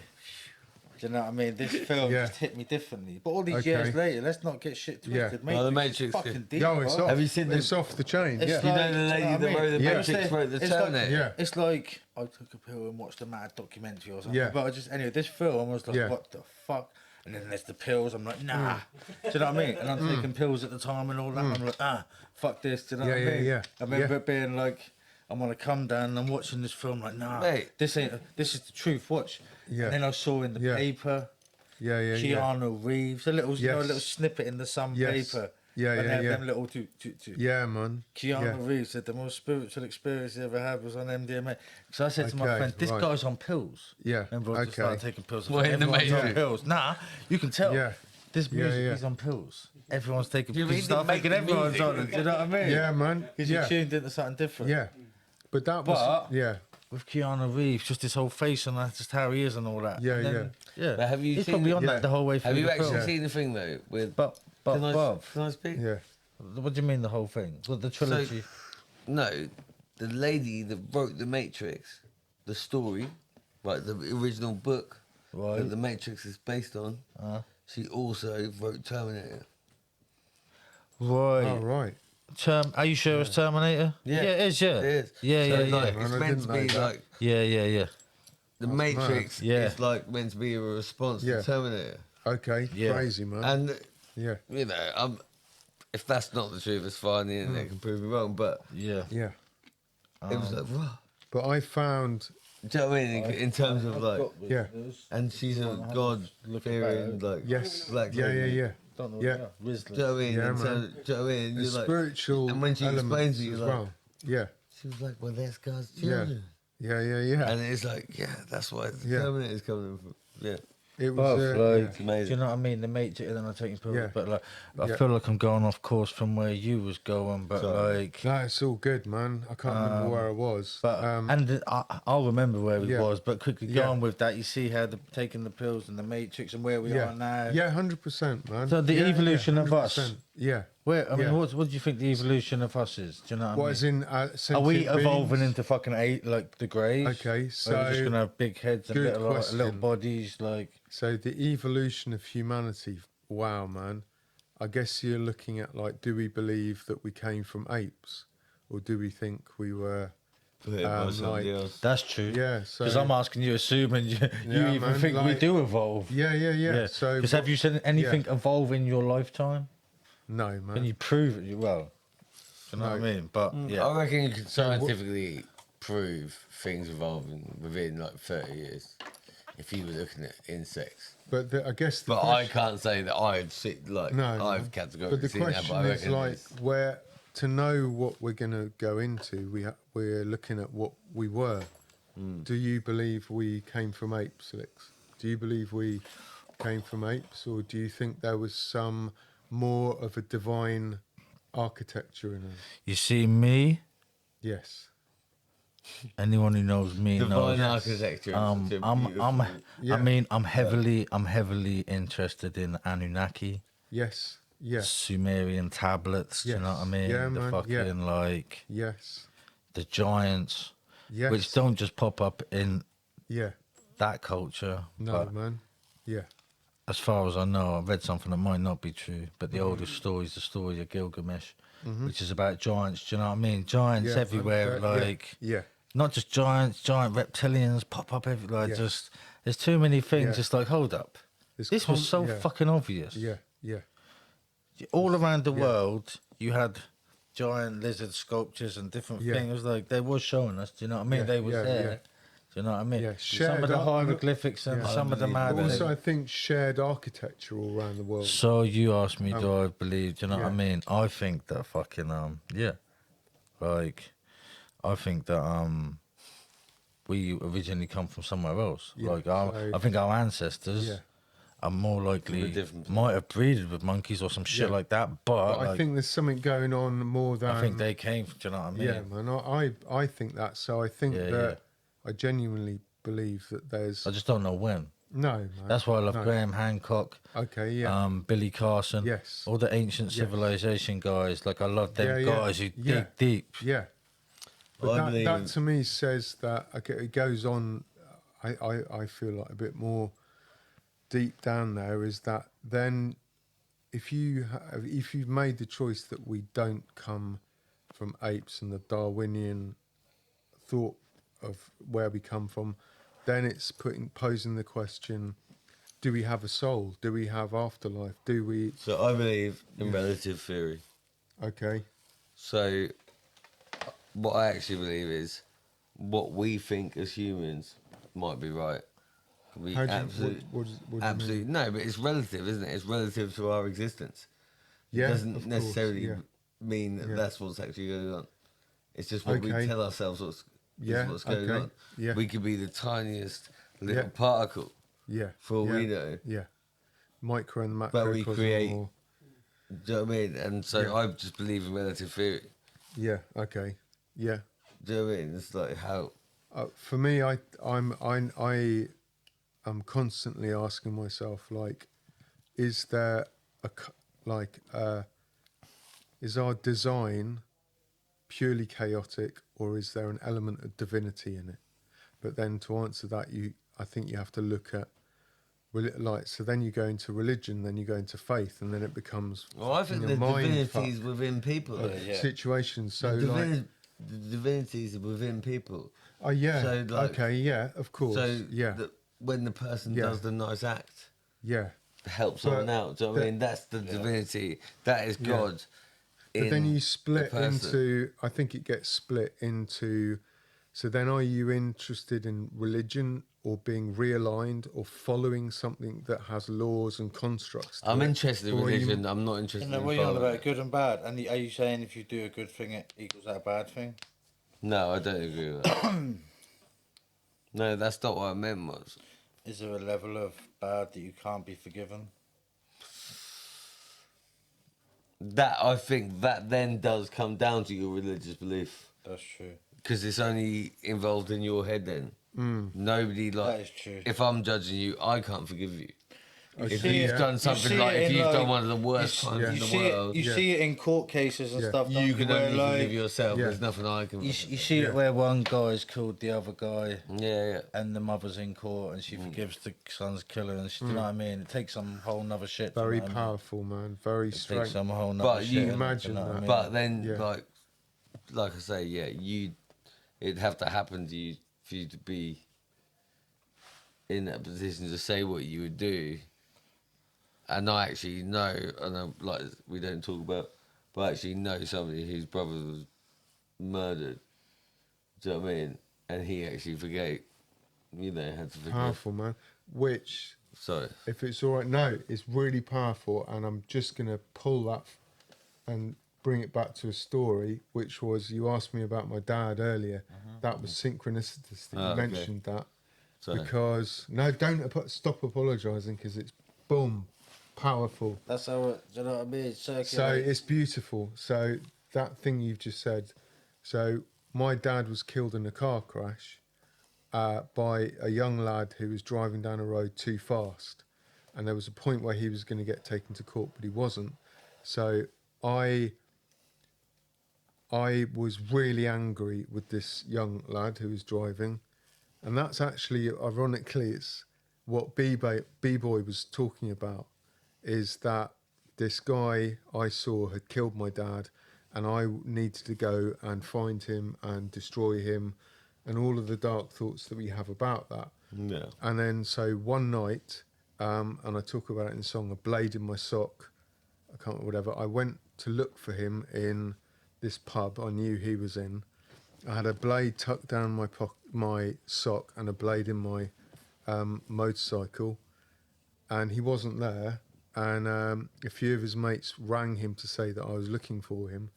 S5: Do you know what I mean? This film
S3: Yeah.
S5: just hit me differently. But all these
S3: Okay.
S5: years later, let's not get shit
S3: Yeah.
S5: twisted.
S4: No, The
S5: Matrix is
S4: Matrix,
S5: fucking
S4: yeah.
S5: deep.
S3: No, it's
S5: bro.
S3: off.
S4: Have you seen the-
S3: It's off the chain.
S5: It's
S3: Yeah,
S5: like-
S4: You know the
S5: do
S4: lady
S5: what I
S4: that
S5: mean?
S4: wrote the
S3: Yeah.
S4: Matrix wrote the
S5: It's like-
S4: Terminator.
S3: yeah,
S5: It's like I took a pill and watched a mad documentary or something.
S3: Yeah.
S5: But I just anyway, this film I was like,
S3: Yeah.
S5: what the fuck? And then there's the pills. I'm like, nah. Do you know what I mean? And I'm taking pills at the time and all that. And I'm like, fuck this. Do you know what I
S3: Yeah,
S5: mean?
S3: yeah.
S5: I remember
S3: Yeah.
S5: it being like, I'm on a come down and I'm watching this film like, nah,
S4: Mate.
S5: this ain't. This is the truth. Watch.
S3: Yeah.
S5: And then I saw in the
S3: Yeah.
S5: paper,
S3: yeah, yeah, yeah.
S5: Keanu Reeves, a little, you know, a
S3: Yes.
S5: little snippet in the Sun
S3: Yes.
S5: paper.
S3: Yeah,
S5: and
S3: yeah,
S5: they have
S3: yeah.
S5: them little
S3: Yeah, man.
S5: Keanu
S3: Yeah.
S5: Reeves said the most spiritual experience he ever had was on MDMA. So I said to my
S3: Okay,
S5: friend, this
S3: right.
S5: guy's on pills.
S3: Yeah,
S5: Remember, I just
S3: okay.
S5: started taking pills.
S4: Well, in the
S5: Everyone's on
S4: Matrix.
S5: pills. Nah, you can tell.
S3: Yeah.
S5: This
S3: Yeah,
S5: music
S3: yeah.
S5: is on pills. Everyone's taking
S4: You
S5: pills.
S4: mean
S5: You start
S4: they make
S5: thinking
S4: the
S5: everyone's
S4: music?
S5: on it. Do you know what I mean?
S3: Yeah, man.
S5: Because
S3: Yeah,
S5: you're tuned into something different.
S3: yeah. But that was
S5: But-
S3: yeah,
S5: With Keanu Reeves, just his whole face and that's just how he is and all that.
S3: Yeah,
S5: And then- yeah.
S4: But have you
S5: He's
S4: seen
S5: probably
S4: the-
S5: on
S3: Yeah.
S5: that the whole way through
S4: Have you
S5: the
S4: actually
S5: film.
S4: seen the thing though? With
S5: But
S4: can I,
S5: Bob,
S4: can I speak?
S3: yeah.
S5: what do you mean the whole thing? Well, the trilogy.
S4: No, the lady that wrote the Matrix, the story, like the original book
S5: Right.
S4: that the Matrix is based on. She also wrote Terminator.
S5: Right.
S3: Oh, right.
S5: Are you sure it's Terminator?
S4: Yeah.
S5: it is. Yeah,
S4: It is.
S5: Yeah,
S4: So,
S5: yeah,
S4: like,
S5: yeah.
S4: it's
S3: Man, I
S4: meant to
S3: didn't
S4: be
S3: know that.
S4: like
S5: Yeah.
S4: the
S3: That's
S4: Matrix
S5: mad. Yeah.
S4: is like meant to be a response
S3: Yeah.
S4: to Terminator.
S3: Okay,
S5: Yeah.
S3: crazy, man.
S4: And
S3: yeah,
S4: you know, if that's not the truth, it's fine. The internet can prove me wrong, but
S5: Yeah.
S3: yeah.
S4: it was like, wow.
S3: But I found,
S4: Do you know what I mean? In terms of like,
S3: yeah,
S4: and she's a god fearing like
S3: yes,
S4: black
S3: yeah,
S4: lady.
S3: yeah.
S5: Don't know
S3: Yeah.
S5: what
S4: Do you know what I mean?
S3: Yeah,
S4: In
S3: man.
S4: terms- do you know what I mean?
S3: The
S4: You're like,
S3: spiritual
S4: and when she explains
S3: elements
S4: it, you're
S3: as
S4: like-
S3: well. Yeah,
S4: she was like, well, that's God's
S3: yeah,
S4: children.
S3: yeah.
S4: And it's like, yeah, that's why the
S3: Yeah.
S4: Terminator is coming from. Yeah.
S3: It
S5: Bob,
S3: was,
S5: like,
S4: It's amazing.
S5: do you know what I mean? The Matrix, and then I'm taking pills,
S3: Yeah.
S5: but like, I
S3: Yeah.
S5: feel like I'm going off course from where you was going, but
S4: Sorry.
S5: like,
S3: no, it's all good, man. I can't remember where I was.
S5: but I'll remember where he
S3: yeah.
S5: was. But quickly
S3: Yeah.
S5: going with that, you see how the taking the pills and the Matrix and where we
S3: yeah,
S5: are now.
S3: yeah, 100%, man.
S5: So the
S3: Yeah,
S5: evolution of us.
S3: 100%. Yeah.
S5: Where I mean,
S3: Yeah.
S5: what do you think the evolution of us is? Do you know what I
S3: What
S5: mean?
S3: is in
S5: Are we
S3: sentient
S5: evolving
S3: beings?
S5: into fucking like the greys?
S3: Okay,
S5: Or are we just
S3: so-
S5: gonna have big heads and
S3: good
S5: little
S3: question.
S5: bodies? Like,
S3: So the evolution of humanity, wow, man. I guess you're looking at like, do we believe that we came from apes, or do we think we were?
S4: Somebody
S3: like-
S4: else.
S5: that's true.
S3: Yeah. So
S5: Because I'm asking you, assuming you
S3: Yeah,
S5: even
S3: man,
S5: think we
S3: like-
S5: do evolve.
S3: yeah. So
S5: Because have you seen anything evolve in your lifetime?
S3: No, man.
S5: Can you prove it? Well, do you know what I
S3: No.
S5: mean? But yeah,
S4: I reckon you could scientifically prove things evolving within like 30 years if you were looking at insects.
S3: But I guess the
S4: But I
S3: question,
S4: can't say that I've seen, like,
S3: No,
S4: I've
S3: no.
S4: categorically
S3: But the
S4: seen that,
S3: question
S4: but I
S3: is
S4: reckon
S3: like
S4: it's-
S3: where to know what we're going to go into. We're looking at what we were. Do you believe we came from apes, Alex? Do you believe we came from apes, or do you think there was some more of a divine architecture in us?
S5: you see me.
S3: Yes.
S5: Anyone who knows me
S4: divine
S5: knows.
S4: architecture. is such a beautiful-
S3: Yeah.
S5: I mean, I'm heavily interested in Anunnaki,
S3: Yes. Yes.
S5: Sumerian tablets. Do you know
S3: Yes.
S5: what I mean?
S3: Yeah,
S5: the
S3: man,
S5: fucking
S3: yeah.
S5: like
S3: Yes.
S5: the giants,
S3: Yes.
S5: which don't just pop up in
S3: Yeah.
S5: that culture.
S3: No,
S5: but
S3: man. Yeah.
S5: as far as I know, I've read something that might not be true, but the oldest story is the story of Gilgamesh, which is about giants. Do you know what I mean? Giants
S3: Yeah,
S5: everywhere,
S3: yeah,
S5: like
S3: Yeah.
S5: not just giants, giant reptilians pop up everywhere.
S3: Yes.
S5: Just there's too many things.
S3: Yeah.
S5: Just like hold up,
S3: There's
S5: this was so
S3: yeah.
S5: fucking obvious.
S3: Yeah. Yeah.
S5: All around the
S3: Yeah.
S5: world, you had giant lizard sculptures and different
S3: Yeah.
S5: things. Like they was showing us. Do you know what I mean?
S3: Yeah,
S5: They was
S3: yeah,
S5: there.
S3: yeah.
S5: Do you know what I mean?
S3: Yeah,
S5: Some of the
S3: shared art-
S5: hieroglyphics and
S3: Yeah.
S5: some of the mad
S4: Unbelievable.
S5: things.
S3: Also, I think shared architecture all around the world.
S5: So you asked me, do I believe? Do you know what I
S3: yeah.
S5: mean? I think that fucking yeah, like I think that we originally come from somewhere else.
S3: Yeah,
S5: Like
S3: so-
S5: I think our ancestors
S3: Yeah.
S5: are more likely
S4: different
S5: might have breeded with monkeys or some shit
S3: Yeah.
S5: like that. But,
S3: But I
S5: like,
S3: think there's something going on more than.
S5: I think they came. Do you know what I mean?
S3: Yeah, man. I think that. So I think
S5: Yeah,
S3: that I genuinely believe that there's.
S5: I just don't know when.
S3: No, man.
S5: That's why I love
S3: no.
S5: Graham Hancock.
S3: Okay, yeah.
S5: Billy Carson.
S3: Yes.
S5: All the ancient
S3: Yes.
S5: civilization guys. Like, I love them
S3: Yeah,
S5: guys who
S3: yeah.
S5: dig deep.
S3: Yeah. But
S4: I
S3: that
S4: believe-
S3: to me says that okay, it goes on. I feel like a bit more deep down there is that then if you've made the choice that we don't come from apes and the Darwinian thought of where we come from, then it's posing the question: do we have a soul? Do we have afterlife? Do we?
S4: So I believe in relative theory.
S3: Okay.
S4: So what I actually believe is what we think as humans might be right. Could be
S3: How do you,
S4: absolute,
S3: what do you
S4: absolute.
S3: mean?
S4: No, but it's relative, isn't it? It's relative to our existence.
S3: Yeah,
S4: It doesn't
S3: of course,
S4: necessarily
S3: yeah.
S4: mean that
S3: Yeah.
S4: that's what's actually going on. It's just what we
S3: Okay.
S4: tell ourselves is
S3: Yeah,
S4: what's going
S3: okay,
S4: on.
S3: yeah.
S4: We could be the tiniest little
S3: Yeah.
S4: particle
S3: Yeah.
S4: for all
S3: yeah,
S4: we know.
S3: Yeah. Micro and
S4: But we
S3: macrocosm.
S4: create-
S3: Or,
S4: Do you know what I mean? And so
S3: Yeah.
S4: I just believe in relative theory.
S3: yeah. Okay. Yeah.
S4: Do you know what I mean? It's like how.
S3: For me, I'm constantly asking myself, like, is there is our design purely chaotic, or is there an element of divinity in it? But then to answer that, I think you have to look at, so then you go into religion, then you go into faith, and then it becomes
S4: Well, I think
S3: a
S4: the
S3: mind
S4: divinities
S3: fuck
S4: within people.
S3: of
S4: though.
S3: situations. So
S4: the,
S3: like,
S4: the divinities are within people.
S3: oh yeah,
S4: So, like-
S3: okay, yeah, of course,
S4: So
S3: yeah,
S4: that when the person
S3: Yeah.
S4: does the nice act,
S3: yeah.
S4: to help someone
S3: But
S4: out. Do you know what I mean? That's the divinity. That is
S3: Yeah.
S4: God.
S3: But then
S4: in
S3: you
S4: the
S3: split
S4: person.
S3: into, I think it gets split into, so then are you interested in religion or being realigned or following something that has laws and constructs? to
S4: I'm
S3: it?
S4: interested in
S3: Or are you-
S4: religion. I'm not interested
S5: And then
S4: in
S5: what are you on
S4: following
S5: about?
S4: it.
S5: Good and bad. And are you saying if you do a good thing, it equals that a bad thing?
S4: No, I don't agree with that. No, that's not what I meant was.
S5: Is there a level of bad that you can't be forgiven?
S4: That I think that then does come down to your religious belief.
S5: That's true.
S4: Because it's only involved in your head then. Nobody like.
S5: That is true.
S4: If I'm judging you, I can't forgive you. If
S3: see
S4: you've
S3: it-
S4: done
S3: you
S4: something
S5: see
S4: like,
S5: it
S4: if
S5: in,
S4: you've
S5: like-
S4: done one of the worst crimes
S3: Yeah.
S4: in
S5: You
S4: the
S5: see
S4: world,
S5: it. You
S3: Yeah.
S5: see it in court cases and
S3: Yeah.
S5: stuff. don't
S4: you can
S5: where,
S4: only
S5: like,
S4: forgive yourself.
S3: Yeah.
S4: There's nothing I can.
S5: You see it where one guy's killed the other guy,
S4: Yeah, yeah.
S5: and the mother's in court, and she forgives the son's killer, and she, do you know what I mean? It takes some whole nother shit. do you
S3: Very
S5: know what I mean?
S3: powerful, man. Very
S5: It takes
S3: strong.
S5: some whole nother
S4: But
S5: shit.
S4: you
S5: innit? Do
S3: imagine
S5: know what I
S3: that.
S5: mean?
S4: But then,
S3: Yeah.
S4: like I say, yeah, it'd have to happen to you for you to be in that position to say what you would do. And I actually know, and I'm, like we don't talk about, but I actually know somebody whose brother was murdered. Do you know what I mean? And he actually forgave. Had to forgive.
S3: Powerful, man. Which,
S4: So
S3: if it's all right, no, it's really powerful, and I'm just gonna pull that and bring it back to a story, which was you asked me about my dad earlier. That was synchronicity that you
S4: okay.
S3: mentioned that.
S4: So-
S3: Because no, don't stop apologising because it's boom, powerful.
S5: That's how it, do you know what I mean?
S3: So
S5: Circulate.
S3: it's beautiful. So that thing you've just said. So my dad was killed in a car crash by a young lad who was driving down a road too fast, and there was a point where he was going to get taken to court, but he wasn't. So I was really angry with this young lad who was driving, and that's actually, ironically, it's what B-Boy was talking about, is that this guy I saw had killed my dad, and I needed to go and find him and destroy him, and all of the dark thoughts that we have about that.
S4: yeah.
S3: And then so one night, and I talk about it in the song, a blade in my sock, I can't remember, whatever, I went to look for him in this pub I knew he was in. I had a blade tucked down my sock and a blade in my motorcycle, and he wasn't there. And a few of his mates rang him to say that I was looking for him.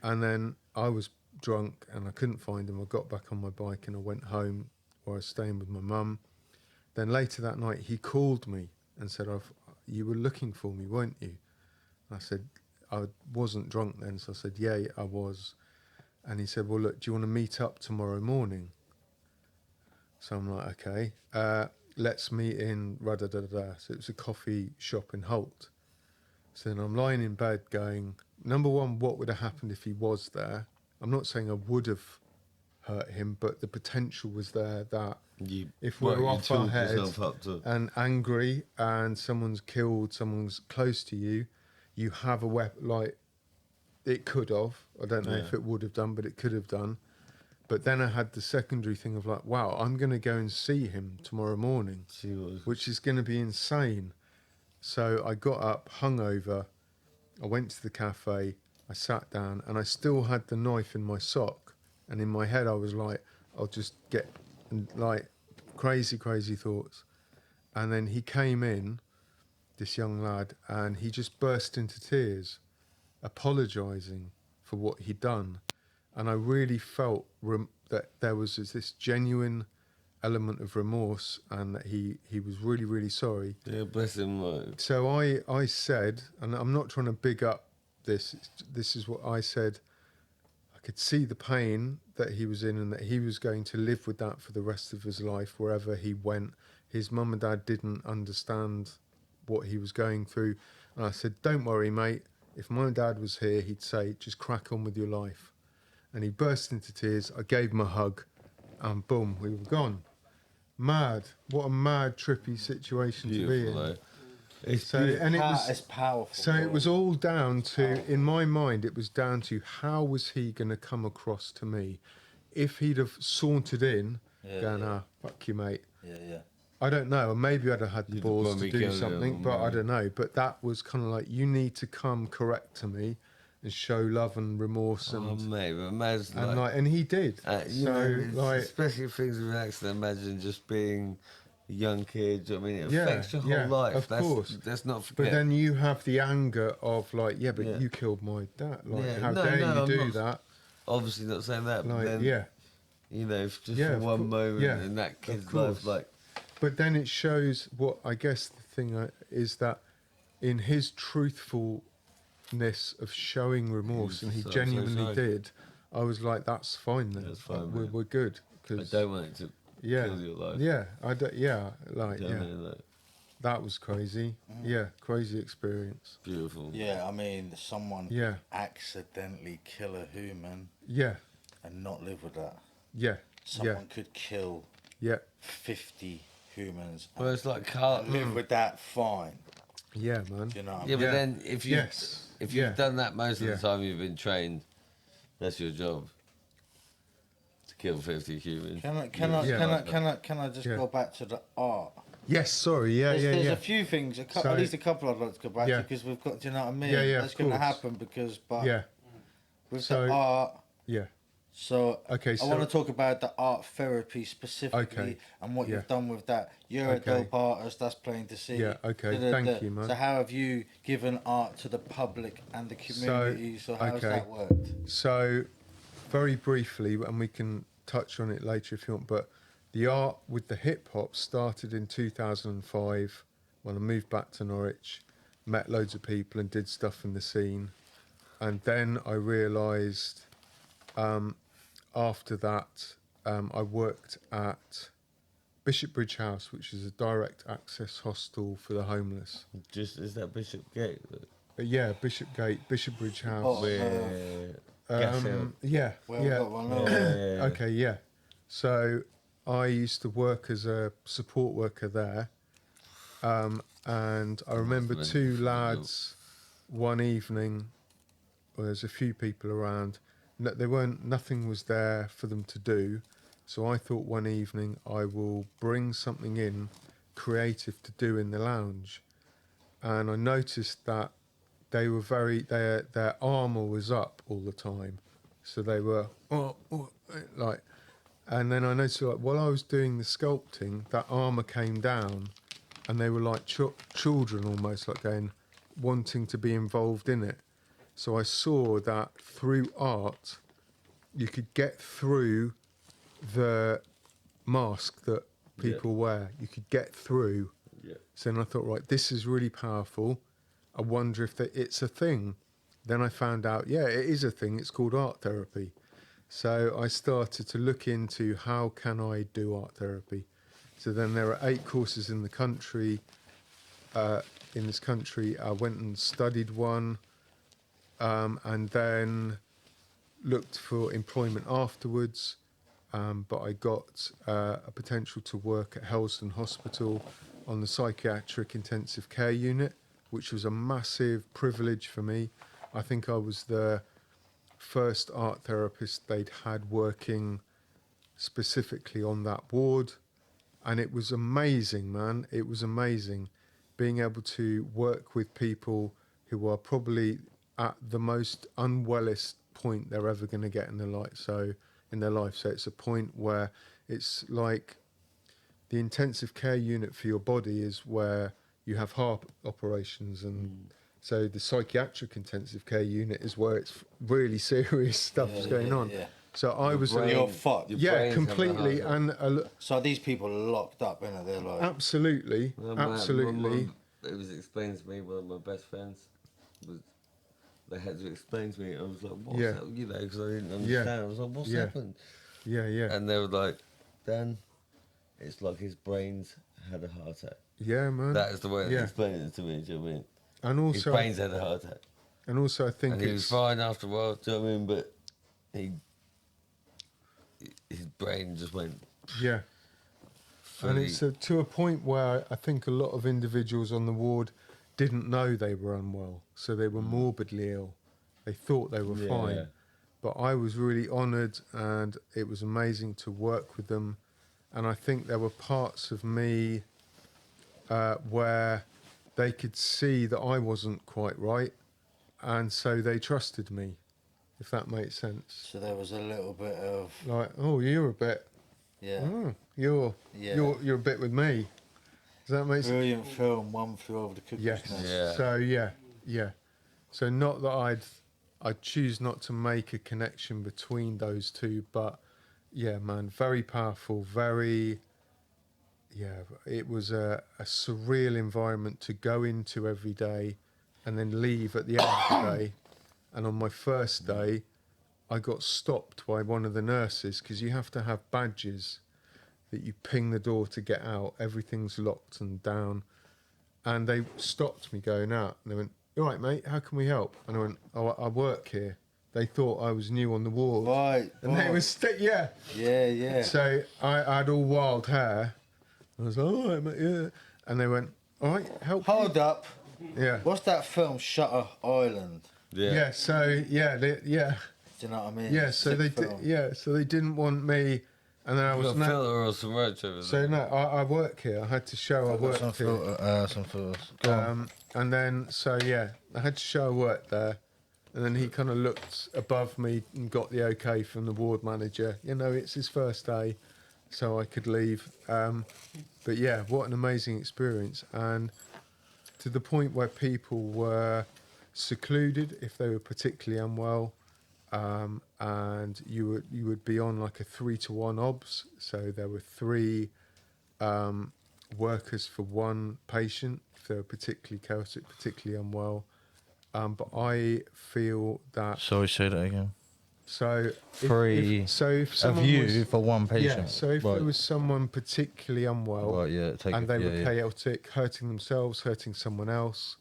S3: And then I was drunk and I couldn't find him. I got back on my bike and I went home where I was staying with my mum. Then later that night he called me and said, you were looking for me, weren't you? I said, I wasn't drunk then, so I said, yeah, I was. And he said, well, look, do you want to meet up tomorrow morning? So I'm like, okay, let's meet in da-da-da-da. So it was a coffee shop in Holt. So then I'm lying in bed going, number one, what would have happened if he was there? I'm not saying I would have hurt him, but the potential was there that if we're off our head and angry and someone's killed, someone's close to you, you have a weapon, like, it could have. I don't know if it would have done, but it could have done. But then I had the secondary thing of like, wow, I'm going to go and see him tomorrow morning, which is going to be insane. So I got up, hungover, I went to the cafe, I sat down, and I still had the knife in my sock. And in my head, I was like, I'll just get, like, crazy thoughts. And then he came in, this young lad, and he just burst into tears, apologising for what he'd done. And I really felt that there was this genuine element of remorse, and that he was really sorry.
S4: Yeah, bless him. Like.
S3: So I said, and I'm not trying to big up this is what I said. I could see the pain that he was in, and that he was going to live with that for the rest of his life wherever he went. His mum and dad didn't understand what he was going through. And I said, don't worry, mate. If my dad was here, he'd say, just crack on with your life. And he burst into tears. I gave him a hug, and boom, we were gone. Mad. What a mad, trippy situation to be in.
S4: Though.
S5: It's powerful.
S3: So it was all down to, in my mind, it was down to how was he going to come across to me? If he'd have sauntered in, going, fuck you, mate.
S5: Yeah.
S3: I don't know. Maybe I'd have had the balls to do something, but I don't know. But that was kind of like, you need to come correct to me and show love and remorse and and he did.
S4: Especially if things with an accident. Imagine just being a young kid. I mean, it affects your whole life.
S3: Of course.
S4: Let's not forget.
S3: But then you have the anger of like, you killed my dad. Like, how dare you do that?
S4: Obviously not saying that.
S3: Like,
S4: but then, you know, just for one moment in that kid's life, like.
S3: But then it shows what I guess the thing is that in his truthfulness of showing remorse, and he genuinely did, I was like, that's fine then.
S4: That's fine,
S3: we're good. Cause,
S4: I don't want it to kill your life.
S3: That was crazy. Yeah, crazy experience.
S4: Beautiful.
S5: Yeah, I mean, someone accidentally kill a human.
S3: Yeah.
S5: And not live with that.
S3: Yeah.
S5: Someone could kill 50 humans.
S4: Well, it's like
S5: live with that, fine.
S3: Yeah, man.
S5: You know what I mean?
S4: Yeah, but then if you've done that most of the time, you've been trained. That's your job. To kill 50 humans.
S5: Can I just go back to the art?
S3: Yes, sorry.
S5: There's a few things. At least a couple I'd like to go back to, because we've got. Do you know what I mean? That's going to happen because. But with the art.
S3: Yeah.
S5: So I want to talk about the art therapy specifically and what you've done with that. You're a dope artist, that's plain to see.
S3: Yeah, okay, thank you, man.
S5: So how have you given art to the public and the community? So how's that worked?
S3: So very briefly, and we can touch on it later if you want, but the art with the hip hop started in 2005 when I moved back to Norwich, met loads of people and did stuff in the scene. And then I realised after that, I worked at Bishop Bridge House, which is a direct access hostel for the homeless.
S4: Is that Bishop Gate?
S3: Yeah, Bishop Gate, Bishop Bridge House. Okay, yeah. So I used to work as a support worker there, and I remember two lads one evening. Well, there's a few people around. Nothing was there for them to do. So I thought one evening I will bring something in creative to do in the lounge. And I noticed that they were their armour was up all the time. So they were, like, and then I noticed, like, while I was doing the sculpting, that armour came down and they were like children almost, like wanting to be involved in it. So I saw that through art, you could get through the mask that people wear. You could get through
S2: Yeah.
S3: So then I thought, right, this is really powerful. I wonder if it's a thing. Then I found out, yeah, it is a thing. It's called art therapy. So I started to look into how can I do art therapy. So then there are 8 courses in the country. In this country, I went and studied one, and then looked for employment afterwards. But I got a potential to work at Helston Hospital on the psychiatric intensive care unit, which was a massive privilege for me. I think I was the first art therapist they'd had working specifically on that ward, and it was amazing, man. It was amazing being able to work with people who are probably at the most unwellest point they're ever going to get in their life. So it's a point where it's like the intensive care unit for your body is where you have heart operations, and so the psychiatric intensive care unit is where it's really serious stuff is going on.
S5: Yeah.
S3: So I was
S5: You're fucked.
S2: Your
S3: yeah,
S2: brain's having a
S3: completely,
S2: heart attack.
S3: and
S5: So these people are locked up, innit? They're like,
S3: absolutely,
S2: My
S3: absolutely.
S2: mum, it was explained to me, one of my best friends was, they had to explain to me. I was like, what's
S3: Yeah.
S2: that? You know, because I didn't understand. I was like, what's
S3: Yeah.
S2: happened?
S3: Yeah, yeah,
S2: And they were like, Dan, it's like his brain's had a heart attack.
S3: yeah, man.
S2: That is the way they
S3: Yeah.
S2: explained it to me, do you know what I mean?
S3: And
S2: His
S3: also,
S2: brain's had a heart attack.
S3: I think
S2: And he was
S3: it's
S2: fine after a while, do you know what I mean? But his brain just went
S3: yeah. And
S2: fully.
S3: it's to a point where I think a lot of individuals on the ward didn't know they were unwell, so they were morbidly ill. They thought they were
S2: Yeah.
S3: fine, but I was really honoured, and it was amazing to work with them. And I think there were parts of me where they could see that I wasn't quite right, and so they trusted me, if that makes sense.
S5: so there was a little bit of,
S3: Like, oh, you're a bit.
S5: yeah.
S3: Oh, you're a bit with me. Does that make sense?
S5: Brilliant film, One Flew Over the Cuckoo's
S3: Yes.
S5: Nest.
S2: Yeah.
S3: So yeah. So not that I'd choose not to make a connection between those two, but yeah, man, very powerful, very. Yeah, it was a surreal environment to go into every day, and then leave at the end of the day. And on my first day, I got stopped by one of the nurses because you have to have badges that you ping the door to get out. Everything's locked and down. And they stopped me going out. And they went, "All right, mate, how can we help?" And I went, "Oh, I work here." They thought I was new on the ward.
S5: Right.
S3: And they were yeah.
S5: Yeah.
S3: So I had all wild hair. I was like, "All right, mate, yeah." And they went, "All right, help."
S5: Hold up.
S3: Yeah.
S5: What's that film, Shutter Island?
S3: Yeah. So yeah,
S5: Do you know what I mean?
S3: yeah. So
S5: Sick
S3: they
S5: film.
S3: So they didn't want me, and then I
S2: You
S3: was
S2: got a filter or some roach over
S3: So
S2: there.
S3: no, I work here. I had to show I work
S5: Some
S3: here.
S5: some filters. Go on.
S3: And then so yeah, I had to show I worked there, and then he kind of looked above me and got the okay from the ward manager. You know, it's his first day, so I could leave. But yeah, what an amazing experience, and to the point where people were secluded if they were particularly unwell. And you would be on like a 3-to-1 obs, so there were 3 workers for 1 patient if they were particularly chaotic, particularly unwell. But I feel that
S5: Sorry, say that again.
S3: so if
S5: Of
S3: someone
S5: you
S3: was,
S5: for one patient.
S3: yeah, so if there was someone particularly unwell,
S5: Right, yeah, take
S3: and
S5: it.
S3: they
S5: yeah,
S3: were
S5: yeah.
S3: chaotic, hurting themselves, hurting someone else,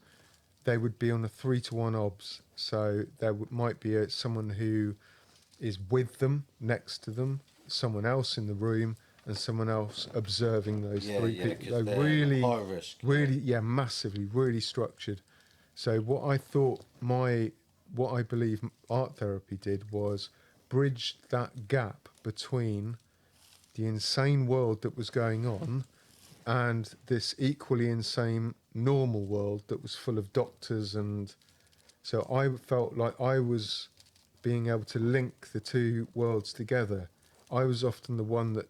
S3: they would be on a 3-to-1 obs. So there might be someone who is with them, next to them, someone else in the room, and someone else observing those
S5: Yeah,
S3: 3
S5: yeah,
S3: people.
S5: 'cause
S3: They
S5: they're
S3: really,
S5: high risk.
S3: really, yeah, massively, really structured. So what I thought what I believe art therapy did was bridge that gap between the insane world that was going on and this equally insane normal world that was full of doctors. And so I felt like I was being able to link the 2 worlds together. I was often the one that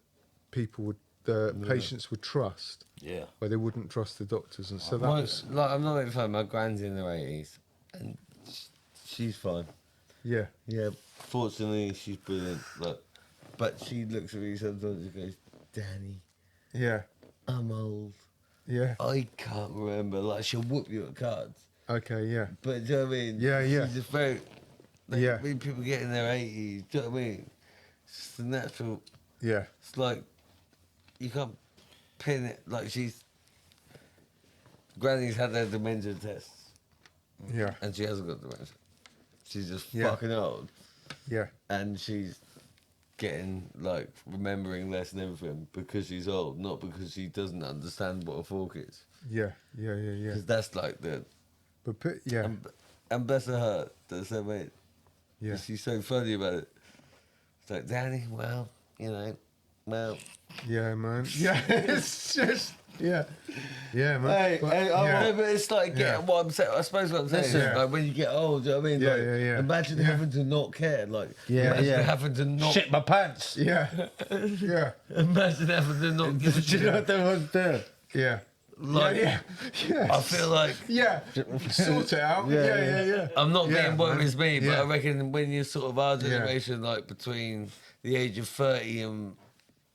S3: patients would trust,
S5: Yeah.
S3: where they wouldn't trust the doctors. And so that
S2: My,
S3: was,
S2: like, I'm not even fine. My gran's in her 80s, and she's fine.
S3: yeah,
S2: Yeah, fortunately, she's brilliant. Like, but she looks at me sometimes and goes, "Danny,
S3: yeah,
S2: I'm old.
S3: Yeah.
S4: I can't remember. Like, she'll whoop you at cards.
S3: Okay. Yeah.
S4: But do you know what I mean?
S3: Yeah, yeah.
S4: She's just very. Like,
S3: Yeah.
S4: when people get in their 80s, do you know what I mean? It's just a natural.
S3: Yeah.
S4: It's like you can't pin it. Like Granny's had her dementia tests,
S3: Yeah.
S4: and she hasn't got dementia. She's just
S3: Yeah.
S4: fucking old,
S3: Yeah.
S4: and she's getting like remembering less and everything because she's old, not because she doesn't understand what a fork is.
S3: Yeah. Yeah. Yeah. Yeah.
S4: Because that's like the
S3: But yeah.
S4: and bless her, that's her mate.
S3: Yeah.
S4: She's so funny about it. It's like, Danny, well, you know, well.
S3: Yeah, man. Yeah. It's just. Yeah. Yeah, man.
S4: Hey,
S3: But,
S4: hey,
S3: yeah.
S4: but it's like
S3: Yeah.
S4: getting what I'm saying. I suppose what I'm saying
S3: Listen.
S4: is like when you get old, do you know what I mean?
S3: Yeah,
S4: Like,
S3: yeah, yeah.
S4: Imagine
S3: Yeah.
S4: having to not care. Like,
S5: Yeah,
S4: imagine
S5: yeah.
S4: having to not.
S5: Shit my pants.
S3: Yeah. Yeah.
S4: Imagine having to not give a
S5: Do you know
S4: shit.
S5: what that was there?
S3: Yeah.
S4: Like,
S3: Yeah. Yeah.
S4: I feel like
S3: Yeah. Sort it out.
S5: Yeah,
S3: Yeah.
S5: yeah.
S3: Yeah. Yeah.
S4: I'm not
S3: Yeah,
S4: being what
S3: man.
S4: it's me, but
S3: Yeah.
S4: I reckon when you're sort of our generation, like between the age of 30 and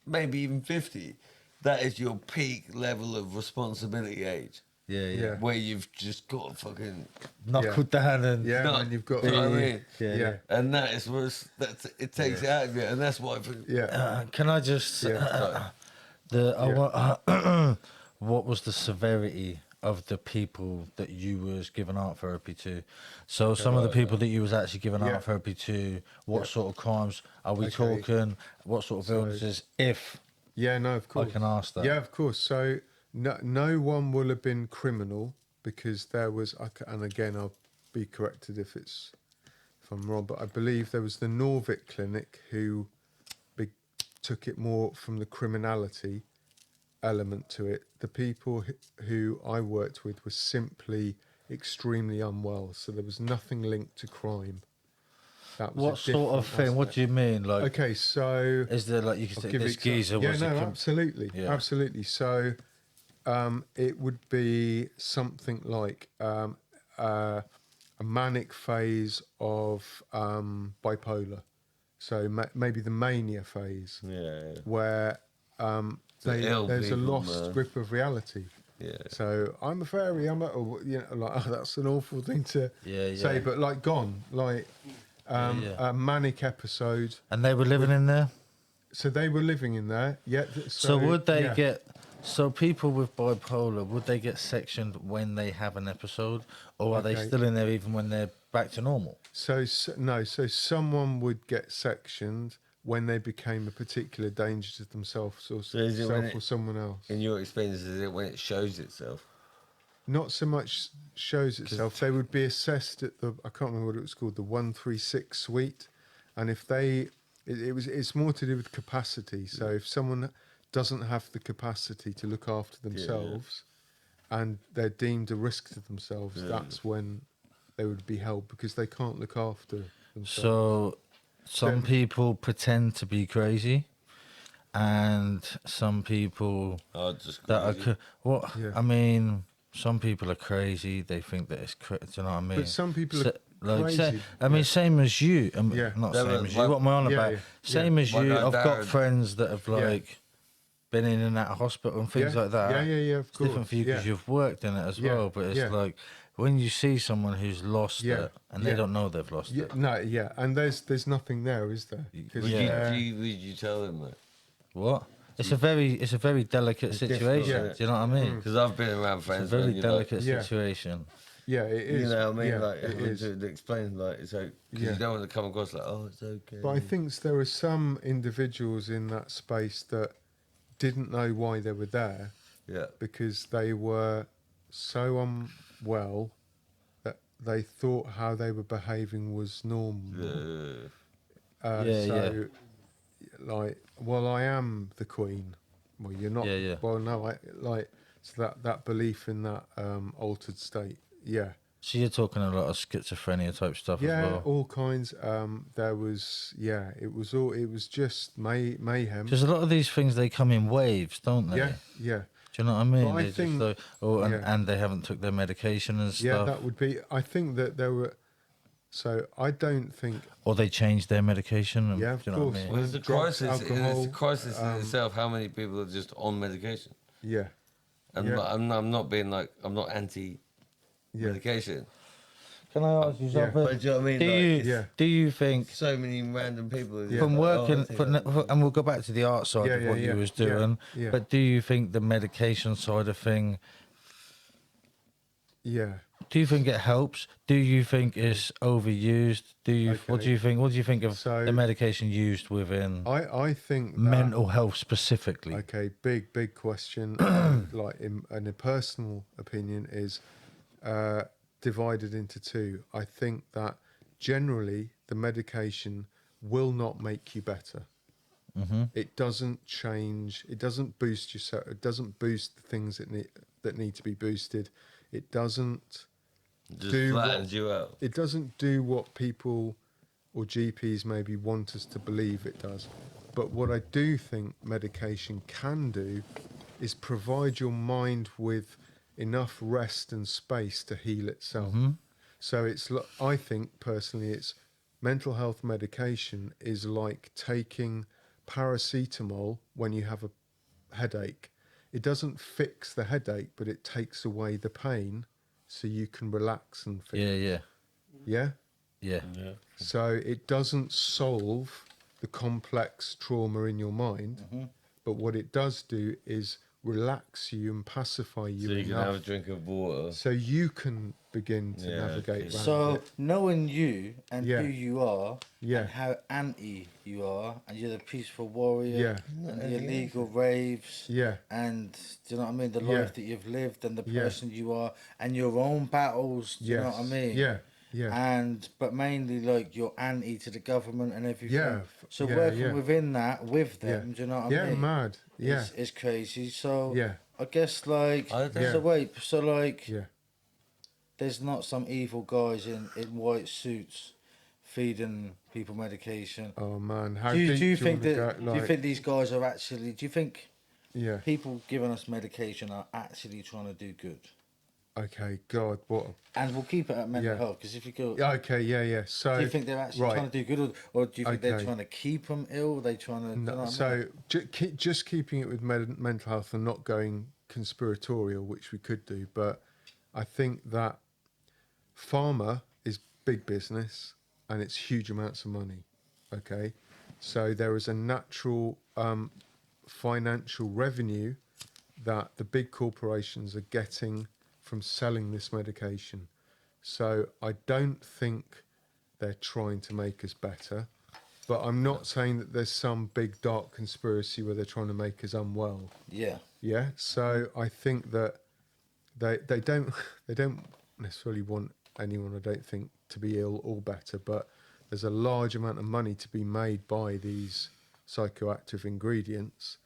S4: maybe even 50, that is your peak level of responsibility age.
S5: Yeah, yeah.
S3: Yeah.
S4: Where you've just got to fucking.
S5: Knuckle down and
S3: Yeah,
S4: No,
S3: man. You've got.
S4: you know what I mean?
S5: Yeah,
S3: Yeah.
S4: And that is what it takes it out of you, and that's what I think.
S3: Yeah.
S5: Can I just
S3: Yeah.
S5: what was the severity of the people that you was giving art therapy to? So some of the people that you was actually giving
S3: Yeah.
S5: art therapy to, what
S3: Yeah.
S5: sort of crimes are we
S3: Okay.
S5: talking? What sort of
S3: So-
S5: illnesses? If
S3: Yeah, no, of course.
S5: I can ask that.
S3: Yeah, of course. So no one will have been criminal because there was, and again, I'll be corrected if I'm wrong, but I believe there was the Norvik Clinic who took it more from the criminality element to it. The people who I worked with were simply extremely unwell, so there was nothing linked to crime. That was
S5: what
S3: a
S5: sort of
S3: different
S5: thing? What
S3: aspect.
S5: do you mean? Like,
S3: Okay, so
S5: is there like you can
S3: I'll
S5: say
S3: give
S5: this
S3: exa-
S5: geezer
S3: yeah,
S5: was
S3: no,
S5: a
S3: absolutely,
S5: Yeah.
S3: absolutely. So, it would be something like a manic phase of bipolar. So maybe the mania phase,
S4: Yeah.
S3: where
S4: ill
S3: there's a
S4: people,
S3: lost
S4: man.
S3: grip of reality.
S4: Yeah.
S3: So I'm a fairy. Or, you know, like that's an awful thing to
S5: Yeah,
S3: say,
S5: yeah.
S3: but like gone, like
S5: Yeah.
S3: a manic episode.
S5: And they were living in there.
S3: So they were living in there. Yeah.
S5: So would they
S3: yeah.
S5: get? So people with bipolar, would they get sectioned when they have an episode, or are they
S3: Okay.
S5: still in there even when they're back to normal?
S3: So someone would get sectioned when they became a particular danger to themselves or
S4: is it when
S3: self or someone else.
S4: In your experience, is it when it shows itself?
S3: Not so much shows itself. They would be assessed at I can't remember what it was called, the 136 suite, and if it's more to do with capacity. So if someone doesn't have the capacity to look after themselves, and they're deemed a risk to themselves, that's when they would be held because they can't look after themselves.
S5: So some people pretend to be crazy, and some people
S4: Oh, just
S5: that are
S4: crazy.
S5: what
S3: Yeah.
S5: I mean. Some people are crazy. They think that it's do you know what I mean?
S3: But some people are
S5: like
S3: crazy.
S5: I mean,
S3: Yeah.
S5: same as you.
S3: Yeah.
S5: Not
S4: Yeah,
S5: same
S4: but
S5: as you.
S4: like-
S5: What am I on
S3: Yeah,
S5: about?
S3: yeah,
S5: Same as
S4: My
S5: you.
S4: guy
S5: I've got
S4: Darren.
S5: friends that have
S3: Yeah.
S5: like been in and out of hospital and things
S3: Yeah.
S5: like that.
S3: Yeah, of
S5: It's different
S3: course.
S5: for you because
S3: Yeah.
S5: you've worked in it as
S3: Yeah,
S5: well. But it's
S3: yeah.
S5: like when you see someone who's lost
S3: Yeah,
S5: it and they
S3: yeah.
S5: don't know they've lost
S3: Yeah,
S5: it.
S3: no, yeah, and there's nothing there, is there? 'Cause,
S4: Would
S5: Yeah.
S4: you tell them that?
S5: What? It's a very delicate situation.
S4: difficult,
S5: Do you know what I mean?
S4: Because I've been around
S5: It's a
S4: friends.
S5: very
S4: when you're like-
S5: delicate
S3: Yeah.
S5: situation.
S3: yeah, it is.
S4: You know what I mean?
S3: Yeah,
S4: Like,
S3: it
S4: having
S3: is.
S4: to explain, like, it's like, because
S3: Yeah.
S4: you don't want to come across like, oh, it's okay.
S3: But I think there are some individuals in that space that didn't know why they were there
S4: Yeah.
S3: because they were so unwell that they thought how they were behaving was normal.
S4: Yeah.
S5: Yeah,
S3: Like, well, I am the queen. Well, you're not.
S5: Yeah, yeah.
S3: Well, no, so that belief in that altered state. Yeah.
S5: So you're talking a lot of schizophrenia type stuff
S3: Yeah,
S5: as well.
S3: all kinds. There was, it was just mayhem.
S5: Because a lot of these things they come in waves, don't they?
S3: Yeah, yeah,
S5: Do you know what I mean?
S3: But I
S5: They
S3: think-
S5: just
S3: yeah.
S5: and they haven't took their medication and stuff.
S3: yeah. That would be. I think that there were. So I don't think.
S5: Or they changed their medication.
S3: Yeah, of
S5: do you know what I
S3: course.
S5: mean?
S4: Well, it's a
S3: Drugs,
S4: crisis.
S3: alcohol,
S4: It's a crisis in itself. How many people are just on medication?
S3: Yeah,
S4: I'm not being like, I'm not anti-medication.
S5: Can I ask you
S3: Yeah.
S5: something?
S4: But do you know what I mean?
S5: Do
S4: Like,
S5: you
S3: Yeah.
S5: do you think
S4: so many random people
S5: from working
S4: oh,
S5: and we'll go back to the art side
S3: Yeah,
S5: of what
S3: yeah,
S5: you
S3: yeah,
S5: was
S3: yeah,
S5: doing,
S3: yeah.
S5: but do you think the medication side of thing?
S3: Yeah.
S5: Do you think it helps? Do you think it's overused? What
S3: Okay.
S5: do you think? What do you think of
S3: So-
S5: the medication used within
S3: I think that,
S5: mental health specifically?
S3: okay, big question. Like in a personal opinion is divided into two. I think that generally the medication will not make you better. It doesn't change. It doesn't boost yourself. It doesn't boost the things that need to be boosted. It doesn't
S4: just
S3: do
S4: flattens
S3: what,
S4: you out.
S3: it doesn't do what people or GPs maybe want us to believe it does. But what I do think medication can do is provide your mind with enough rest and space to heal itself. So I think personally, it's mental health medication is like taking paracetamol when you have a headache. It doesn't fix the headache, but it takes away the pain so you can relax and fix.
S5: Yeah.
S3: Yeah?
S4: Yeah.
S3: So it doesn't solve the complex trauma in your mind, but what it does do is relax you and pacify you
S4: So you can
S3: enough
S4: have a drink of water.
S3: so you can begin to
S4: Yeah,
S3: navigate
S4: okay.
S3: around
S5: So
S3: it.
S5: knowing you and
S3: Yeah.
S5: who you are,
S3: Yeah.
S5: and how anti you are, and you're the peaceful warrior,
S3: Yeah.
S5: and the illegal raves,
S3: Yeah.
S5: and do you know what I mean? The
S3: Yeah.
S5: life that you've lived, and the
S3: Yeah.
S5: person you are, and your own battles. Do you know what I
S3: Yes.
S5: mean?
S3: Yeah. Yeah.
S5: But mainly like you're anti to the government and everything.
S3: Yeah,
S5: So
S3: yeah,
S5: working
S3: yeah.
S5: within that with
S3: Yeah.
S5: them, do you know what I
S3: Yeah,
S5: mean?
S3: mad. Yeah.
S5: Is crazy. So
S3: Yeah.
S5: I guess like
S4: I don't
S3: Yeah.
S5: so wait, so like
S3: Yeah.
S5: there's not some evil guys in white suits feeding people medication.
S3: Oh man, how
S5: Do you,
S3: deep
S5: do you
S3: do
S5: think
S3: you
S5: that
S3: want to go?
S5: do you think these guys are actually? Do you think
S3: Yeah.
S5: people giving us medication are actually trying to do good?
S3: Okay. God, what?
S5: And we'll keep it at mental
S3: Yeah.
S5: health because if you go,
S3: Yeah. Okay. Yeah. Yeah. So.
S5: do you think they're actually
S3: right.
S5: trying to do good, or do you think they're
S3: Okay.
S5: trying to keep them ill? Are they trying to? Do you know
S3: No,
S5: what I
S3: so
S5: mean?
S3: just keeping it with mental health and not going conspiratorial, which we could do, but I think that pharma is big business and it's huge amounts of money. Okay, so there is a natural financial revenue that the big corporations are getting from selling this medication. So I don't think they're trying to make us better. But I'm not saying that there's some big dark conspiracy where they're trying to make us unwell.
S5: Yeah.
S3: Yeah. So I think that they don't necessarily want anyone, I don't think, to be ill or better. But there's a large amount of money to be made by these psychoactive ingredients,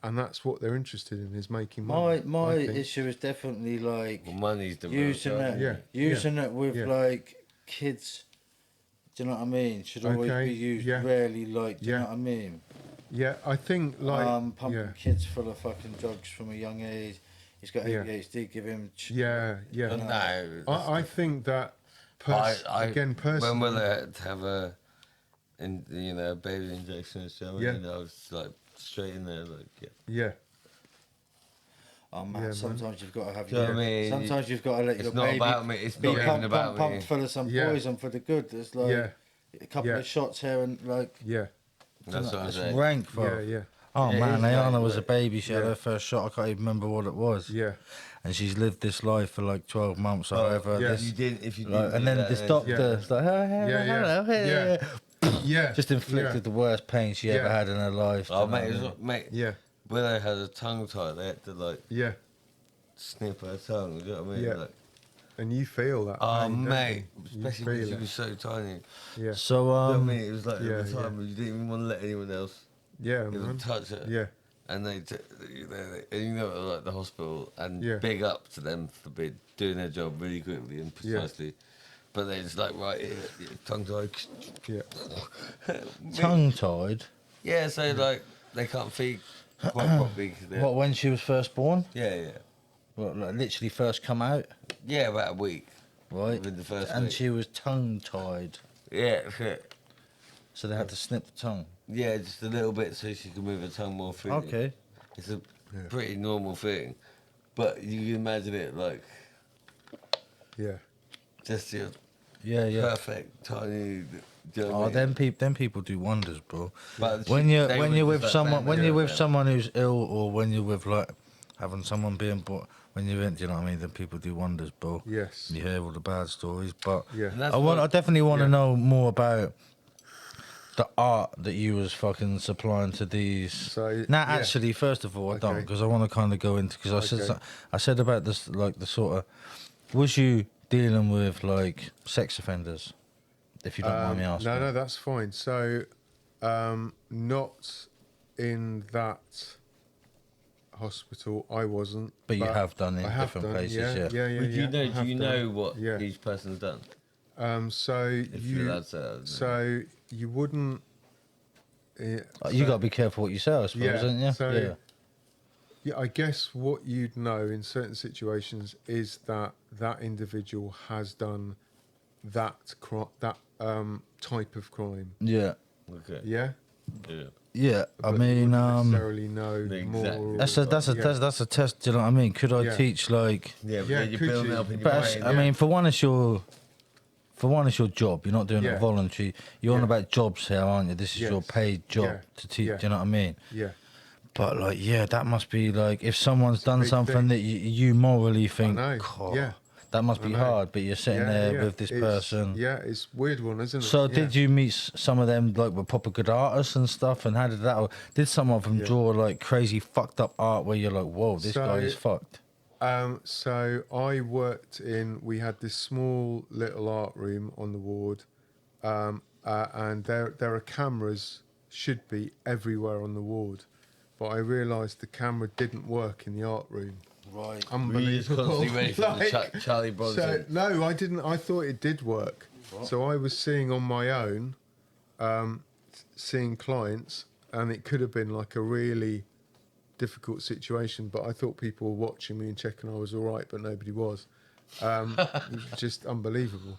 S3: and that's what they're interested in, is making money.
S5: My
S3: I think.
S5: issue is definitely like
S4: Well, money's the
S5: using
S4: real
S5: it,
S3: Yeah,
S5: using it with
S3: yeah.
S5: like kids. Do you know what I mean? Should always
S3: Okay,
S5: be used
S3: yeah.
S5: rarely. Like, do you
S3: Yeah.
S5: know what I mean?
S3: Yeah, I think like
S5: Pumping
S3: yeah,
S5: kids full of fucking drugs from a young age. He's got
S3: Yeah.
S5: ADHD. Give him.
S3: yeah, yeah.
S4: No.
S3: I think that
S4: When
S3: personally.
S4: will they have a, baby injection and stuff?
S3: Yeah.
S4: I was like straight in there, like yeah.
S3: Yeah,
S5: Oh man,
S3: Yeah, man.
S5: sometimes you've got to have
S4: Do you know
S5: your.
S4: what I mean?
S5: Sometimes you've got to let
S4: It's
S5: your
S4: not
S5: baby
S4: about me. It's
S5: be
S4: not even
S5: pumped,
S4: about
S5: pumped
S4: me.
S5: full of some
S3: Yeah.
S5: poison for the good. It's like
S3: yeah,
S5: a couple
S3: Yeah.
S5: of shots here and like.
S3: yeah,
S4: That's what I'm
S5: It's
S4: saying.
S5: rank, bro.
S3: yeah, yeah,
S5: Oh
S4: Yeah,
S5: man,
S4: it is
S5: Ayana
S4: rank,
S5: was a
S4: but-
S5: baby. She had
S3: Yeah.
S5: her first shot. I can't even remember what it was.
S3: yeah,
S5: And she's lived this life for like 12 months or however.
S3: yeah.
S5: This,
S4: If you didn't
S5: like,
S4: do
S5: and then
S4: that,
S5: this doctor,
S3: Yeah.
S5: it's like, oh, hello,
S3: Yeah, yeah.
S5: hello,
S3: Yeah. yeah.
S5: just inflicted the worst pain she ever
S3: Yeah.
S5: had in her life.
S4: Oh
S5: do you know
S4: mate,
S5: what I mean?
S4: mate.
S3: Yeah,
S4: When I had a tongue tie, they had to like
S3: yeah,
S4: snip her tongue. Do you know what I mean?
S3: Yeah.
S4: Like,
S3: and you feel that.
S4: oh
S3: pain, don't
S4: mate,
S3: you?
S4: especially
S3: You
S4: when she
S3: feel
S4: was so tiny.
S3: it. Yeah,
S5: So
S4: You know what I mean? It was like
S3: yeah,
S4: at the time when you didn't even want to let anyone else
S3: yeah,
S4: even
S3: man.
S4: touch her.
S3: Yeah,
S4: And like the hospital, and
S3: Yeah.
S4: big up to them for doing their job really quickly and
S3: Yeah.
S4: precisely. But they just like right here, tongue tied.
S3: yeah,
S5: tongue tied.
S4: Yeah, so like they can't feed quite properly. 'Cause they're-
S5: What, when she was first born?
S4: Yeah.
S5: What, like literally first come out,
S4: Yeah, about a week.
S5: right?
S4: Within the first
S5: And
S4: week.
S5: she was tongue tied,
S4: Yeah,
S5: so they had to snip the tongue.
S4: yeah, just a little bit so she can move her tongue more freely.
S5: Okay.
S4: It's a pretty normal thing, But you can imagine it like
S3: Yeah.
S4: just your
S5: Yeah,
S4: perfect tiny. Do you know what I
S5: Oh,
S4: mean?
S5: them people do wonders, bro.
S4: But
S5: When
S4: she-
S5: you're
S4: they
S5: when
S4: were
S5: you're
S4: just
S5: with
S4: like
S5: someone
S4: saying
S5: when
S4: that,
S5: you're with
S4: yeah.
S5: someone who's ill, or when you're with like having someone being brought, when you're in, do you know what I mean? Then people do wonders, bro.
S3: Yes.
S5: You hear all the bad stories, but
S3: Yeah.
S4: And that's
S5: I
S4: what-
S5: definitely want to
S3: yeah.
S5: know more about the art that you was fucking supplying to these.
S3: So,
S5: Now,
S3: yeah.
S5: actually, first of all, I don't,
S3: Okay.
S5: because I want to kind of go into, because
S3: Okay.
S5: I said about this, like the sort of, was you dealing with like sex offenders, if you don't mind me asking?
S3: No, that's fine. So, not in that hospital. I wasn't.
S5: But you have done in
S3: I have
S5: different
S3: done,
S5: places,
S3: yeah.
S5: yeah.
S3: Yeah.
S4: Would you know?
S3: I
S4: Do
S3: have
S4: you
S3: done.
S4: know what
S3: Yeah.
S4: each person's done?
S3: So
S4: If you're
S3: you.
S4: allowed to say that, isn't it?
S3: So you wouldn't.
S5: You
S3: so-
S5: got to be careful what you say, I suppose,
S3: Yeah,
S5: isn't you?
S3: so-
S5: yeah.
S3: Yeah, I guess what you'd know in certain situations is that that individual has done that type of crime.
S5: Yeah.
S4: Okay.
S3: Yeah.
S4: Yeah.
S5: Yeah. I
S3: But you
S5: mean,
S3: wouldn't necessarily know
S4: Exactly.
S3: more.
S5: that's a test. Do you know what I mean? Could I
S3: Yeah.
S5: teach like?
S4: Yeah, but
S3: Yeah,
S4: then you're
S3: could
S4: building
S3: you?
S4: up in your
S5: But
S4: brain.
S5: I mean, for one, it's your job. You're not doing
S3: Yeah.
S5: it voluntary. You're on
S3: Yeah.
S5: about jobs here, aren't you? This is your
S3: Yes.
S5: paid job
S3: Yeah.
S5: to teach.
S3: Yeah.
S5: Do you know what I mean?
S3: Yeah.
S5: But like, yeah, that must be like if someone's
S3: a
S5: done
S3: big
S5: something
S3: thing.
S5: that you morally think,
S3: know,
S5: "God,
S3: yeah.
S5: that must
S3: I
S5: be
S3: know.
S5: hard. But you're sitting there with this
S3: It's-
S5: person.
S3: Yeah, it's a weird one, isn't it?
S5: So
S3: Yeah.
S5: did you meet some of them like were proper good artists and stuff? And how did that? Or did some of them
S3: Yeah.
S5: draw like crazy fucked up art where you're like, whoa, this guy
S3: So-
S5: is fucked?
S3: So I worked in. We had this small little art room on the ward, and there are cameras, should be everywhere on the ward, but I realised the camera didn't work in the art room.
S5: Right.
S4: Were you just constantly ready for the Charlie
S3: So
S4: Bronson?
S3: no, I didn't. I thought it did work. So I was seeing on my own, seeing clients, and it could have been like a really difficult situation. But I thought people were watching me and checking I was all right, but nobody was. It was just unbelievable.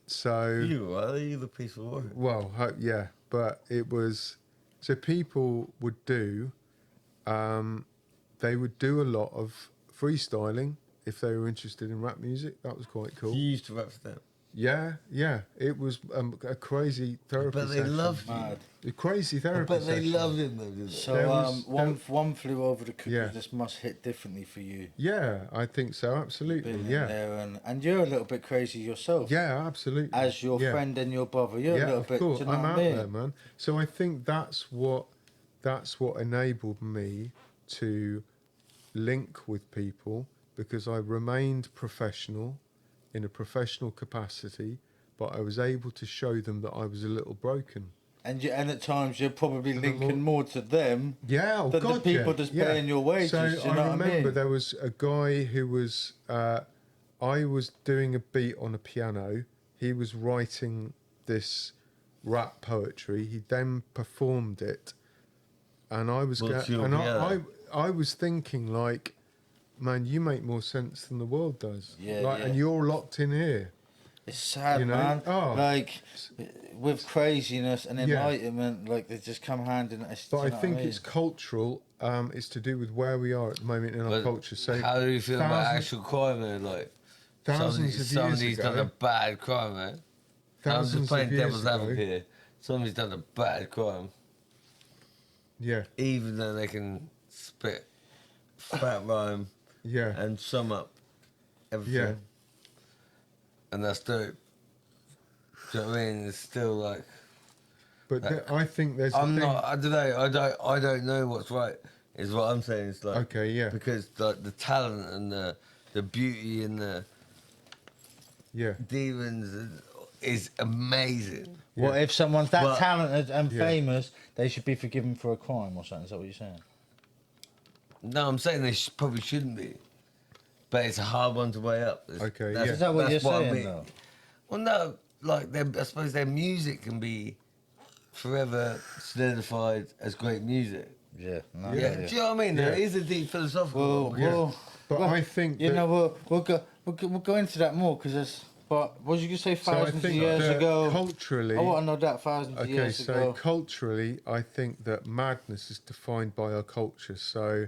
S3: So
S4: You are the peaceful warrior.
S3: well, yeah, but it was. So people would do. They would do a lot of freestyling if they were interested in rap music. That was quite cool.
S4: You used to rap for them.
S3: Yeah. It was a crazy therapy
S4: But they
S3: session.
S4: loved you.
S5: Mad.
S3: A crazy therapy
S4: But they
S3: session.
S4: loved him though, didn't they?
S5: So
S3: There was-
S5: one flew over the cuckoo's
S3: Yeah.
S5: nest must hit differently for you.
S3: Yeah, I think so. Absolutely.
S5: Being in
S3: Yeah.
S5: there and you're a little bit crazy yourself.
S3: Yeah, absolutely.
S5: As your
S3: Yeah.
S5: friend and your brother, you're a
S3: Yeah,
S5: little
S3: of
S5: bit.
S3: course.
S5: Do you know
S3: I'm
S5: what
S3: out
S5: I mean?
S3: there, man. So I think that's what enabled me to link with people, because I remained professional in a professional capacity, but I was able to show them that I was a little broken.
S5: And at times you're probably
S3: And
S5: linking more to them
S3: Yeah, oh
S5: than
S3: God,
S5: the people
S3: yeah,
S5: just
S3: yeah.
S5: paying your wages.
S3: So
S5: do you know
S3: I
S5: what I
S3: remember
S5: mean?
S3: there was a guy who was. I was doing a beat on a piano. He was writing this rap poetry. He then performed it, and I was
S4: What's your
S3: and
S4: piano?
S3: I was thinking like, man, you make more sense than the world does.
S5: Yeah,
S3: like,
S5: yeah.
S3: and you're locked in here.
S5: It's sad,
S3: You know?
S5: man.
S3: Oh.
S5: Like with craziness and
S3: Yeah.
S5: enlightenment, like they just come hand in.
S3: But
S5: you
S3: I
S5: know what
S3: think
S5: mean?
S3: it's cultural. It's to do with where we are at the moment in our
S4: But
S3: culture. So
S4: how do you feel about
S3: thousands-
S4: actual crime, man? Like
S3: Thousands of
S4: somebody's
S3: years
S4: done
S3: ago,
S4: a bad crime, man. I'm
S3: thousands
S4: just playing
S3: of years
S4: devil's advocate
S3: ago,
S4: here. Somebody's done a bad crime,
S3: yeah,
S4: even though they can spit fat rhyme
S3: yeah,
S4: and sum up everything.
S3: Yeah.
S4: And that's dope. Do you know what I mean? It's still like
S3: but I think there's. a
S4: I'm
S3: thing,
S4: not. I don't know. I don't know what's right. Is what I'm saying. It's like
S3: Okay, yeah,
S4: because like the talent and the beauty and the
S3: yeah,
S4: demons is amazing.
S5: What if someone's that
S4: But-
S5: talented and
S3: Yeah.
S5: famous? They should be forgiven for a crime or something. Is that what you're saying?
S4: No, I'm saying they probably shouldn't be, but it's a hard one to weigh up.
S3: Okay,
S4: that's,
S3: yeah.
S5: Is that what
S4: that's
S5: you're
S4: I
S5: saying
S4: mean.
S5: though?
S4: Well, no, like I suppose their music can be forever solidified as great music.
S5: Yeah. No,
S4: Yeah, do you know what I mean?
S3: Yeah.
S4: There is a deep philosophical. one.
S3: Yeah. But I think
S5: you
S3: that-
S5: know we'll go into that more because there's. But what was you gonna say?
S3: So I
S5: Thousands of
S3: think
S5: years
S3: that
S5: ago.
S3: culturally,
S5: I want to know that thousands of
S3: okay,
S5: years
S3: so
S5: ago.
S3: culturally, I think that madness is defined by our culture. So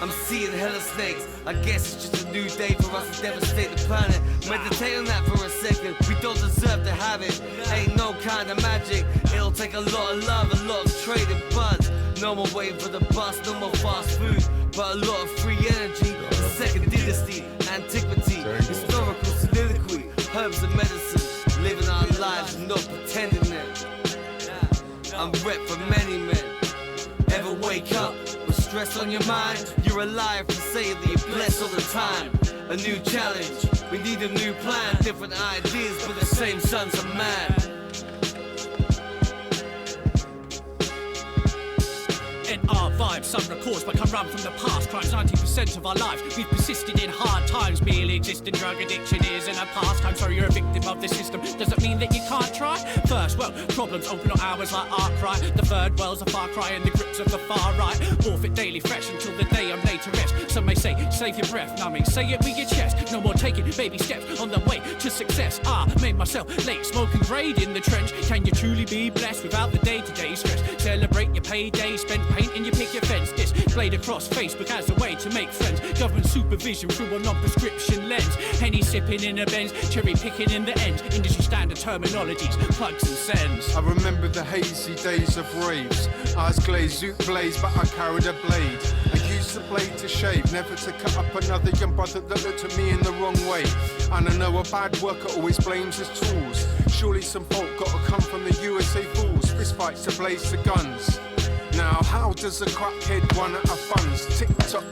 S6: I'm seeing hella snakes. I guess it's just a new day for us to devastate the planet. Meditate on that for a second. We don't deserve to have it. Ain't no kind of magic. It'll take a lot of love, a lot of trading buds. No more waiting for the bus, no more fast food, but a lot of free energy. The second dynasty, antiquity, historical soliloquy, herbs and medicine, living our lives and not pretending it. I'm rep for many men. Ever wake up with stress on your mind? You're alive to say that you're blessed all the time. A new challenge, we need a new plan. Different ideas, but the same sons of man.
S7: In our vibes, some records but can run from the past. Crimes 90% of our lives. We've persisted in hard times. Merely existing drug addiction isn't a pastime. So you're a victim of the system. Does it mean that you can't try? First, well, problems open up hours like art cry. The third world's a far cry in the grips of the far right. Forfeit daily fresh until the day I'm laid to rest. Some may say, save your breath. Numbing, say it with your chest. No more taking baby steps on the way to success. Made myself late, smoking grade in the trench. Can you truly be blessed without the day-to-day stress? Celebrate your payday, spend paint and you pick your fence. Displayed across Facebook as a way to make friends. Government supervision through a non-prescription lens. Henny sipping in a Benz, cherry picking in the ends. Industry standard terminologies, plugs and sends.
S3: I remember the hazy days of raves. Eyes glazed, zoot blazed, but I carried a blade. I used the blade to shave, never to cut up another young brother that looked at me in the wrong way. And I know a bad worker always blames his tools. Surely some fault gotta come from the USA fools. Fist fights to blaze the guns. Now, how does a crackhead run out of funds? Tick-tock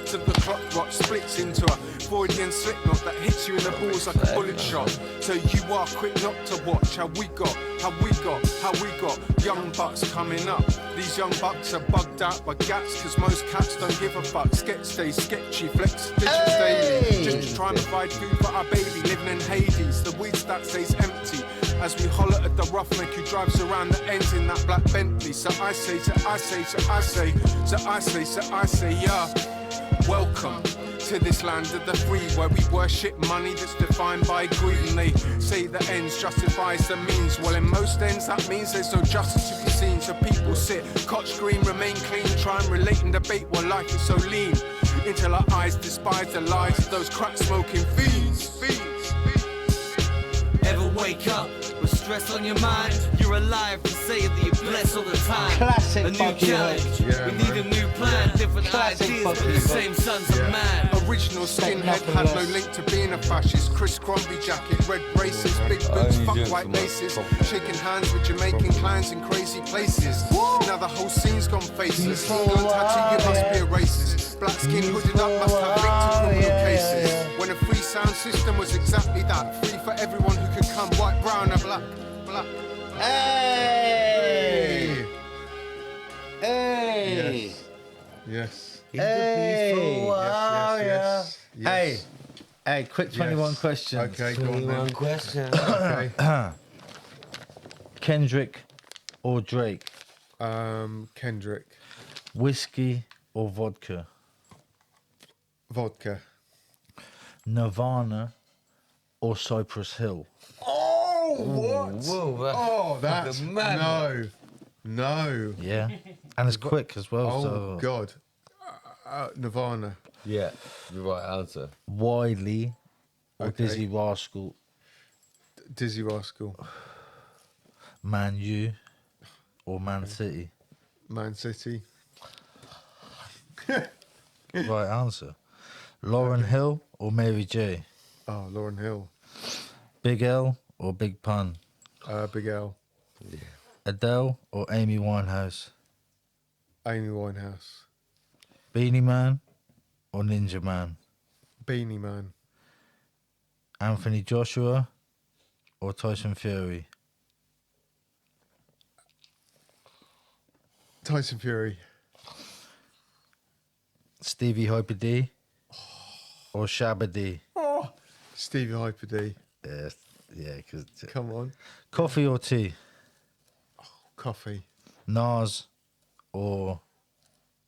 S3: till the clock rot splits into a Freudian slip knot that hits you in the balls like a bullet shot. So you are quick not to watch how we got young bucks coming up. These young bucks are bugged out by gats, cause most cats don't give a fuck. Sketch stays sketchy, flex digits daily. Just to try and provide food for our baby living in Hades. The weed stack stays empty as we holler at the roughneck who drives around the ends in that black Bentley. So I say, yeah. Welcome to this land of the free, where we worship money that's defined by greed. And they say the ends justifies the means. Well, in most ends that means there's no justice to be seen. So people sit, cotch scream, remain clean, try and relate and debate while life is so lean, until our eyes despise the lies of those crack smoking fiends.
S6: Ever wake up with stress on your mind? You're alive to say that you're blessed all the time.
S8: Classic
S6: a new challenge.
S3: Yeah,
S6: we need a new plan. Different
S8: Classic
S6: ideas, but the same sons of man.
S3: Original skinhead had no link to being a fascist. Chris Crombie jacket, red braces, big boots, fuck white laces. Shaking hands with Jamaican clans in crazy places. Now the whole scene's gone faceless. England tattoo, you must be a racist. Black skin hooded up must have linked to criminal cases. When a free sound system was exactly that. Free for everyone who could come, white, brown and black.
S8: Hey! Hey!
S3: Yes.
S8: Hey!
S3: Yes.
S5: Hey, quick 21 questions.
S3: Okay, go on then.
S4: question.
S3: Okay.
S5: Kendrick or Drake?
S3: Kendrick.
S5: Whiskey or vodka?
S3: Vodka.
S5: Nirvana or Cypress Hill?
S3: Oh, what?
S4: Whoa,
S3: That's
S4: mad.
S3: No.
S5: Yeah, and it's quick as well.
S3: Oh,
S5: so
S3: God. Nirvana.
S4: Yeah, the right answer.
S5: Wiley or
S3: Okay.
S5: Dizzy Rascal?
S3: Dizzy Rascal.
S5: Man U or Man City?
S3: Man City.
S5: Right answer. Lauryn Hill or Mary J?
S3: Oh, Lauryn Hill.
S5: Big L or Big Pun?
S3: Big L.
S5: Adele or Amy Winehouse?
S3: Amy Winehouse.
S5: Beanie Man or Ninja Man?
S3: Beanie Man.
S5: Anthony Joshua or Tyson Fury?
S3: Tyson Fury.
S5: Stevie Hyper D or Shabba D?
S3: Stevie Hyper D.
S5: Yes, yeah. Cause
S3: Come on.
S5: coffee or tea?
S3: Coffee.
S5: Nas or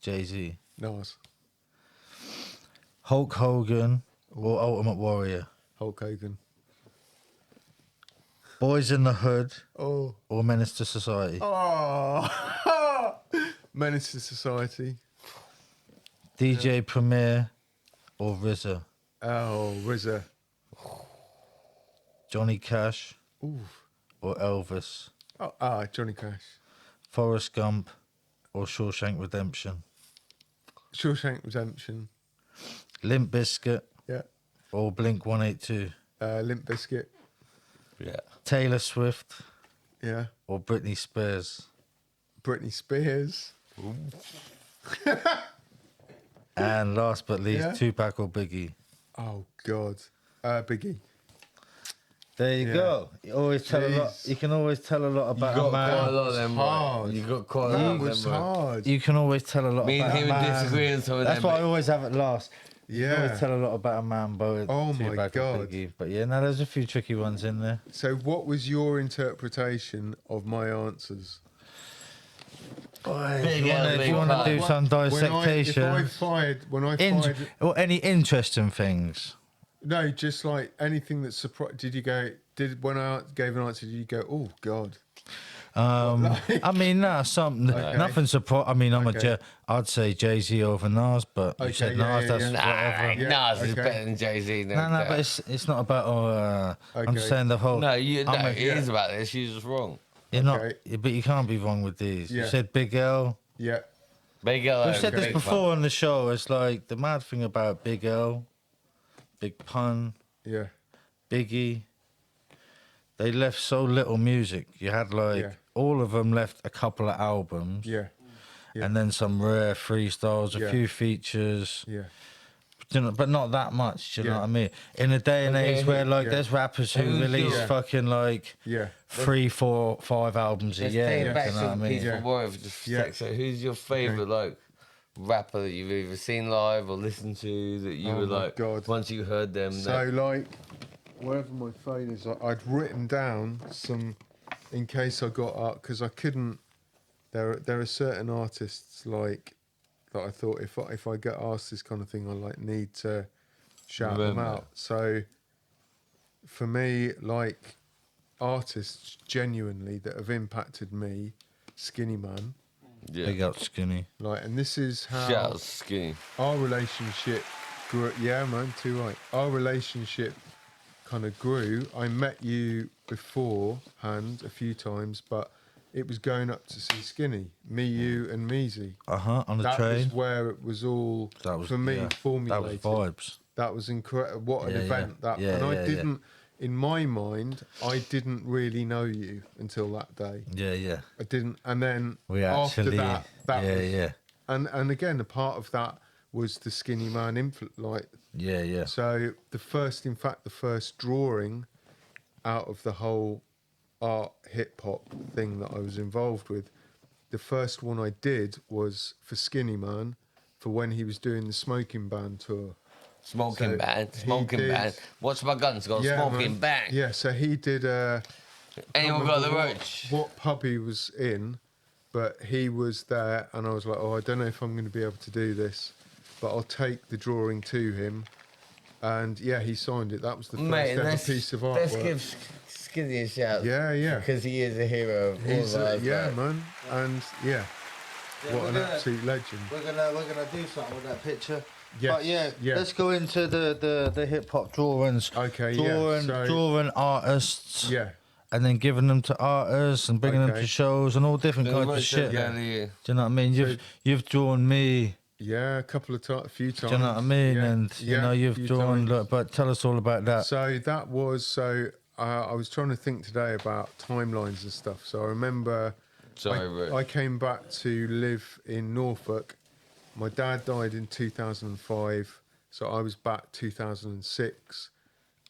S5: Jay-Z?
S3: Nas.
S5: Hulk Hogan or Ultimate Warrior?
S3: Hulk Hogan.
S5: Boys in the Hood
S3: Oh.
S5: or Menace to Society?
S3: Oh. Menace to Society.
S5: DJ Premier or RZA?
S9: Oh, RZA.
S5: Johnny Cash
S9: Ooh.
S5: or Elvis?
S9: Johnny Cash.
S5: Forrest Gump or Shawshank Redemption?
S9: Shawshank Redemption.
S5: Limp Bizkit
S9: Yeah.
S5: or Blink 182?
S9: Limp Bizkit.
S4: Yeah.
S5: Taylor Swift
S9: Yeah.
S5: or Britney Spears?
S9: Britney Spears.
S5: And last but least,
S9: Yeah.
S5: Tupac or Biggie?
S9: Oh God. Biggie.
S5: There you
S9: Yeah.
S5: go. You always tell a lot.
S9: Jeez.
S5: You can always tell a lot about
S4: You
S5: a
S4: got quite a
S5: man.
S4: lot of them,
S9: hard.
S4: right? You got quite a lot
S9: That
S4: of
S9: was
S4: them, right?
S9: hard.
S5: You can always tell a lot
S4: Me and
S5: about a
S4: him would
S5: man.
S4: disagree on some of
S5: That's
S4: them.
S5: why I
S4: but
S5: always have it last. You can
S9: Yeah.
S5: always tell a lot about a man, both
S9: Oh my
S5: Tupac or
S9: God.
S5: Biggie. But yeah, no, there's a few tricky ones in there.
S9: So, what was your interpretation of my answers?
S5: If you
S4: Big
S5: want to do some
S9: If I
S5: dissection,
S9: fired,
S5: or any interesting things.
S9: no, just like anything that surprised. When I gave an answer, did you go, oh God?
S5: I mean, nothing surprised. I mean,
S9: Okay.
S5: I'd say Jay-Z over Nas, but you
S9: Okay,
S5: said
S9: yeah,
S5: Nas,
S9: yeah,
S5: that's
S9: yeah.
S5: whatever.
S9: Yeah,
S4: Nas is
S9: okay.
S4: better than Jay-Z.
S5: No, but it's not about. I'm
S9: Okay.
S5: saying the whole.
S4: No, it
S9: yeah.
S4: is about this. You're just wrong.
S5: You're not,
S9: Okay.
S5: but you can't be wrong with these. You
S9: Yeah.
S5: said Big L.
S9: Yeah.
S4: Big L.
S5: We've said this
S4: Big
S5: before on the show. It's like the mad thing about Big L, Big Pun,
S9: Yeah.
S5: Biggie. They left so little music. You had
S9: Yeah.
S5: all of them left a couple of albums,
S9: Yeah. Yeah.
S5: and then some rare freestyles, a
S9: Yeah.
S5: few features.
S9: Yeah.
S5: But not that much. Do you know
S9: Yeah.
S5: what I mean? In a day and
S4: Okay,
S5: age where
S9: yeah.
S5: there's rappers who
S4: Who's
S5: release
S4: your-
S5: fucking
S9: Yeah.
S5: 3, 4, 5 albums a
S4: Let's
S5: year.
S4: take
S5: Do
S4: it back
S5: you know what I
S4: to
S5: mean?
S4: Peaceful
S9: Yeah.
S4: Warrior for just a
S9: Yeah.
S4: sec. So, who's your favourite rapper that you've either seen live or listened to that you
S9: Oh
S4: were
S9: my
S4: like
S9: God.
S4: once you heard them?
S9: So wherever my phone is, I'd written down some in case I got up because I couldn't. There are certain artists that I thought if I get asked this kind of thing, I need to shout them
S4: Remember.
S9: out. So for me, artists genuinely that have impacted me, Skinny Man,
S5: Big up Skinny.
S9: and this is how
S4: Shout out Skinny.
S9: our relationship grew. Yeah, man, too right. Our relationship kind of grew. I met you beforehand a few times, but it was going up to see Skinny, me, you, and Measy.
S5: On the
S9: That
S5: train.
S9: was where it was all for me
S5: yeah,
S9: formulated.
S5: That was vibes.
S9: That was incredible. What an
S5: Yeah,
S9: event
S5: yeah.
S9: that!
S5: Yeah,
S9: and I
S5: yeah, yeah.
S9: didn't, in my mind, I didn't really know you until that day.
S5: Yeah, yeah.
S9: I didn't, and then
S5: We
S9: after
S5: actually.
S9: that
S5: yeah,
S9: was,
S5: yeah.
S9: and again, a part of that was the Skinny Man
S5: Yeah, yeah.
S9: So the first drawing out of the whole art hip hop thing that I was involved with, the first one I did was for Skinny Man, for when he was doing the Smoking Band tour.
S4: Smoking
S9: So
S4: band.
S9: he
S4: Smoking
S9: did-
S4: band. Watch my guns go smoking
S9: man.
S4: band.
S9: Yeah, so he did.
S4: Anyone got the
S9: remember
S4: roach?
S9: what pub he was in, but he was there, and I was like, I don't know if I'm going to be able to do this, but I'll take the drawing to him. And yeah, he signed it. That was the first
S4: Mate,
S9: ever
S4: let's,
S9: piece of
S4: let's
S9: artwork.
S4: give Skinny a shout.
S9: Yeah, yeah.
S4: Because he is a hero of all
S9: He's
S4: of us.
S9: yeah,
S4: like.
S9: man, and yeah, what
S5: we're
S9: an
S5: gonna-
S9: absolute legend.
S5: We're gonna do something with that picture.
S9: Yes,
S5: But yeah,
S9: yeah.
S5: let's go into the hip hop drawings.
S9: Okay, yeah, so-
S5: drawing artists.
S9: Yeah,
S5: And then giving them to artists and bringing them
S9: Okay.
S5: to shows and all different kinds of shit.
S4: Yeah.
S5: Do you know what I mean? You've drawn me.
S9: yeah, a few times.
S5: Do you know what I mean?
S9: Yeah,
S5: And you
S9: yeah,
S5: know you've
S9: few
S5: drawn.
S9: times.
S5: Look, but tell us all about that.
S9: So that was I was trying to think today about timelines and stuff. So I remember
S4: Sorry, Rick.
S9: I came back to live in Norfolk. My dad died in 2005, so I was back 2006.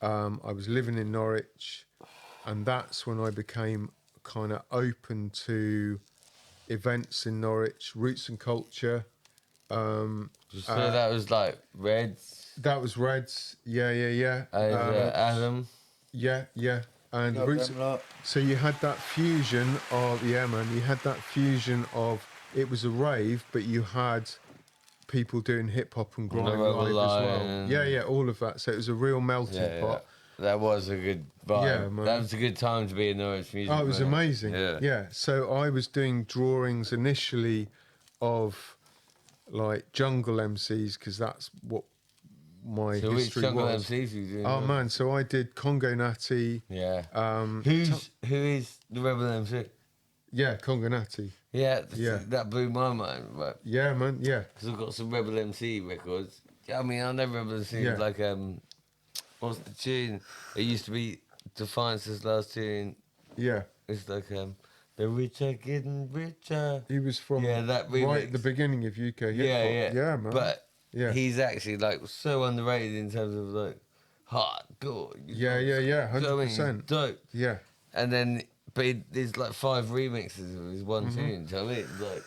S9: I was living in Norwich, and that's when I became kind of open to events in Norwich, roots and culture.
S4: So that was like Reds,
S9: That was Reds, yeah.
S4: Adam.
S9: Yeah. And roots. So you had that fusion of you had that fusion of it was a rave, but you had people doing hip hop and grime live
S4: Rubber
S9: as well.
S4: Lion.
S9: Yeah, all of that. So it was a real melting
S4: Yeah,
S9: pot.
S4: that was a good vibe.
S9: Yeah, man.
S4: That was a good time to be in Norwich music.
S9: Oh, it was
S4: wasn't
S9: amazing.
S4: Yeah.
S9: Yeah. So I was doing drawings initially of like jungle MCs because that's what my
S4: So which
S9: history
S4: jungle
S9: was.
S4: MCs you doing?
S9: Oh man, so I did Congo Natty.
S4: Yeah.
S9: Um,
S4: Who is the Rebel MC?
S9: yeah, Congo Natty.
S4: Yeah,
S9: Yeah.
S4: that blew my mind, right?
S9: Yeah, man. Yeah,
S4: Because I've got some Rebel MC records. Yeah, I mean, I know Rebel MC
S9: Yeah.
S4: like what's the tune? It used to be Defiance's last tune.
S9: yeah.
S4: It's like the rich are getting richer.
S9: He was from
S4: that
S9: right
S4: remix.
S9: at the beginning of UK hip hop.
S4: Yeah.
S9: Yeah, man.
S4: But
S9: yeah,
S4: he's actually like so underrated in terms of like hardcore.
S9: yeah, 100%.
S4: Dope.
S9: Yeah,
S4: And then, there's like 5 remixes of his one tune. Do you know what I mean? Like,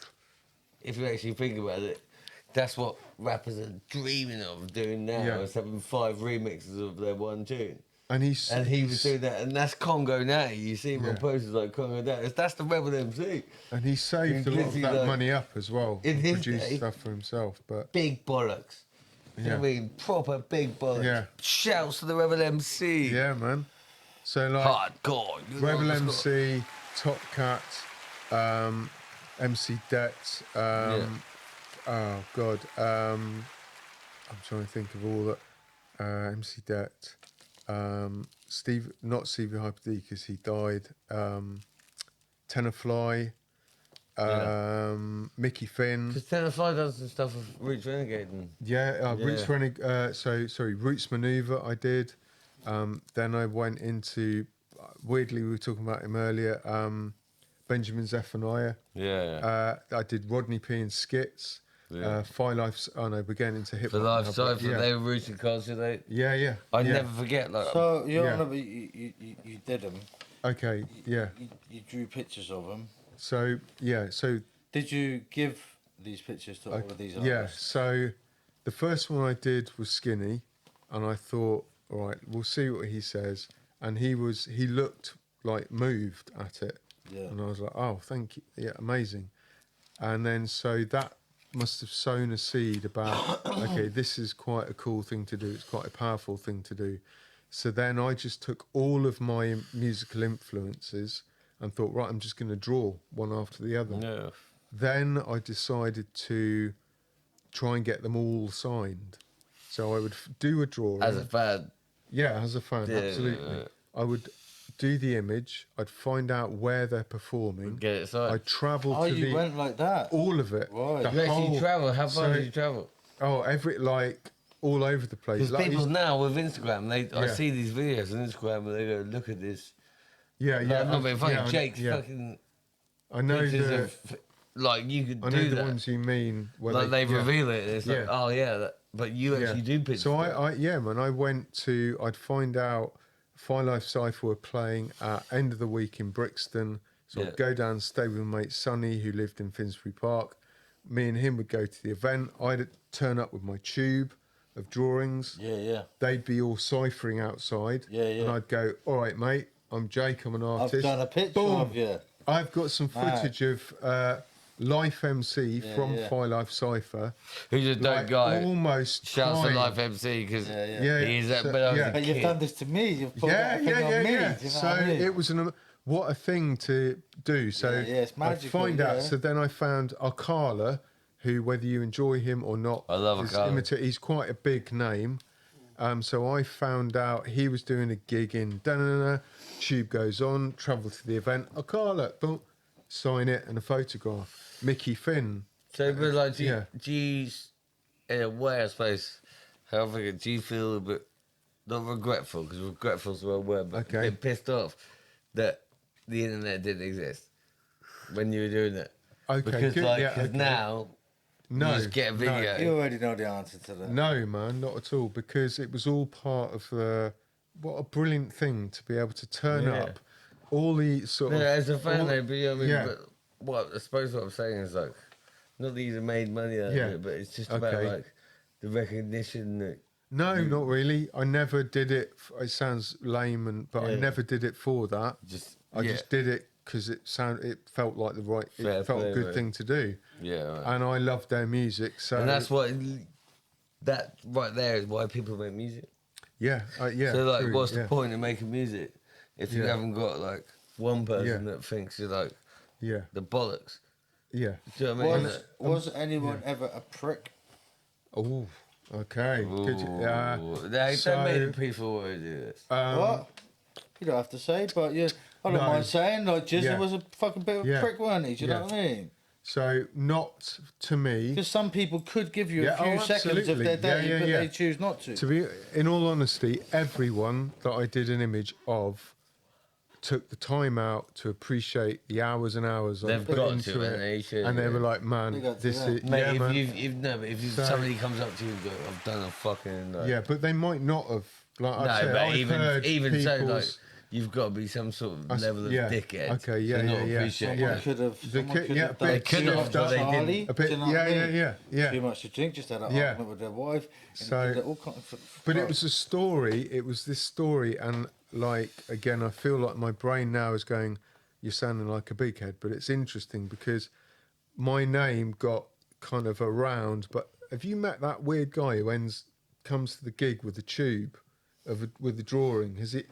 S4: if you actually think about it, that's what rappers are dreaming of doing now.
S9: Yeah.
S4: Is having 5 remixes of their one tune.
S9: and
S4: And he was doing that, and that's Congo Natty. You see him on
S9: Yeah.
S4: posters like Congo Natty. That's the Rebel MC.
S9: and he saved a lot of
S4: literally,
S9: that
S4: like,
S9: money up as well.
S4: in his
S9: Produced
S4: day-
S9: stuff for himself, but
S4: Big bollocks. You know
S9: Yeah.
S4: what I mean? Proper big bollocks.
S9: Yeah.
S4: Shouts to the Rebel MC.
S9: yeah, man. So like
S4: Hardcore. You know
S9: Rebel
S4: what's got-
S9: MC, Top Cat, MC Det. Oh God, I'm trying to think of all that. MC Det, Steve, not Stevie Hyper D because he died. Tenafly, Mickey Finn.
S4: Because Tenafly does some stuff with Roots Renegade. And
S9: Yeah, Roots
S4: Yeah.
S9: Sorry, Roots Maneuver. I did. Then I went into weirdly we were talking about him earlier. Benjamin Zephaniah.
S4: yeah.
S9: I did Rodney P and Skits. Five Life. Oh no, we're getting into hip
S4: For
S9: hop.
S4: life
S9: now,
S4: cypher,
S9: but yeah.
S4: they were rooted culture.
S9: Yeah.
S4: I
S9: yeah.
S4: never forget. Like,
S5: So you
S9: Yeah.
S5: remember you did them.
S9: Okay. Yeah.
S5: You drew pictures of them.
S9: So yeah. So
S5: Did you give these pictures to all of these artists?
S9: yeah. So the first one I did was Skinny, and I thought, all right, we'll see what he says. And he looked like moved at it.
S5: Yeah.
S9: And I was like, oh, thank you. Yeah, amazing. And then so that must have sown a seed about, okay, this is quite a cool thing to do. It's quite a powerful thing to do. So then I just took all of my musical influences and thought, right, I'm just going to draw one after the other.
S4: yeah.
S9: Then I decided to try and get them all signed. So I would do a drawing.
S4: As a fan.
S9: Yeah, as a fan,
S4: Yeah,
S9: absolutely.
S4: yeah.
S9: I would do the image. I'd find out where they're performing.
S4: Get it signed.
S9: I'd travel
S5: Oh,
S9: to
S5: you
S9: the
S5: went like that.
S9: all of it.
S5: Right.
S9: the
S4: You actually
S9: whole-
S4: travel. How far
S9: so-
S4: did you travel?
S9: Oh, all over the place.
S4: Because
S9: Like,
S4: people
S9: he's-
S4: now with Instagram, I
S9: Yeah.
S4: see these videos on Instagram where they go, look at this.
S9: yeah,
S4: Like,
S9: yeah.
S4: I'm not being funny.
S9: yeah,
S4: Jake's
S9: yeah.
S4: fucking
S9: I know
S4: pictures
S9: the.
S4: of, like, you could
S9: I know
S4: do
S9: the
S4: that.
S9: ones you mean. Where
S4: Like, they
S9: yeah.
S4: reveal it. And it's like,
S9: Yeah.
S4: oh, yeah. But you actually do pictures.
S9: So
S4: of it.
S9: yeah, man. I'd find out Fire Life Cypher were playing at end of the week in Brixton. So
S4: Yeah.
S9: I'd go down, stay with my mate Sonny, who lived in Finsbury Park. Me and him would go to the event. I'd turn up with my tube of drawings.
S5: Yeah.
S9: They'd be all ciphering outside.
S5: Yeah.
S9: And I'd go, all right, mate, I'm Jake, I'm an artist.
S5: I've done a picture
S9: Boom.
S5: of you.
S9: I've got some
S5: Mad.
S9: footage of Life MC from
S5: yeah.
S9: Fire Life Cypher.
S4: Who's a dope
S9: Like,
S4: guy.
S9: almost
S4: Shouts to
S9: crying.
S4: Life MC because
S9: Yeah,
S4: he's that.
S9: so-
S4: But I was
S9: yeah.
S4: a
S5: But you've
S4: kid.
S5: done this to me. You've put
S9: Yeah,
S5: that thing on me.
S9: yeah.
S5: Do you know
S9: So
S5: what I mean?
S9: it was what a thing to do. So
S5: Yeah, it's
S9: I'd
S5: magical,
S9: find out.
S5: yeah.
S9: So then I found Akala, who, whether you enjoy him or not,
S4: I love
S9: is
S4: Akala.
S9: he's quite a big name. So I found out he was doing a gig in da-na-na-na. Tube goes on, travel to the event. Akala, boom, sign it and a photograph. Mickey Finn.
S4: So, but like,
S9: Yeah.
S4: do you, in a way, I suppose, however, do you feel a bit, not regretful, because regretful's the wrong word, but
S9: Okay.
S4: a bit pissed off that the internet didn't exist when you were doing it?
S9: Okay,
S4: Because,
S9: good,
S4: like,
S9: yeah,
S4: 'cause
S9: okay.
S4: now,
S9: No,
S4: you just get a video.
S5: You already know the answer to that.
S9: No, man, not at all. Because it was all part of the. What a brilliant thing to be able to turn
S4: Yeah.
S9: up. All the sort
S4: No,
S9: of.
S4: as a fan,
S9: all-
S4: though, but you know what I mean?
S9: yeah.
S4: But what I suppose what I'm saying is like, not that you've made money out
S9: Yeah.
S4: of it, but it's just about
S9: Okay.
S4: like the recognition that.
S9: No, not really. I never did it. It sounds lame, but I
S4: Yeah.
S9: never did it for that. I
S4: yeah.
S9: just did it because it felt like the right.
S4: Fair
S9: It felt
S4: play,
S9: a good
S4: mate.
S9: thing to do,
S4: Yeah, right.
S9: and I loved their music. So
S4: and that's what that right there is why people make music.
S9: Yeah, yeah.
S4: So like,
S9: true,
S4: what's
S9: yeah,
S4: the point in making music if you
S9: Yeah.
S4: haven't got like one person
S9: Yeah.
S4: that thinks you're like
S9: Yeah,
S4: the bollocks?
S9: Yeah.
S4: Do you know what I mean?
S5: Was anyone ever a prick?
S9: Oh, okay. Could you,
S4: They
S9: so,
S4: don't make people want to do this.
S5: What? You don't have to say, but yeah, I don't
S9: No.
S5: mind saying, like, Jizzle
S9: Yeah.
S5: was a fucking bit of a
S9: Yeah.
S5: prick, weren't he? Do you know
S9: Yeah.
S5: what I mean?
S9: So not to me.
S5: Because some people could give you
S9: Yeah,
S5: a few seconds of
S9: absolutely.
S5: their day,
S9: Yeah,
S5: but
S9: yeah.
S5: they choose not to.
S9: To be, in all honesty, everyone that I did an image of took the time out to appreciate the hours and hours I
S4: They've
S9: put
S4: got
S9: into
S4: to,
S9: it,
S4: and they should,
S9: and they were
S4: yeah.
S9: like, "Man,
S5: They got to
S9: this
S5: that.
S9: is
S4: Mate,
S9: yeah, man."
S4: if
S9: So-
S4: somebody comes up to you and goes, I've done a fucking... Like,
S9: Yeah, but they might not have. Like
S4: no,
S9: I'd say,
S4: but
S9: I've heard
S4: even so, like,
S9: people's-
S4: you've got to be some sort of level of
S9: yeah.
S4: dickhead
S9: Okay, yeah,
S4: to not
S9: yeah, yeah.
S4: appreciate
S9: Yeah.
S5: Someone could have,
S9: They
S5: someone
S9: could-
S5: could
S9: yeah,
S5: have
S9: but
S5: done
S9: they could
S5: too
S9: have
S5: much
S9: done-
S5: Charlie,
S9: a bit,
S5: do you know what
S9: yeah,
S5: I mean?
S9: yeah.
S5: Too much to drink, just had an
S9: Yeah.
S5: argument with their wife. And
S9: So-
S5: did all kinds of,
S9: But it was a story. It was this story, and like again, I feel like my brain now is going, "You're sounding like a big head," but it's interesting because my name got kind of around. But have you met that weird guy who comes to the gig with a tube with the drawing? Has it?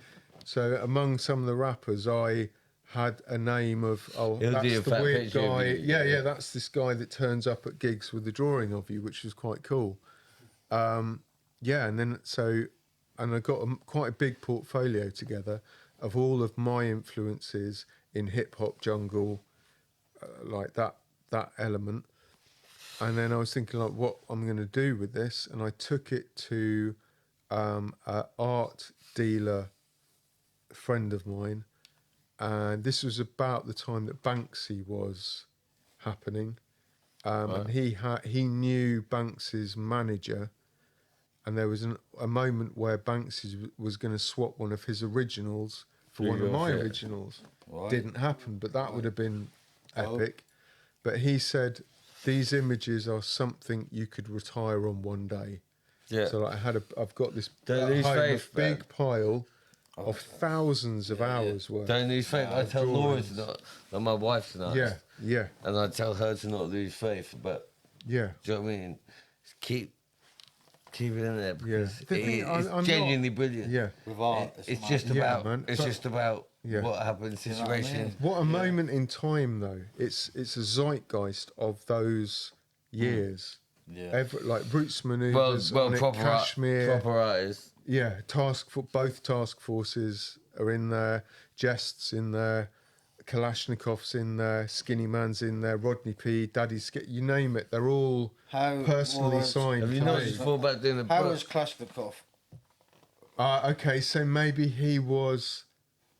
S9: So among some of the rappers, I had a name of
S4: He'll do
S9: that's
S4: a
S9: the
S4: fat
S9: weird
S4: picture of
S9: guy.
S4: you,
S9: Yeah,
S4: yeah.
S9: that's this guy that turns up at gigs with the drawing of you, which was quite cool. Yeah, and then and I got quite a big portfolio together of all of my influences in hip hop jungle, like that element. And then I was thinking like, what I'm going to do with this, and I took it to an art dealer friend of mine, and this was about the time that Banksy was happening, and he knew Banksy's manager. And there was a moment where Banksy was going to swap one of his originals for one of my originals.
S5: Right.
S9: Didn't happen, but that would have been epic. But he said, these images are something you could retire on one day.
S4: Yeah.
S9: So like, I've got this
S4: Don't
S9: at
S4: lose
S9: home,
S4: faith,
S9: a big
S4: man.
S9: pile of thousands of hours worth.
S4: Don't lose faith. I tell Laura
S9: drawings.
S4: to not, like my wife to not.
S9: Yeah.
S4: And I tell her to not lose faith. But
S9: Yeah.
S4: do you know what I mean? Just keep it in there because
S9: The thing,
S4: it's
S9: I'm
S4: genuinely brilliant.
S9: Yeah.
S5: with art.
S4: It's just
S9: Yeah,
S4: about
S9: man.
S4: it's
S9: But-
S4: just about
S9: Yeah.
S4: what happened,
S5: know what I
S4: situation.
S5: mean?
S9: What a moment in time, though. It's a zeitgeist of those years.
S5: Yeah.
S9: Like Roots Manoeuvres,
S4: Well,
S9: on it,
S4: proper
S9: Kashmir.
S4: proper artists.
S9: Yeah, both task forces are in there. Jest's in there. Kalashnikov's in there. Skinny Man's in there. Rodney P. Daddy's you name it. They're all
S5: How
S9: personally
S5: was-
S9: signed.
S4: Have you
S9: to
S4: not
S9: me.
S4: just thought about doing the
S5: How
S4: book?
S5: was Kalashnikov?
S9: Okay, so maybe he was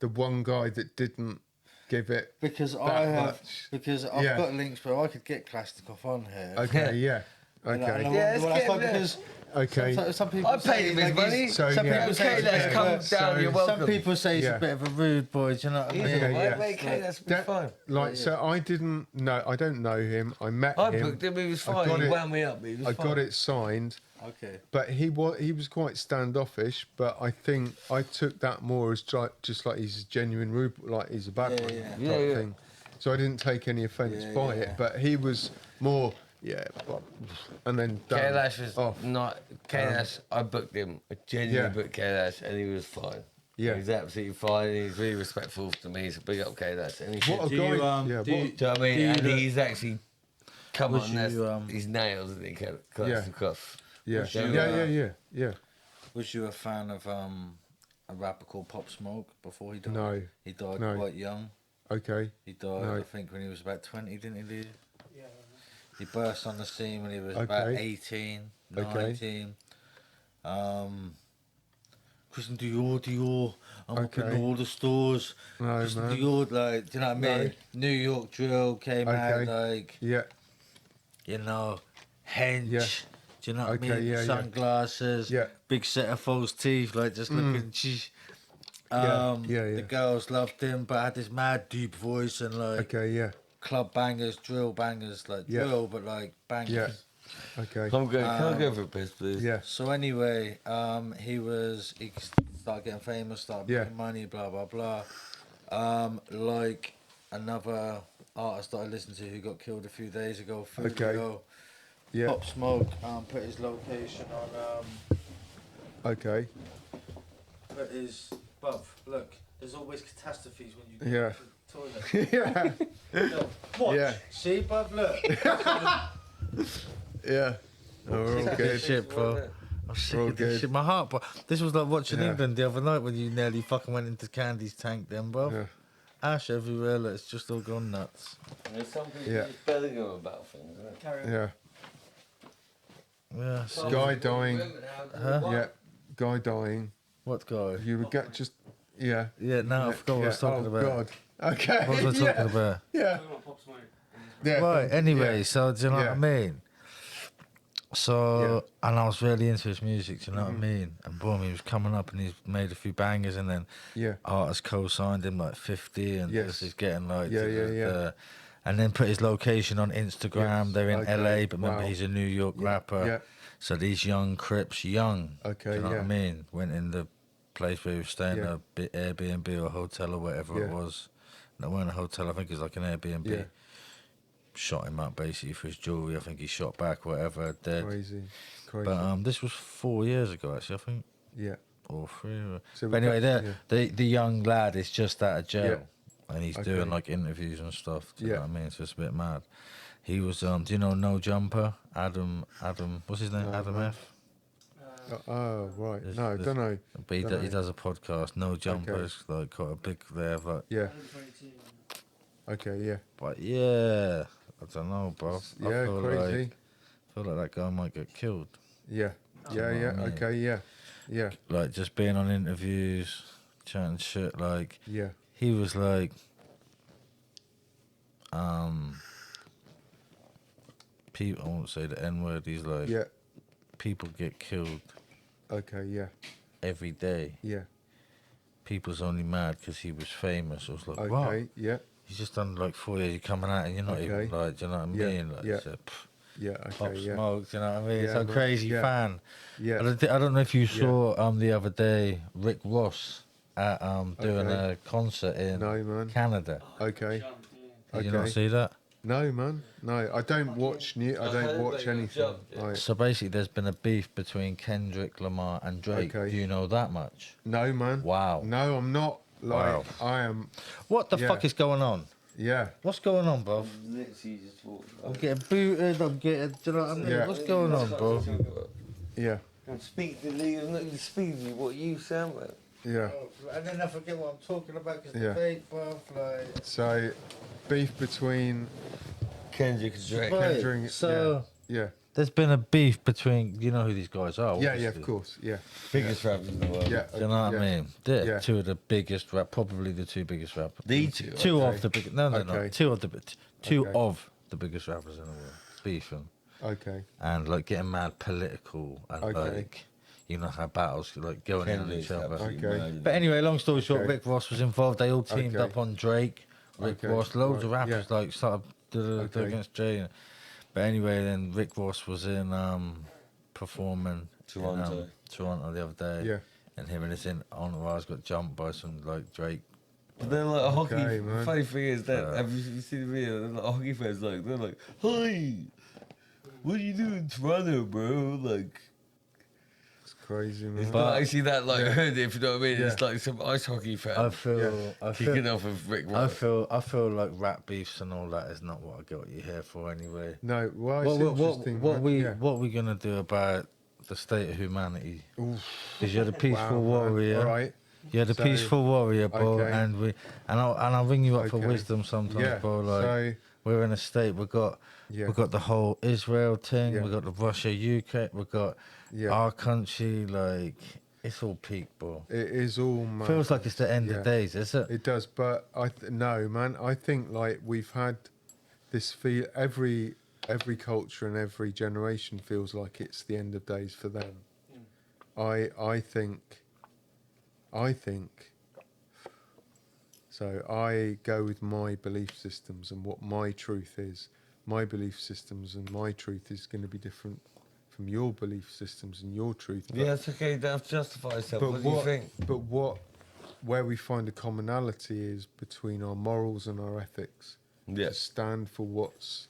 S9: the one guy that didn't give it.
S5: Because
S9: that
S5: I have,
S9: much.
S5: because I've
S9: Yeah.
S5: got links where I could get Kalashnikov on here.
S9: Okay, yeah.
S5: And I
S9: Okay.
S5: wonder
S4: Yeah, let's
S5: what that's
S4: get
S5: like
S4: him there.
S5: because
S9: Okay.
S5: some people
S4: I paid
S5: say
S4: him his
S5: like
S4: money.
S5: he's-
S9: So,
S5: some
S9: yeah.
S5: people say
S4: Okay,
S5: he's
S4: let's
S5: a bit
S4: come
S5: of a-
S4: down. You're
S9: so-
S4: welcome.
S5: Some people say he's
S9: Yeah.
S5: a bit of a rude boy. Do you know what I
S4: He's
S5: mean?
S4: all
S9: Yeah,
S4: right,
S9: yeah.
S4: mate. Okay, that's been fine.
S9: Like, so I didn't know. I don't know him. I met
S4: I
S9: him.
S4: booked him. He was
S9: I
S4: fine.
S9: got
S4: He
S9: it-
S4: wound me up. He was
S9: I
S4: fine.
S9: got it signed,
S5: Okay.
S9: but he was quite standoffish. But I think I took that more as just like he's a genuine rude, like he's a bad
S5: Yeah,
S9: one
S5: yeah.
S9: type
S4: Yeah, yeah.
S9: thing. So I didn't take any offence
S5: Yeah,
S9: by
S5: yeah.
S9: it. But he was more, and then done.
S4: Kailash was
S9: off.
S4: not Kailash. I booked him. I genuinely
S9: Yeah.
S4: booked Kailash, and he was fine.
S9: Yeah.
S4: He was absolutely fine. He's really respectful to me. So big up Kailash. And he
S9: What a
S5: Do
S9: guy!
S5: you,
S9: yeah,
S5: do
S9: what,
S5: you-
S4: do you know what I mean?
S5: do you
S4: And
S5: look-
S4: he's actually come
S5: Was
S4: on
S5: you,
S4: his nails, and he kept
S9: Yeah.
S4: the cuff.
S9: yeah,
S5: was you,
S9: yeah.
S5: Was you a fan of a rapper called Pop Smoke before he died?
S9: No.
S5: He died
S9: No.
S5: quite young.
S9: Okay.
S5: He died,
S9: No.
S5: I think, when he was about 20, didn't he, Lee? He burst on the scene when he was about
S9: Okay.
S5: 18,
S9: Okay.
S5: 19. Christian Dior. I'm up in
S9: Okay.
S5: all the stores.
S9: No,
S5: Christian
S9: man.
S5: Dior, like, do you know what I mean? New York Drill came out,
S9: Okay.
S5: like,
S9: Yeah.
S5: you know, hench.
S9: Yeah.
S5: Do you know what
S9: Okay,
S5: I mean?
S9: yeah, yeah.
S5: Sunglasses,
S9: Yeah.
S5: big set of false teeth, like just looking.
S9: Yeah, yeah.
S5: The girls loved him, but had this mad deep voice and like
S9: Okay. Yeah.
S5: club bangers, drill bangers, like
S9: Yeah.
S5: drill, but like bangers.
S9: Yeah. Okay.
S4: Can I go for a piss, please?
S9: Yeah.
S5: So anyway, he started getting famous, started
S9: Yeah.
S5: making money, blah blah blah. Like another artist that I listened to who got killed a few days ago, Fulio,
S9: Yeah.
S5: Pop Smoke, put his location on,
S9: Okay.
S5: put his, bruv, look, there's always catastrophes when you
S9: Yeah.
S5: Toilet.
S9: Yeah.
S5: Look, watch.
S9: Yeah.
S5: See, bruv, look.
S9: Yeah. Oh, we're all good.
S5: Shit, bro. I'm sick
S9: all
S5: of this
S9: good.
S5: shit. My heart, bro. This was like watching
S9: Yeah.
S5: England the other night when you nearly fucking went into Candy's tank then, bro.
S9: Yeah.
S5: Ash everywhere, look, it's just all gone nuts.
S4: There's some people
S9: Yeah.
S4: just belly them about things, isn't it?
S9: Yeah.
S5: Yeah, so
S9: Guy dying.
S5: Huh?
S9: Yeah. Guy dying.
S5: what guy?
S9: You would get just. Yeah.
S5: Yeah, no, I forgot what I was talking
S9: oh,
S5: about.
S9: God. Okay.
S5: What was I
S9: yeah.
S5: talking about?
S9: Yeah. Yeah.
S5: Right, anyway,
S9: Yeah.
S5: so do you know what I
S9: Yeah.
S5: mean? So, and I was really into his music, do you know what I mean? And boom, he was coming up and he's made a few bangers, and then
S9: Yeah.
S5: artists co-signed him like 50, and
S9: Yes.
S5: this is getting like,
S9: Yeah, yeah, yeah.
S5: and then put his location on Instagram.
S9: Yes,
S5: They're in
S9: okay,
S5: LA, but remember
S9: wow.
S5: he's a New York rapper.
S9: Yeah.
S5: So these young Crips, do
S9: Okay,
S5: you know what
S9: yeah.
S5: I mean? Went in the place where he was staying,
S9: Yeah.
S5: a bit Airbnb or a hotel or whatever it
S9: Yeah.
S5: was. No, it wasn't a hotel, I think it was like an Airbnb.
S9: Yeah.
S5: Shot him up basically for his jewellery. I think he shot back, whatever, dead.
S9: Crazy. Crazy.
S5: But this was 4 years ago, actually, I think,
S9: yeah.
S5: or 3.
S9: So
S5: But
S9: we
S5: anyway,
S9: got-
S5: the young lad is just out of jail, and he's
S9: Okay.
S5: doing like interviews and stuff. Do you know
S9: Yeah.
S5: what I mean? So it's a bit mad. He was, do you know No Jumper? Adam, what's his name?
S9: No,
S5: Adam
S9: no.
S5: F.
S9: Oh, right.
S5: There's-
S9: No,
S5: there's-
S9: don't know.
S5: But he,
S9: Don't
S5: he
S9: know.
S5: does a podcast. No Jumpers, like got a big there, but
S9: Yeah. Okay, yeah.
S5: yeah, I don't know, bro. I
S9: Yeah,
S5: feel
S9: crazy.
S5: Like, I feel like that guy might get killed.
S9: Yeah. Yeah,
S5: know
S9: yeah.
S5: what I mean?
S9: Okay, yeah. Yeah.
S5: Like just being on interviews, chatting shit. Like
S9: Yeah.
S5: he was like, people. I won't say the N word. He's like,
S9: Yeah.
S5: people get killed
S9: Okay, yeah.
S5: every day.
S9: Yeah.
S5: People's only mad because he was famous. I was like,
S9: Okay,
S5: wow.
S9: yeah.
S5: He's just done like 4 years. You're coming out and you're not even
S9: Okay.
S5: like, do you know what I
S9: Yeah,
S5: mean? Like,
S9: yeah.
S5: it's a
S9: Yeah,
S5: pop
S9: okay, yeah.
S5: smoke. Do you know what I mean?
S9: Yeah,
S5: So
S9: man,
S5: crazy
S9: yeah.
S5: fan.
S9: Yeah.
S5: I don't know if you saw the other day Rick Ross at doing
S9: Okay.
S5: a concert in
S9: No, man.
S5: Canada.
S9: Okay.
S5: Did you not
S9: Okay.
S5: see that?
S9: No, man. No, I don't watch I don't watch anything. Right.
S5: So basically, there's been a beef between Kendrick Lamar and Drake.
S9: Okay.
S5: Do you know that much?
S9: No, man.
S5: Wow.
S9: No, I'm not. Like,
S5: Wow.
S9: I am.
S5: What the
S9: Yeah.
S5: fuck is going on?
S9: Yeah.
S5: What's going on, bro?
S4: Literally just walked.
S5: I'm getting booted. I'm getting. Do you know what I mean?
S9: Yeah.
S5: What's going on, bro?
S9: Yeah.
S4: Speak to Lee, I'm not even speaking to you, what you sound like.
S9: Yeah.
S5: And then I forget what I'm talking about because
S9: Yeah.
S5: debate, bro. Like.
S9: So, beef between
S4: Kendrick and Drake.
S5: Right,
S9: Kendrick.
S5: so-
S9: Yeah.
S5: There's been a beef between. You know who these guys are?
S9: Yeah. Yeah.
S5: obviously.
S9: Of course. Yeah.
S4: Biggest rappers in the world.
S9: Yeah.
S5: Do you know what
S9: yeah.
S5: I mean? They're
S9: Yeah.
S5: two of the biggest probably the two biggest rappers.
S4: The two.
S5: Two
S9: Okay.
S5: of the biggest. No,
S9: Okay.
S5: two of the two
S9: Okay.
S5: of the biggest rappers in the world. Beefing
S9: Okay.
S5: and like getting mad political and
S9: Okay.
S5: like you know how battles like going in on
S4: Kendrick's
S5: each other.
S4: absolutely
S9: Okay.
S4: mad.
S5: But anyway, long story short,
S9: Okay.
S5: Rick Ross was involved. They all teamed
S9: Okay.
S5: up on Drake. Rick
S9: Okay.
S5: Ross, loads of
S9: Right,
S5: rappers
S9: yeah.
S5: like started
S9: Okay.
S5: against Jay. But anyway, then Rick Ross was in performing
S4: Toronto.
S5: in Toronto the other day.
S9: Yeah.
S5: And him and his entourage got jumped by some like Drake.
S4: But they're like hockey.
S9: Okay, man.
S4: Funny thing is that have you seen the video? They're like hockey fans. Like they're like, "Hi, what do you do in Toronto, bro?" Like
S9: It's crazy, man.
S4: it's not actually that like
S9: Yeah.
S4: heard if you know what I mean. It's
S9: Yeah.
S4: like some ice hockey fan
S5: I feel
S4: kicking off of Rick Ross.
S5: I feel like rap beefs and all that is not what I get what you're here for anyway.
S9: No. Well, it's interesting. man. Yeah.
S5: What we gonna do about the state of humanity?
S9: Oof.
S5: Because you're the peaceful
S9: Wow, man.
S5: warrior.
S9: All right.
S5: You're the
S9: So-
S5: peaceful warrior, bro,
S9: Okay.
S5: and I'll ring you up for
S9: Okay.
S5: wisdom sometimes,
S9: Yeah.
S5: bro. Like
S9: So.
S5: we're in a state. We've got the whole Israel thing.
S9: Yeah.
S5: We've got the Russia, UK. We've got
S9: Yeah.
S5: our country. Like it's all peak, bro.
S9: It is all. Man.
S5: Feels like it's the end
S9: Yeah.
S5: of days, is it?
S9: It does, but no, man. I think like we've had this feel. Every culture and every generation feels like it's the end of days for them. I think. So I go with my belief systems and what my truth is. My belief systems and my truth is going to be different from your belief systems and your truth. but-
S4: Yeah, it's okay. You don't have to justify yourself. What do you think?
S9: But where we find a commonality is between our morals and our ethics.
S4: Yeah.
S9: To stand for what's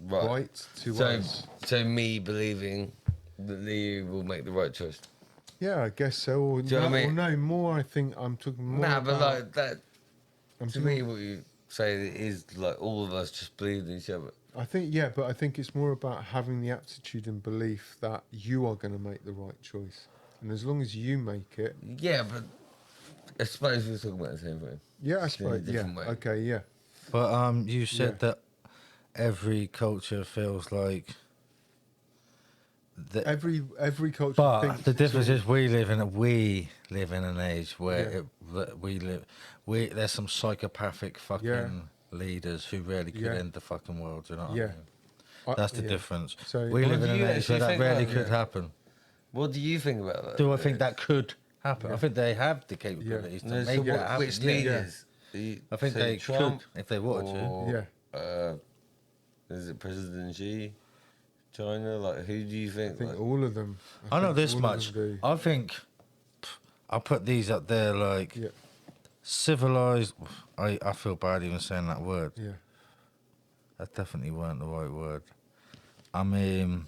S4: Right.
S9: right to
S4: So,
S9: us.
S4: so me believing that Lee will make the right choice.
S9: Yeah, I guess so. Or,
S4: Do you know what I mean?
S9: or no, more. I think I'm talking more.
S4: Nah, but
S9: about,
S4: like that. To me, what you say is like all of us just believe in each other.
S9: I think, yeah, but I think it's more about having the aptitude and belief that you are going to make the right choice. And as long as you make it.
S4: Yeah, but I suppose we're talking about the same thing.
S9: Yeah, I
S4: Just in a
S9: suppose. Yeah.
S4: different way.
S9: Okay, yeah.
S5: But you said
S9: Yeah.
S5: that every culture feels like.
S9: Every culture.
S5: But
S9: thinks
S5: the
S9: it's
S5: difference
S9: all-
S5: is we live in an age where
S9: Yeah.
S5: there's some psychopathic fucking
S9: Yeah.
S5: leaders who really could
S9: Yeah.
S5: end the fucking world. You know what I
S9: Yeah.
S5: mean? That's the
S9: yeah.
S5: difference.
S9: So-
S5: We
S4: What
S5: live in
S4: do
S5: an
S4: you
S5: age
S4: actually
S5: where that
S4: think
S5: really
S4: about
S5: could
S4: that?
S5: happen.
S4: What do you think about that?
S5: Do I think that could happen? I think they have the capabilities to
S4: No, so
S5: make that
S4: what,
S5: happen.
S4: which
S5: Yeah.
S4: leaders?
S5: I think
S4: Say
S5: they
S4: Trump
S5: could if they wanted to.
S4: or, is it President Xi? China? Like, who do you think?
S9: I think
S4: like,
S9: all of them.
S5: I know
S9: think
S5: this
S9: all of
S5: much.
S9: them do.
S5: I think I'll put these up there like
S9: Yeah.
S5: civilized. I feel bad even saying that word.
S9: Yeah.
S5: That definitely weren't the right word. I mean,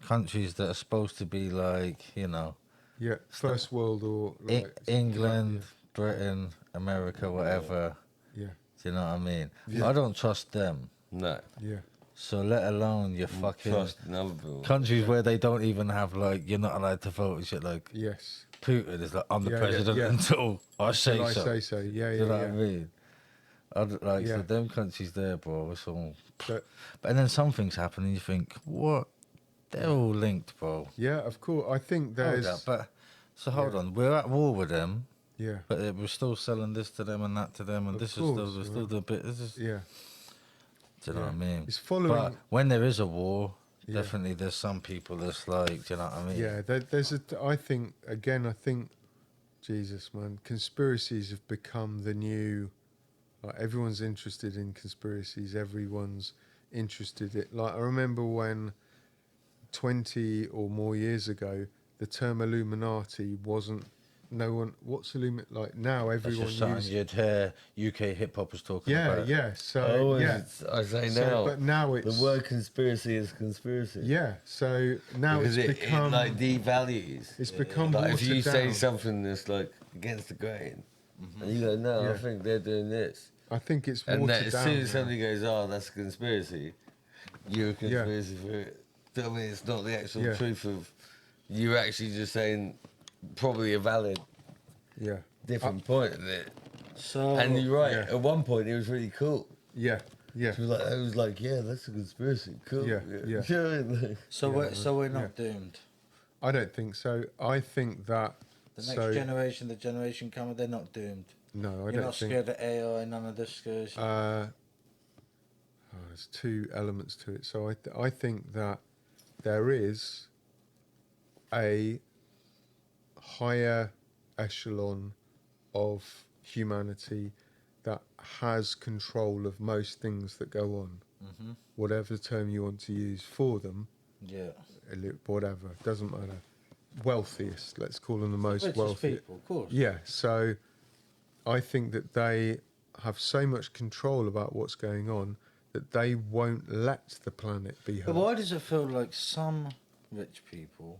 S5: countries that are supposed to be like, you know,
S9: Yeah. First world or like,
S5: England, Britain, America, whatever.
S9: Yeah.
S5: Do you know what I mean? I don't trust them.
S4: no.
S9: Yeah.
S5: So let alone your fucking
S4: Trust another people.
S5: countries where they don't even have like you're not allowed to vote and shit. Like
S9: Yes.
S5: Putin is like I'm the
S9: Yeah,
S5: president
S9: yeah.
S5: until I say
S9: I
S5: so.
S9: say so. Yeah.
S5: Do
S9: Yeah.
S5: you know
S9: yeah.
S5: what I mean? Like
S9: Yeah.
S5: so them countries there, bro. It's all.
S9: But,
S5: And then some things happen and you think, what? They're all linked, bro.
S9: yeah. Of course. I think there's.
S5: Hold up, but so hold
S9: Yeah.
S5: on. We're at war with them,
S9: Yeah.
S5: but we're still selling this to them and that to them, and
S9: Of
S5: this
S9: course,
S5: is still, we're still
S9: right.
S5: the bit. This is.
S9: Yeah.
S5: Do you know what I mean?
S9: It's following.
S5: But when there is a war,
S9: Yeah.
S5: definitely there's some people that's like, do you know what I mean?
S9: Yeah, there's a. I think again. I think, Jesus, man, conspiracies have become the new. Like, everyone's interested in conspiracies. Everyone's interested in. Like, I remember when, 20 or more years ago, the term Illuminati wasn't. No one. What's Illuminati? Like now,
S5: That's
S9: everyone
S5: just something
S9: uses.
S5: you'd hear UK hip hop was talking
S9: Yeah,
S5: about.
S9: yeah. So
S4: Oh,
S9: yeah.
S4: I say
S9: So,
S4: now.
S9: but now it's
S4: the word conspiracy is conspiracy.
S9: Yeah. So now
S4: Because
S9: it's
S4: it
S9: become.
S4: like devalues.
S9: It's become
S4: Like if
S9: watered
S4: you say
S9: down.
S4: something that's like against the grain, and you go, no, I
S9: Yeah.
S4: think they're doing this,
S9: I think it's
S4: and
S9: watered
S4: then as
S9: down.
S4: soon as
S9: now.
S4: somebody goes, oh, that's a conspiracy, you're a conspiracy for it. Do you know what I mean? It's not the actual
S9: Yeah.
S4: truth of you actually just saying probably a valid
S9: Yeah.
S4: different point of it.
S5: So
S4: And you're right.
S9: yeah.
S4: At one point, it was really cool.
S9: Yeah. Yeah.
S4: It was like, that's a conspiracy. Cool.
S9: Yeah, yeah.
S4: You know what I mean?
S5: so we're not doomed.
S9: I don't think so. I think that.
S5: The next
S9: so
S5: generation, the generation coming, they're not doomed.
S9: no, I
S5: You're
S9: don't
S5: not
S9: think.
S5: scared of AI, none of this scares you.
S9: There's two elements to it. So I think that there is a higher echelon of humanity that has control of most things that go on.
S5: Mm-hmm.
S9: Whatever term you want to use for them,
S5: Yeah.
S9: whatever, doesn't matter. Wealthiest, let's call them the most
S5: Richest
S9: wealthy.
S5: people, of course.
S9: Yeah, so I think that they have so much control about what's going on that they won't let the planet be hurt.
S5: But why does it feel like some rich people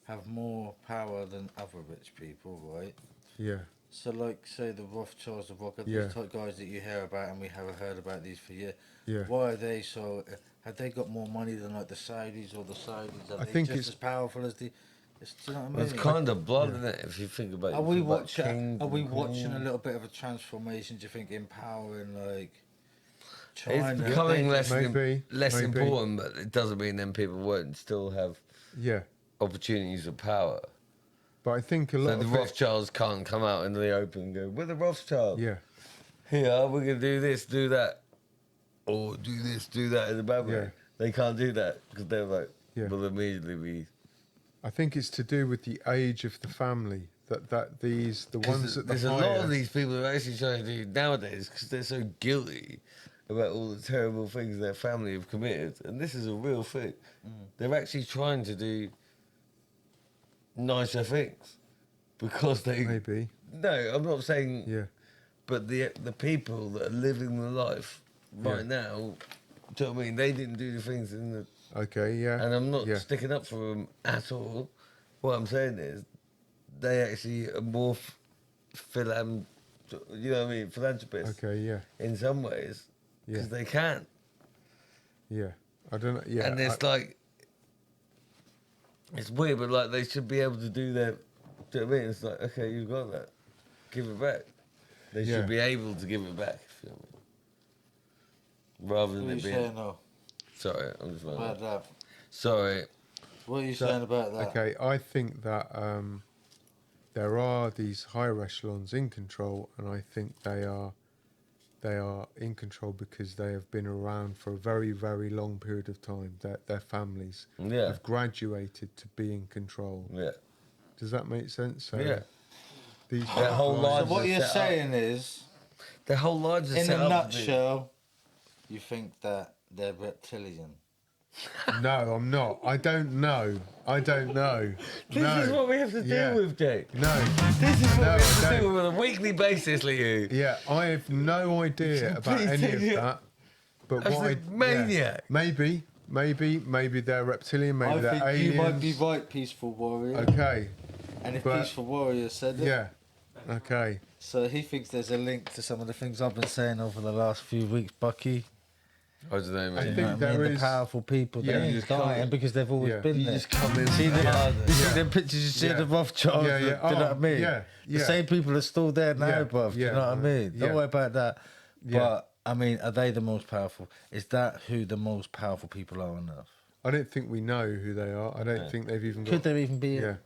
S5: have more power than other rich people, right?
S9: Yeah,
S5: So, like, say the Rothschilds, the Rocket,
S9: Yeah.
S5: these type guys that you hear about, and we have heard about these for years.
S9: yeah.
S5: Why are they so? Have they got more money than like the Saudis or the Saudis? Are
S9: I
S5: they
S9: think
S5: just
S9: it's-
S5: as powerful as the? Do you know what I mean?
S4: It's kind of blood, isn't it? If you think about it.
S5: Are we
S4: Think about
S5: watching?
S4: kings
S5: Are we
S4: and
S5: watching a
S4: queens.
S5: little bit of a transformation? Do you think empowering like China?
S4: It's becoming less
S9: Maybe.
S4: important, but it doesn't mean then people won't still have
S9: Yeah,
S4: opportunities of power.
S9: but I think a
S4: So
S9: lot
S4: the
S9: of it,
S4: Rothschilds can't come out into the open and go, we're the Rothschilds.
S9: yeah,
S4: Here, we're going to do this, do that. Or do this, do that in the bad way.
S9: Yeah.
S4: They can't do that because they're like,
S9: Yeah.
S4: well, immediately we...
S9: I think it's to do with the age of the family that these the ones at the
S4: There's a lot
S9: higher.
S4: of these people who are actually trying to do nowadays because they're so guilty about all the terrible things their family have committed. And this is a real thing. They're actually trying to do nicer things because they...
S9: Maybe,
S4: No, I'm not saying...
S9: yeah,
S4: But the people that are living the life right
S9: Yeah.
S4: now, do you know what I mean? They didn't do the things in the...
S9: okay, yeah,
S4: And I'm not
S9: yeah,
S4: sticking up for them at all. What I'm saying is they actually are more you know what I mean, philanthropists.
S9: Okay, yeah,
S4: In some ways,
S9: yeah,
S4: because they can.
S9: yeah. I don't know. Yeah,
S4: And it's like, it's weird, but like they should be able to do that. Do you know what I mean? It's like, okay, you've got that, give it back. They
S9: Yeah.
S4: should be able to give it back. If you know what I mean. Rather than
S5: What are you
S4: it being.
S5: saying though
S4: Sorry, I'm just
S5: about
S4: wondering.
S5: that?
S4: Sorry.
S5: What are you
S9: So-
S5: saying about that?
S9: okay. I think that there are these higher echelons in control, and I think they are in control because they have been around for a very, very long period of time. Their families
S4: Yeah.
S9: have graduated to be in control.
S4: Yeah.
S9: Does that make sense? So
S4: Yeah.
S9: these
S4: Their whole
S9: guys-
S4: lives
S5: So what
S4: are
S5: you're
S4: set up.
S5: saying is,
S4: Their whole lives are
S5: in
S4: set
S5: a
S4: up to be-
S5: nutshell, you think that they're reptilian.
S9: No, I'm not. I don't know.
S4: This is what we have to
S9: Yeah.
S4: deal with, Jake.
S9: No.
S4: This is what
S9: No,
S4: we have to
S9: I
S4: deal
S9: don't.
S4: with on a weekly basis, Liu.
S9: Yeah, I have no idea about
S4: Please
S9: any
S4: take
S9: of
S4: it.
S9: that. But
S4: As
S9: what
S4: a maniac.
S9: Maybe they're reptilian. Maybe
S5: I
S9: they're
S5: think
S9: aliens.
S5: you might be right, Peaceful Warrior.
S9: Okay.
S5: And if
S9: but-
S5: Peaceful Warrior said it,
S9: Yeah. Okay.
S5: so he thinks there's a link to some of the things I've been saying over the last few weeks, Bucky.
S4: I don't know,
S9: I
S4: man.
S9: think
S5: You know what I
S9: there
S5: mean?
S9: is-
S5: The powerful people,
S9: Yeah.
S5: they
S9: You
S5: ain't
S4: just come
S5: dying
S4: in-
S5: because they've always
S9: Yeah.
S5: been
S4: You
S5: there.
S4: just come in.
S5: See them, you see
S9: Yeah.
S5: them pictures you see
S9: Yeah.
S5: of Rothschilds,
S9: Yeah, yeah.
S5: do you know what I
S9: Oh,
S5: mean?
S9: yeah,
S5: The
S9: yeah.
S5: same people are still there now,
S9: Yeah,
S5: bruv, do you
S9: yeah,
S5: know what I mean?
S9: yeah.
S5: Don't worry about that.
S9: Yeah.
S5: But, I mean, are they the most powerful? Is that who the most powerful people are on Earth?
S9: I don't think we know who they are. I don't think they've even got.
S5: Could there even be?
S9: Yeah.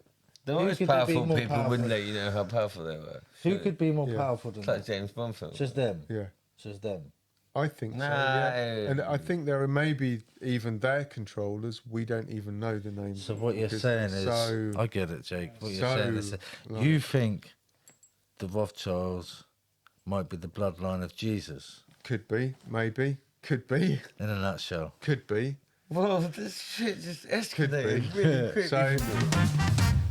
S4: The
S5: Who
S4: most
S5: could they be
S4: powerful
S5: more
S4: people
S5: powerful?
S4: wouldn't let you know how powerful they were.
S5: Who could be more
S9: Yeah.
S5: powerful than
S4: It's like
S5: that?
S4: James Bond film.
S5: Just them.
S9: Yeah.
S5: Just them.
S9: I think so.
S4: No.
S9: Yeah. And I think there are maybe even their controllers. We don't even know the names.
S5: So
S9: of
S5: what you're
S9: because
S5: saying
S9: they're
S5: is,
S9: so,
S5: I get it, Jake. What you're
S9: so,
S5: saying is, that
S9: like-
S5: you think the Rothschilds might be the bloodline of Jesus,
S9: could be, maybe, could be,
S5: in a nutshell.
S9: could be.
S4: Well, this shit just
S9: Could be.
S4: escalated really quickly.
S9: So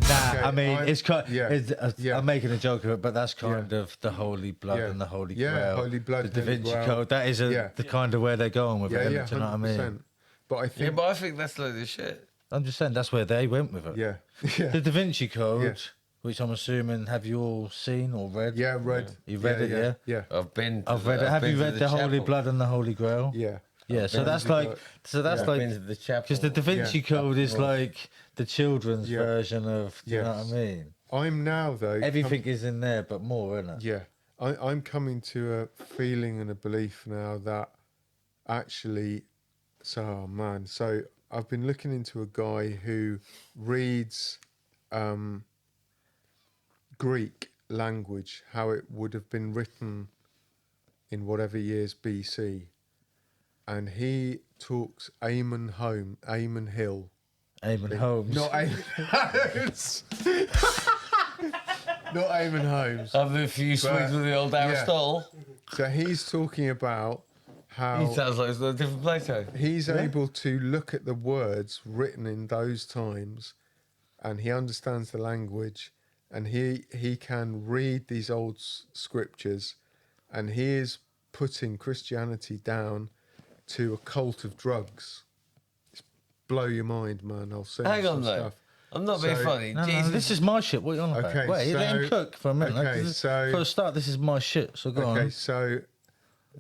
S5: Nah,
S9: Okay,
S5: I mean,
S9: I'm-
S5: it's kind.
S9: yeah, yeah.
S5: I'm making a joke of it, but that's kind of the holy blood
S9: Yeah.
S5: and the holy
S9: Yeah,
S5: grail.
S9: holy blood,
S5: the Da
S9: holy
S5: Vinci
S9: grail.
S5: Code. That is
S9: Yeah.
S5: the kind of where they're going with
S9: yeah,
S5: it.
S9: yeah,
S5: Do you know what I mean?
S9: 100%. But I
S4: Yeah,
S9: think,
S4: but I think that's like the shit.
S5: I'm just saying that's where they went with it.
S9: yeah,
S5: The
S9: yeah,
S5: Da Vinci Code,
S9: Yeah.
S5: which I'm assuming have you all seen or read?
S9: yeah, read.
S5: You read it, yeah?
S9: Yeah,
S4: I've been. To
S5: I've read it. Have
S4: been
S5: you
S4: to
S5: read the Holy
S4: chapel.
S5: Blood and the Holy Grail?
S9: yeah,
S5: Yeah, so
S9: been
S5: that's
S9: to the-
S5: like, so that's
S4: I've been to
S5: like,
S4: the chapel.
S5: because the Da Vinci
S9: Yeah.
S5: Code is like the children's
S9: Yeah.
S5: version of, do you know
S9: Yes.
S5: what I mean?
S9: I'm now though.
S5: Everything is in there, but more, isn't it?
S9: Yeah, I'm coming to a feeling and a belief now that actually, oh man, so I've been looking into a guy who reads Greek language, how it would have been written in whatever years BC, and he talks Eamon Hill.
S5: Eamon Holmes.
S9: Not Eamon Holmes. Not Eamon Holmes.
S4: Having a few swigs with the old Aristotle.
S9: So he's talking about how
S4: He sounds like it's a different Plato.
S9: he's able to look at the words written in those times, and he understands the language, and he can read these old scriptures, and he is putting Christianity down to a cult of drugs. It's blow your mind, man. I'll send
S4: Hang
S9: you
S4: on,
S9: some
S4: though.
S9: stuff.
S4: I'm not being
S9: So-
S4: funny.
S5: No,
S4: Jesus.
S5: no, this is my shit. What are you on about?
S9: Okay,
S5: Wait, let him
S9: so-
S5: cook for a minute.
S9: okay,
S5: 'cause
S9: so-
S5: for a start, this is my shit. So go
S9: Okay,
S5: on.
S9: so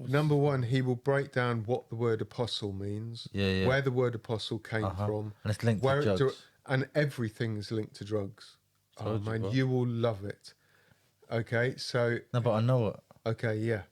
S9: number one, he will break down what the word apostle means,
S5: Yeah, yeah.
S9: where the word apostle came
S5: Uh-huh.
S9: from,
S5: And it's linked to
S9: where it
S5: drugs.
S9: and everything's linked to drugs. Oh
S5: Told you,
S9: man,
S5: bro.
S9: you will love it. Okay, so
S5: No, but I know it.
S9: okay, yeah.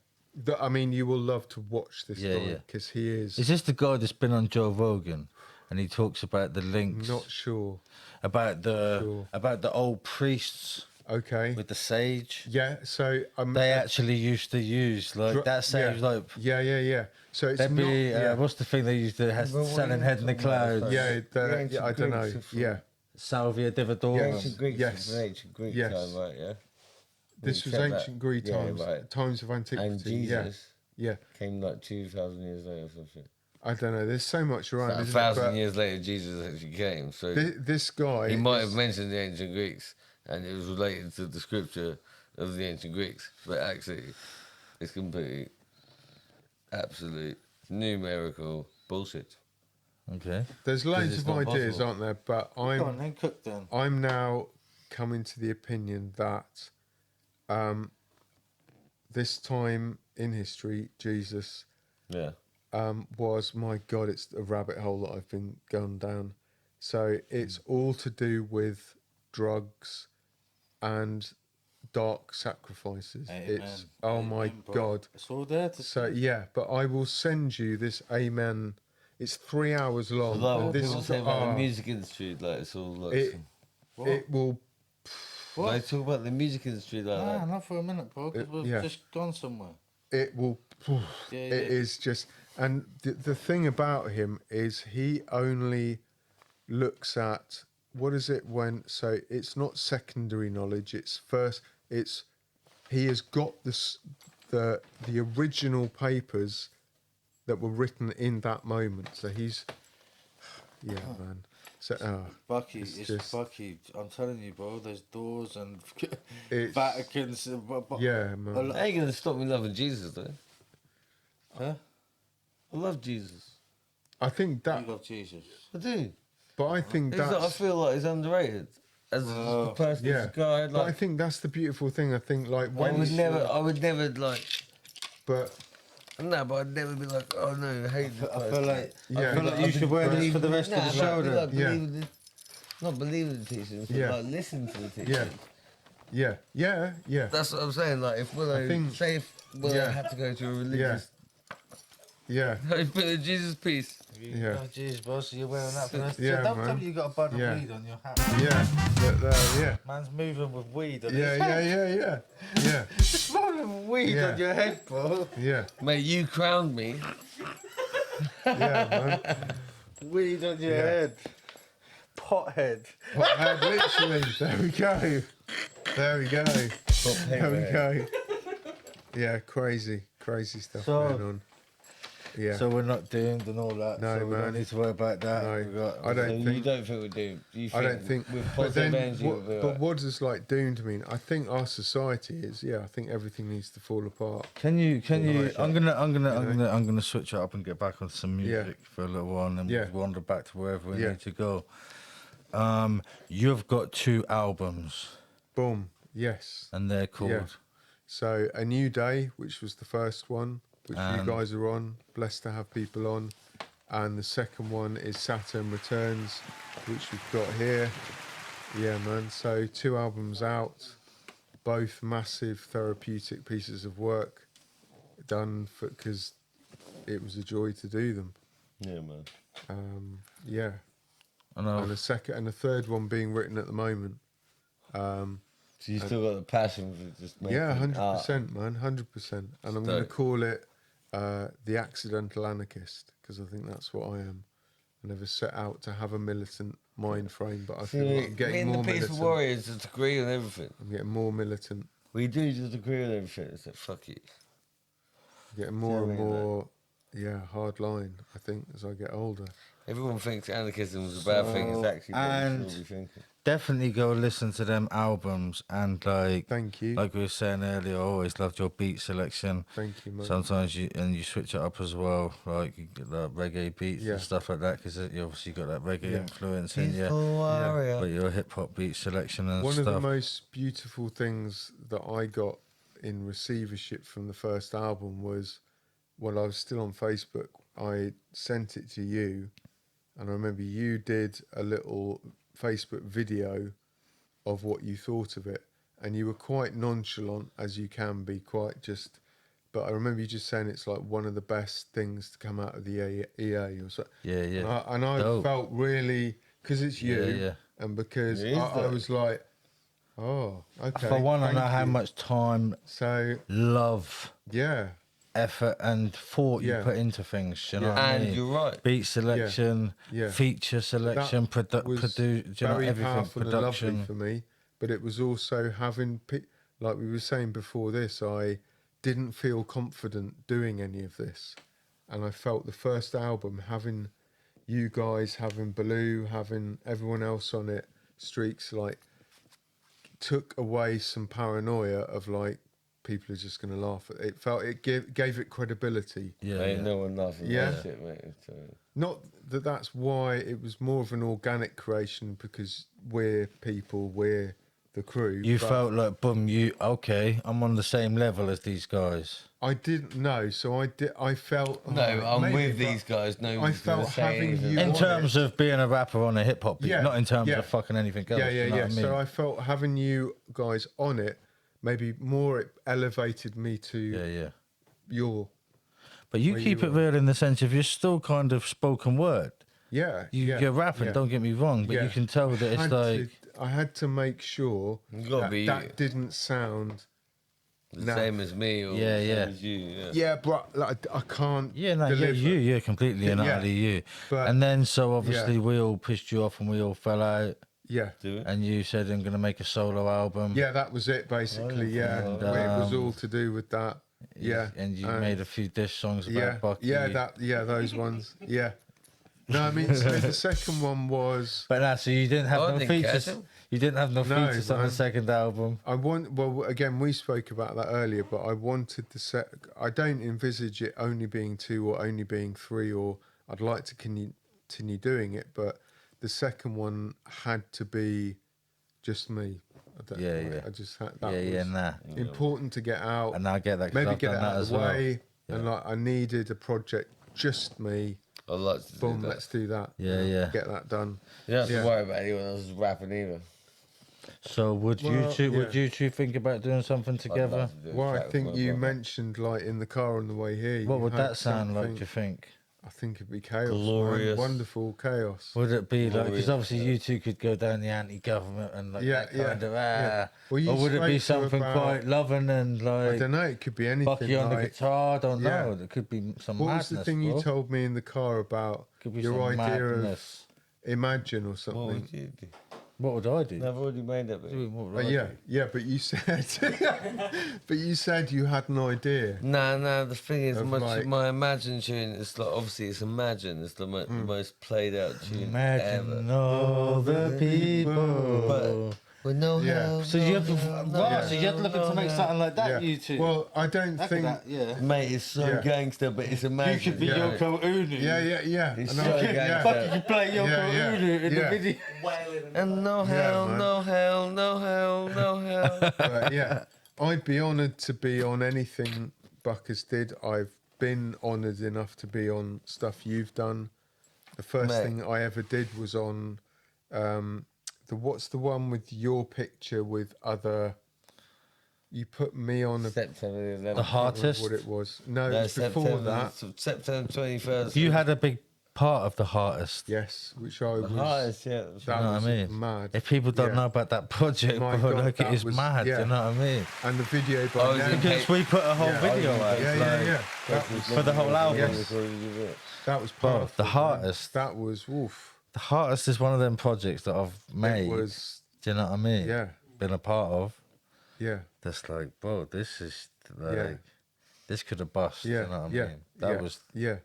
S9: I mean, you will love to watch this
S5: Yeah,
S9: guy
S5: yeah.
S9: because he is.
S5: Is this the guy that's been on Joe Rogan, and he talks about the links,
S9: Not sure.
S5: about the
S9: Sure.
S5: about the old priests
S9: Okay.
S5: with the sage?
S9: Yeah. So
S5: They actually used to use like that sage,
S9: yeah.
S5: like
S9: Yeah. So it's
S5: that'd
S9: not.
S5: be
S9: yeah.
S5: what's the thing they used to have
S4: Well, what
S5: selling
S4: are
S5: head
S4: you
S5: in the
S4: talking about?
S5: clouds?
S9: Yeah,
S4: The ancient
S9: I don't know.
S4: Greeks are from-
S9: Yeah.
S5: Salvia
S4: The
S5: divodorum.
S4: ancient Greeks.
S9: Yes.
S4: The ancient Greek
S9: Yes.
S4: time, right? Yeah.
S9: This was
S4: accept that.
S9: ancient Greek
S4: Yeah,
S9: times,
S4: right.
S9: times of antiquity.
S4: And Jesus
S9: Yeah.
S4: came like 2,000 years later or something.
S9: I don't know. There's so much around.
S4: Like
S9: isn't it?
S4: 1,000
S9: But
S4: years later, Jesus actually came. So
S9: This guy.
S4: he might
S9: is-
S4: have mentioned the ancient Greeks, and it was related to the scripture of the ancient Greeks, but actually, it's complete, absolute numerical bullshit.
S5: Okay.
S9: There's loads
S5: it's
S9: of
S5: not
S9: ideas,
S5: possible.
S9: aren't there? But
S5: Go on, then cook then.
S9: I'm now coming to the opinion that this time in history, Jesus
S4: Yeah.
S9: was, my God, it's a rabbit hole that I've been going down. So it's all to do with drugs and dark sacrifices. It's, oh my
S5: Amen, bro.
S9: God.
S5: It's all there to
S9: So
S5: see.
S9: yeah, but I will send you this Amen. It's 3 hours long.
S4: Like what
S9: This
S4: people
S9: is
S4: say about the music industry, like it's all like.
S9: it will.
S4: They talk about the music industry like
S5: Nah,
S4: that.
S5: not for a minute, bro, because we've
S9: yeah.
S5: just gone somewhere.
S9: It will.
S5: Yeah,
S9: It
S5: yeah.
S9: is just, and the thing about him is he only looks at what is it when. So it's not secondary knowledge. It's first. It's he has got the original papers that were written in that moment. So he's, yeah, man. So
S5: Bucky,
S9: it's
S5: it's
S9: just-
S5: Bucky. I'm telling you, bro. There's doors and
S9: It's-
S5: Vaticans.
S9: yeah, man.
S4: That ain't gonna stop me loving Jesus, though.
S5: Huh?
S4: I love Jesus.
S9: I think that,
S5: You love Jesus.
S4: I do.
S9: but I think
S4: I
S9: that's
S4: feel like he's underrated as a person, as a guy. Like,
S9: But I think that's the beautiful thing. I think like
S4: I
S9: when
S4: would never like.
S9: but
S4: No, but I'd never be like, oh no, I hate this
S5: I
S4: person.
S5: feel like
S9: Yeah.
S5: I feel like you should wear this for the rest of the show.
S4: I'd be
S5: Then.
S4: like
S9: Yeah.
S4: believing the, not believing the teachings, but
S9: Yeah.
S4: like listen to the teachings.
S9: yeah.
S4: That's what I'm saying. Like if Willow,
S9: think-
S4: say if Willow
S9: yeah.
S4: had to go to a religious,
S9: Yeah,
S4: put a Jesus piece.
S9: yeah,
S5: Oh, jeez, bro. So you're wearing that for the rest.
S9: Yeah,
S5: Don't tell
S9: man.
S5: me you got a bud of
S9: Yeah.
S5: weed on your hat.
S9: yeah.
S5: Man's moving with weed on
S9: Yeah,
S5: his
S9: yeah.
S5: Smoking weed
S9: Yeah.
S5: on your head, bro.
S9: Yeah,
S4: Mate, you crowned me.
S9: yeah, man.
S5: Weed on your
S9: Yeah.
S5: head. Pothead.
S9: Well, literally, there we go. There we go. There we go. Yeah, crazy stuff
S5: So-
S9: going on. Yeah.
S5: So we're not doomed and all that.
S9: No,
S5: so we
S9: man.
S5: don't need to worry about that.
S9: No,
S5: We got-
S9: I don't
S4: So you
S9: think.
S4: don't think we do? You
S9: I don't think.
S4: with
S9: But
S4: positive
S9: then,
S4: energy, we'll be
S9: but
S4: alright.
S9: what does like doomed mean? I think our society is. Yeah, I think everything needs to fall apart.
S5: Can you?
S9: Like
S5: I'm
S9: know?
S5: gonna switch it up and get back on some music for a little while, and then
S9: Yeah.
S5: we'll wander back to wherever we
S9: Yeah.
S5: need to go. You've got 2 albums,
S9: Boom. Yes.
S5: and they're called.
S9: Yeah. So A New Day, which was the first one, which
S5: And-
S9: you guys are on. Blessed to have people on. And the second one is Saturn Returns, which we've got here. Yeah, man. So 2 albums out, both massive therapeutic pieces of work done because it was a joy to do them.
S4: Yeah, man.
S9: Yeah.
S5: I know.
S9: And a third one being written at the moment.
S4: So you still got the passion for just making
S9: Yeah,
S4: art.
S9: 100%, man, 100%. And I'm going to
S4: Dope.
S9: call it The Accidental Anarchist, because I think that's what I am. I never set out to have a militant mind frame, but I feel like I'm
S4: Me
S9: getting
S4: and
S9: more
S4: the Peaceful
S9: militant.
S4: Warriors just agree on everything.
S9: I'm getting more militant.
S4: We do just agree on everything. It's like, fuck it.
S9: Getting more and
S4: Yeah, I mean,
S9: more, hard line, I think, as I get older.
S4: Everyone thinks anarchism is a bad thing. It's actually what
S5: and-
S4: we should all be thinking.
S5: Definitely go listen to them albums, and
S9: Thank you.
S5: like we were saying earlier, I always loved your beat selection.
S9: Thank you, mate.
S5: Sometimes you switch it up as well, like you get like reggae beats
S9: Yeah.
S5: and stuff like that, because you obviously got that reggae
S9: Yeah.
S5: influence in you.
S4: Peaceful Warrior.
S5: But your hip hop beat selection and
S9: One
S5: stuff.
S9: of the most beautiful things that I got in receivership from the first album was when I was still on Facebook, I sent it to you, and I remember you did a little Facebook video of what you thought of it, and you were quite nonchalant, as you can be, quite just. But I remember you just saying it's like one of the best things to come out of the EA or so.
S5: Yeah.
S9: And I
S5: Dope.
S9: felt really, because it's you,
S5: Yeah.
S9: and because
S4: It is
S9: I
S4: dope.
S9: was like, oh, okay.
S5: For one, I know
S9: thank
S5: how
S9: you.
S5: much time,
S9: So
S5: love,
S9: yeah,
S5: effort, and thought you
S9: Yeah.
S5: put into things. You know
S9: Yeah.
S5: what I
S4: And
S5: mean?
S4: you're right.
S5: Beat selection,
S9: Yeah.
S5: feature selection,
S9: that was very
S5: everything,
S9: powerful and lovely
S5: production.
S9: for me. But it was also having, like we were saying before this, I didn't feel confident doing any of this, and I felt the first album, having you guys, having Baloo, having everyone else on it, Streaks, like took away some paranoia of like people are just going to laugh at it. It gave it credibility.
S5: Yeah,
S4: Ain't
S5: yeah.
S4: no one laughing
S9: Yeah.
S4: at that shit, mate. So,
S9: Not that that's why it was more of an organic creation, because we're people, we're the crew.
S5: You
S9: but
S5: felt like, boom, I'm on the same level as these guys.
S9: I didn't know, so I did. I felt
S4: No, I'm
S9: maybe,
S4: with
S9: but
S4: these guys.
S9: I
S4: Nobody's gonna
S9: felt
S4: say
S9: having
S4: anything.
S9: you
S5: In
S9: on
S5: terms
S9: it-
S5: of being a rapper on a hip hop beat,
S9: Yeah,
S5: not in terms
S9: yeah.
S5: of fucking anything else.
S9: Yeah, yeah,
S5: you know
S9: yeah.
S5: what I mean?
S9: So I felt having you guys on it, maybe more it elevated me to
S5: yeah.
S9: your.
S5: But you
S9: where
S5: keep
S9: you
S5: it
S9: were.
S5: real in the sense of you're still kind of spoken word.
S9: Yeah,
S5: You're rapping,
S9: yeah.
S5: don't get me wrong, but you
S9: Yeah.
S5: can tell that it's like.
S9: I had to make sure
S4: You gotta
S9: that,
S4: be
S9: that didn't sound.
S4: the same as me or
S5: Yeah,
S4: the
S5: yeah.
S4: same as you. Yeah.
S9: Yeah, but like, I can't.
S5: Yeah, no,
S9: deliver.
S5: you're completely and
S9: Yeah,
S5: utterly you.
S9: but-
S5: And then, so obviously,
S9: yeah.
S5: we all pissed you off and we all fell out.
S9: Yeah,
S4: Do it.
S5: And you said, I'm going to make a solo album.
S9: yeah, that was it basically. Yeah,
S5: And,
S9: it was all to do with that. Yeah,
S5: And you made a few diss songs about
S9: yeah,
S5: Bucky.
S9: those ones. Yeah. No, I mean, so the second one was.
S5: But so you didn't have
S4: I
S5: no
S4: didn't catch
S5: features.
S4: him.
S5: You didn't have no
S9: No,
S5: features on
S9: man.
S5: the second album.
S9: Well, again, we spoke about that earlier, but I wanted the set. I don't envisage it only being 2 or only being 3, or I'd like to continue doing it, but the second one had to be just me.
S5: Yeah.
S9: I just had that.
S5: Yeah,
S9: was
S5: nah.
S9: important to get out.
S5: And I get that. 'cause
S9: Maybe
S5: I've
S9: get
S5: done
S9: it
S5: that
S9: out of
S5: as
S9: the
S5: well.
S9: way, and like I needed a project just me.
S4: I'd like to do
S9: Boom,
S4: that.
S9: let's do that.
S5: Yeah, yeah.
S9: Get that done.
S4: You don't have
S9: Yeah.
S4: to worry about anyone else's rapping either.
S5: So would you
S9: Well,
S5: two? Would
S9: yeah.
S5: you two think about doing something
S4: I'd
S5: together?
S4: love to do a
S9: Well, I
S4: track with
S9: think
S4: my
S9: you
S4: brother.
S9: mentioned like in the car on the way here.
S5: What
S9: you
S5: would
S9: had
S5: that sound like? Do
S9: something-
S5: you think?
S9: I think it'd be chaos. man.
S4: Glorious.
S9: Wonderful chaos.
S5: Would it be like? Because
S4: Glorious,
S5: obviously you two could go down the anti-government and like
S9: Yeah,
S5: that kind of
S9: yeah. Well, you
S5: or would it be
S9: spoke to
S5: something
S9: about-
S5: quite loving and
S9: I
S5: like
S9: don't know. It could be anything.
S5: Bucky on the
S9: like,
S5: guitar? I don't
S9: yeah.
S5: know. It could be some
S9: what
S5: madness.
S9: was the thing
S5: bro.
S9: you told me in the car about
S5: Could be
S9: your
S5: some
S9: idea
S5: madness.
S9: of Imagine or
S4: What
S9: something?
S4: would you do?
S5: What would I do?
S4: I've already made up.
S5: What would I
S9: Yeah,
S5: do?
S9: yeah, but you said, but you said you had an idea.
S4: No. The thing is,
S9: Of like-
S4: my Imagine tune is like obviously it's Imagine. It's the most played out tune
S5: Imagine
S4: ever.
S5: all the people.
S4: But with no
S9: Yeah.
S4: help,
S5: So
S4: no
S5: you have to,
S4: help, no
S5: right?
S4: help,
S5: So you're looking
S4: no
S5: to make
S4: help.
S5: something like that,
S9: Yeah.
S5: you two.
S9: Well, I don't
S5: Look at
S9: think.
S5: that, yeah.
S4: Mate, it's so
S9: Yeah.
S4: gangster, but it's
S5: You
S4: Imagine.
S5: could be
S9: Yeah.
S5: Yoko Ono.
S9: Yeah, yeah.
S4: It's
S9: And
S4: so
S9: I-
S4: gangster.
S5: Bucky could play Yoko
S9: Yeah, yeah.
S5: Ono in
S9: Yeah.
S5: the video.
S4: And no
S9: Yeah,
S4: hell,
S9: man.
S4: no hell, no hell, no hell.
S9: But yeah, I'd be honoured to be on anything Buckers did. I've been honoured enough to be on stuff you've done. The first
S4: Mate.
S9: thing I ever did was on what's the one with your picture with other. You put me on a.
S4: September
S5: The
S4: 11th.
S9: I can't remember
S5: Artist.
S9: what it was. No, it
S4: No,
S9: was before that.
S4: September 21st.
S5: You had a big part of the Heartist.
S9: Yes, which I
S4: the
S9: was.
S4: highest, yeah.
S9: That
S5: You know what
S9: was
S5: I mean?
S9: mad.
S5: If people don't
S9: Yeah.
S5: know about that project,
S9: My
S5: bro,
S9: God,
S5: like it
S9: that
S5: is
S9: was-
S5: mad.
S9: yeah.
S5: You know what I mean?
S9: And the video by
S4: Oh, is it
S9: them.
S5: Because we put a whole
S9: Yeah.
S5: video out.
S9: Yeah,
S5: like,
S9: yeah. That was,
S5: For the whole album.
S9: Yes. that was
S5: Bro,
S9: powerful.
S5: the
S9: man.
S5: Heartist.
S9: That was woof.
S5: The Heartist is one of them projects that I've made.
S9: It was.
S5: Do you know what I mean?
S9: Yeah.
S5: Been a part of.
S9: Yeah.
S5: That's like, bro, this is like,
S9: Yeah.
S5: this could have bust.
S9: Yeah.
S5: You know what I
S9: yeah.
S5: mean? That
S9: yeah,
S5: was.
S9: Yeah.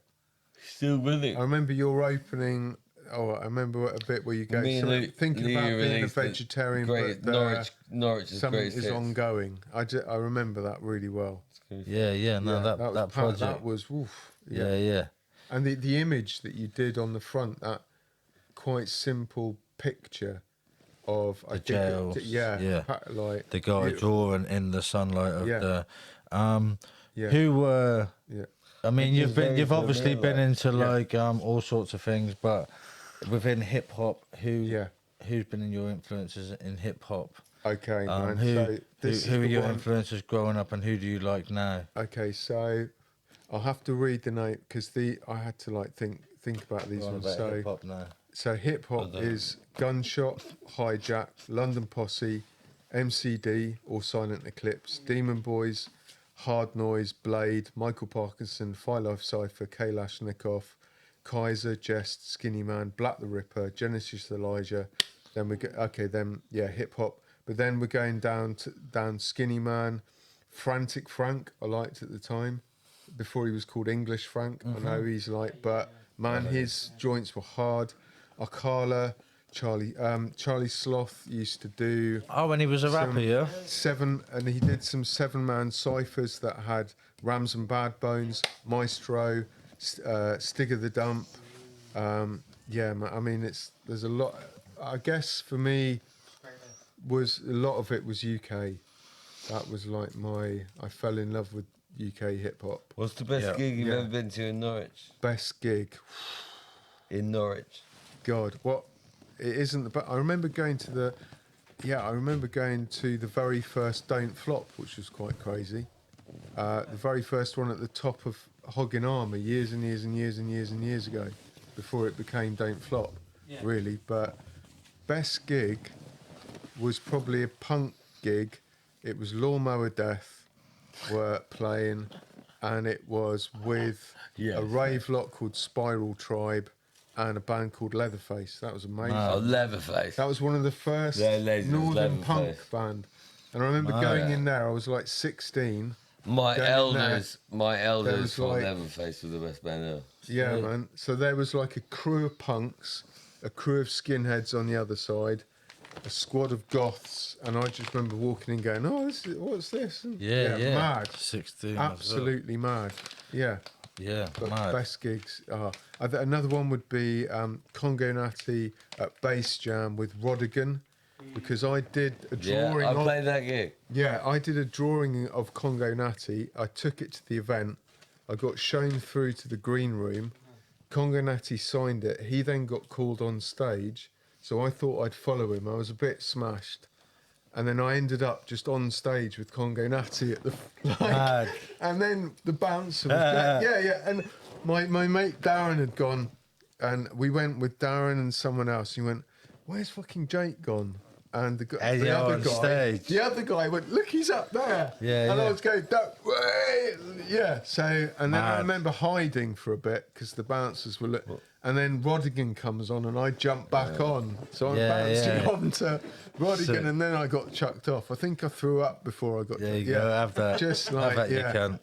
S4: Still with it.
S9: I remember your opening. Oh, I remember a bit where you go.
S4: Me and
S9: So
S4: Luke-
S9: thinking
S4: Lou
S9: about being a
S4: released it.
S9: vegetarian,
S4: Great,
S9: but
S4: Norwich is
S9: something
S4: great.
S9: is ongoing. I remember that really well.
S5: Yeah. No,
S9: Yeah,
S5: that
S9: was
S5: that
S9: part-
S5: project.
S9: That was woof.
S5: yeah.
S9: And the image that you did on the front, that quite simple picture of I think
S5: jails, yeah.
S9: like
S5: The guy
S9: beautiful.
S5: drawing in the sunlight of
S9: Yeah.
S5: the.
S9: Yeah.
S5: Who were?
S9: Yeah.
S5: I mean,
S4: It was very
S5: you've obviously been
S4: familiar.
S5: into
S9: Yeah.
S5: like all sorts of things, but within hip hop,
S9: Yeah.
S5: who's been in your influences in hip hop?
S9: Okay, man.
S5: Who
S9: So this
S5: who
S9: is
S5: are
S9: the
S5: your
S9: one-
S5: influences growing up, and who do you like now?
S9: Okay, so I'll have to read the name because I had to like think about these
S5: Going
S9: ones.
S5: about
S9: So
S5: hip hop now.
S9: So hip hop is Gunshot, Hijack, London Posse, MCD or Silent Eclipse, Demon Boys, Hard Noise, Blade, Michael Parkinson, Five Life Cypher, Kalashnikov, Kaiser, Jest, Skinny Man, Black the Ripper, Genesis Elijah. Then we get hip hop. But then we're going down Skinny Man, Frantic Frank. I liked at the time before he was called English Frank. I know he's like, but man, his joints were hard. Akala, Charlie Sloth used to do
S5: Oh, when he was a rapper, yeah.
S9: and he did some 7-man ciphers that had Rams and Bad Bones, Maestro, Stig of the Dump. I mean, there's a lot. I guess for me, was a lot of it was UK. That was like I fell in love with UK hip hop.
S4: What's the best gig you've
S9: Yeah.
S4: ever been to in Norwich?
S9: Best gig.
S4: In Norwich.
S9: God, what? It isn't the. But I remember going to the. Yeah, I remember going to the very first Don't Flop, which was quite crazy. The very first one at the top of Hoggin Armour years and years and years and years and years ago, before it became Don't Flop, really. But best gig was probably a punk gig. It was Lawnmower Death were playing, and it was with a rave lot called Spiral Tribe and a band called Leatherface. That was amazing.
S4: Oh, Leatherface.
S9: That was one of the first
S4: Yeah, Leatherface,
S9: northern punk
S4: Leatherface.
S9: band. And I remember going in there, I was like 16.
S4: My
S9: going in
S4: elders
S9: was
S4: thought
S9: like-
S4: Leatherface was the best band ever.
S9: Yeah, man. So there was like a crew of punks, a crew of skinheads on the other side, a squad of goths, and I just remember walking in going, "Oh, what's this?" And
S5: Yeah.
S9: mad,
S5: 16.
S9: absolutely mad. Yeah,
S5: Yeah,
S9: but
S5: mad.
S9: best gigs. Another one would be Congo Natty at Bass Jam with Rodigan, because I did a
S4: Yeah,
S9: drawing.
S4: I
S9: of,
S4: played that gig.
S9: Yeah, I did a drawing of Congo Natty. I took it to the event. I got shown through to the green room. Congo Natty signed it. He then got called on stage. So I thought I'd follow him. I was a bit smashed. And then I ended up just on stage with Congo Natty at the...
S5: Mad.
S9: And then the bouncer was... yeah. And my mate Darren had gone. And we went with Darren and someone else. He went, "Where's fucking Jake gone?" And the other guy,
S5: stage.
S9: the other guy went, "Look, he's up there."
S5: Yeah,
S9: and I
S5: yeah.
S9: was going, "That way." Yeah. So, and then I
S5: Mad.
S9: remember hiding for a bit because the bouncers were. And then Rodigan comes on, and I jump back on. So I'm bouncing on to Rodigan,
S5: So-
S9: and then I got chucked off. I think I threw up before I got.
S5: There you go, have that.
S9: Just like
S5: have that,
S9: yeah,
S5: you can.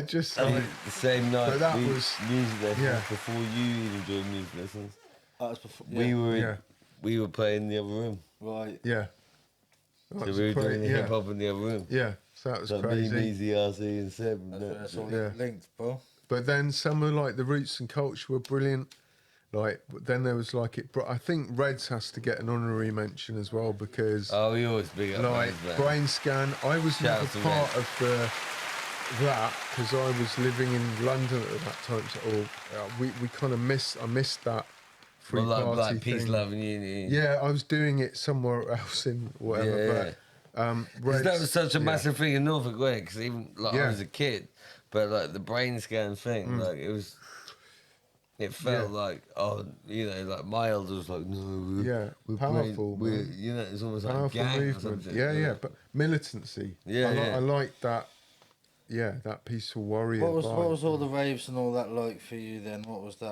S9: just
S4: I
S9: like.
S4: think the same night
S9: But that
S4: we,
S9: was-
S4: music lessons
S9: yeah.
S4: before you even joined music lessons.
S5: That was before,
S4: We were playing in the other room.
S5: Right.
S9: Yeah.
S4: So
S9: That was
S4: we were doing the
S9: yeah.
S4: hip hop in the other room.
S9: Yeah. So that was
S4: Like
S9: crazy.
S4: me, ZRC and Seb.
S5: That's all
S9: Yeah.
S5: linked, bro.
S9: But then some of like the Roots and Culture were brilliant. Like but then there was like I think Reds has to get an honorary mention as well because
S4: Oh, we always big up
S9: like
S4: Reds, man.
S9: Brain Scan. I was
S4: Shout out
S9: never
S4: to
S9: part
S4: Reds.
S9: of that because I was living in London at that time. So we kind of missed. I missed that free
S4: Well,
S9: party
S4: like peace,
S9: thing.
S4: love, and unity.
S9: Yeah, I was doing it somewhere else in whatever.
S4: Yeah.
S9: But
S4: Because that
S9: Reds-
S4: was such a
S9: yeah.
S4: massive thing in Norfolk, wasn't it? Because even like I
S9: Yeah.
S4: was a kid, but like the brain scan thing, like it felt like like my elder was like, no,
S9: Yeah,
S4: we're
S9: powerful,
S4: we're,
S9: man.
S4: you know, it's almost like a
S9: Powerful
S4: gang or
S9: movement.
S4: something.
S9: Yeah, but militancy.
S4: Yeah,
S9: I like that. Yeah, that peaceful warrior.
S5: What
S9: vibe.
S5: was all the raves and all that like for you then? What was that?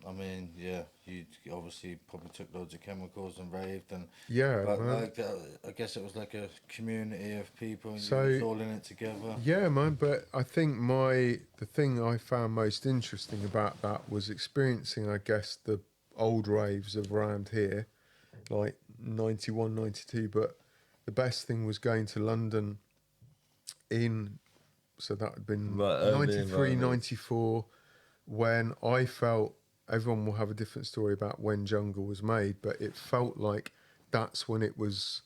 S5: I mean, yeah, you obviously probably took loads of chemicals and raved and
S9: Yeah,
S5: but
S9: man.
S5: like I guess it was like a community of people and
S9: So-
S5: you was all in it together.
S9: Yeah, man. But I think the thing I found most interesting about that was experiencing, I guess, the old raves of around here, like 91, 92. But the best thing was going to London so that had been
S4: Right, urban
S9: 93,
S4: environment.
S9: 94, when I felt, everyone will have a different story about when Jungle was made, but it felt like that's when it was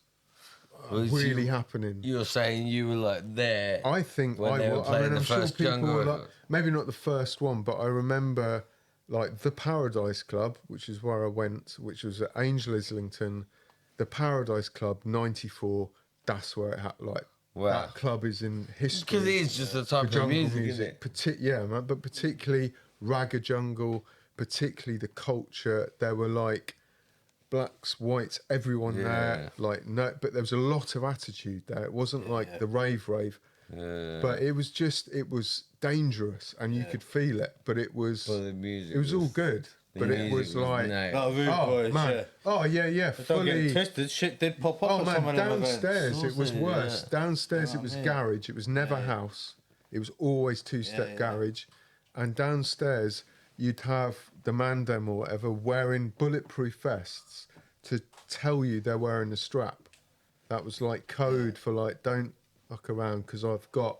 S4: Was
S9: really
S4: you-
S9: happening.
S4: You're saying you were like there.
S9: I think
S4: when they were playing the
S9: I'm sure
S4: first
S9: people
S4: Jungle
S9: were like,
S4: record.
S9: maybe not the first one, but I remember like the Paradise Club, which is where I went, which was at Angel Islington. The Paradise Club, 94. That's where it happened.
S4: Wow.
S9: That club is in history.
S4: Because it is just a
S9: for
S4: type of
S9: jungle
S4: music, isn't it?
S9: Yeah, man, but particularly Ragga Jungle, particularly the culture. There were like blacks, whites, everyone there. Like no, but there was a lot of attitude there. It wasn't like the rave, but it was dangerous, and you could feel it. But it was
S4: But the music
S9: it was all good. But it was like
S4: nice.
S5: Oh, Rude
S9: oh
S5: Boys,
S9: man,
S5: yeah.
S9: oh yeah,
S5: Don't get
S9: fully.
S5: twisted, shit did pop up
S9: Oh
S5: at
S9: man,
S5: some of them events.
S9: downstairs it was
S4: Saucy,
S9: worse.
S4: yeah.
S9: Downstairs it was garage. It was never house. It was always two-step garage, and downstairs you'd have the Mandem or whatever wearing bulletproof vests to tell you they're wearing a strap. That was like code for like don't fuck around because I've got.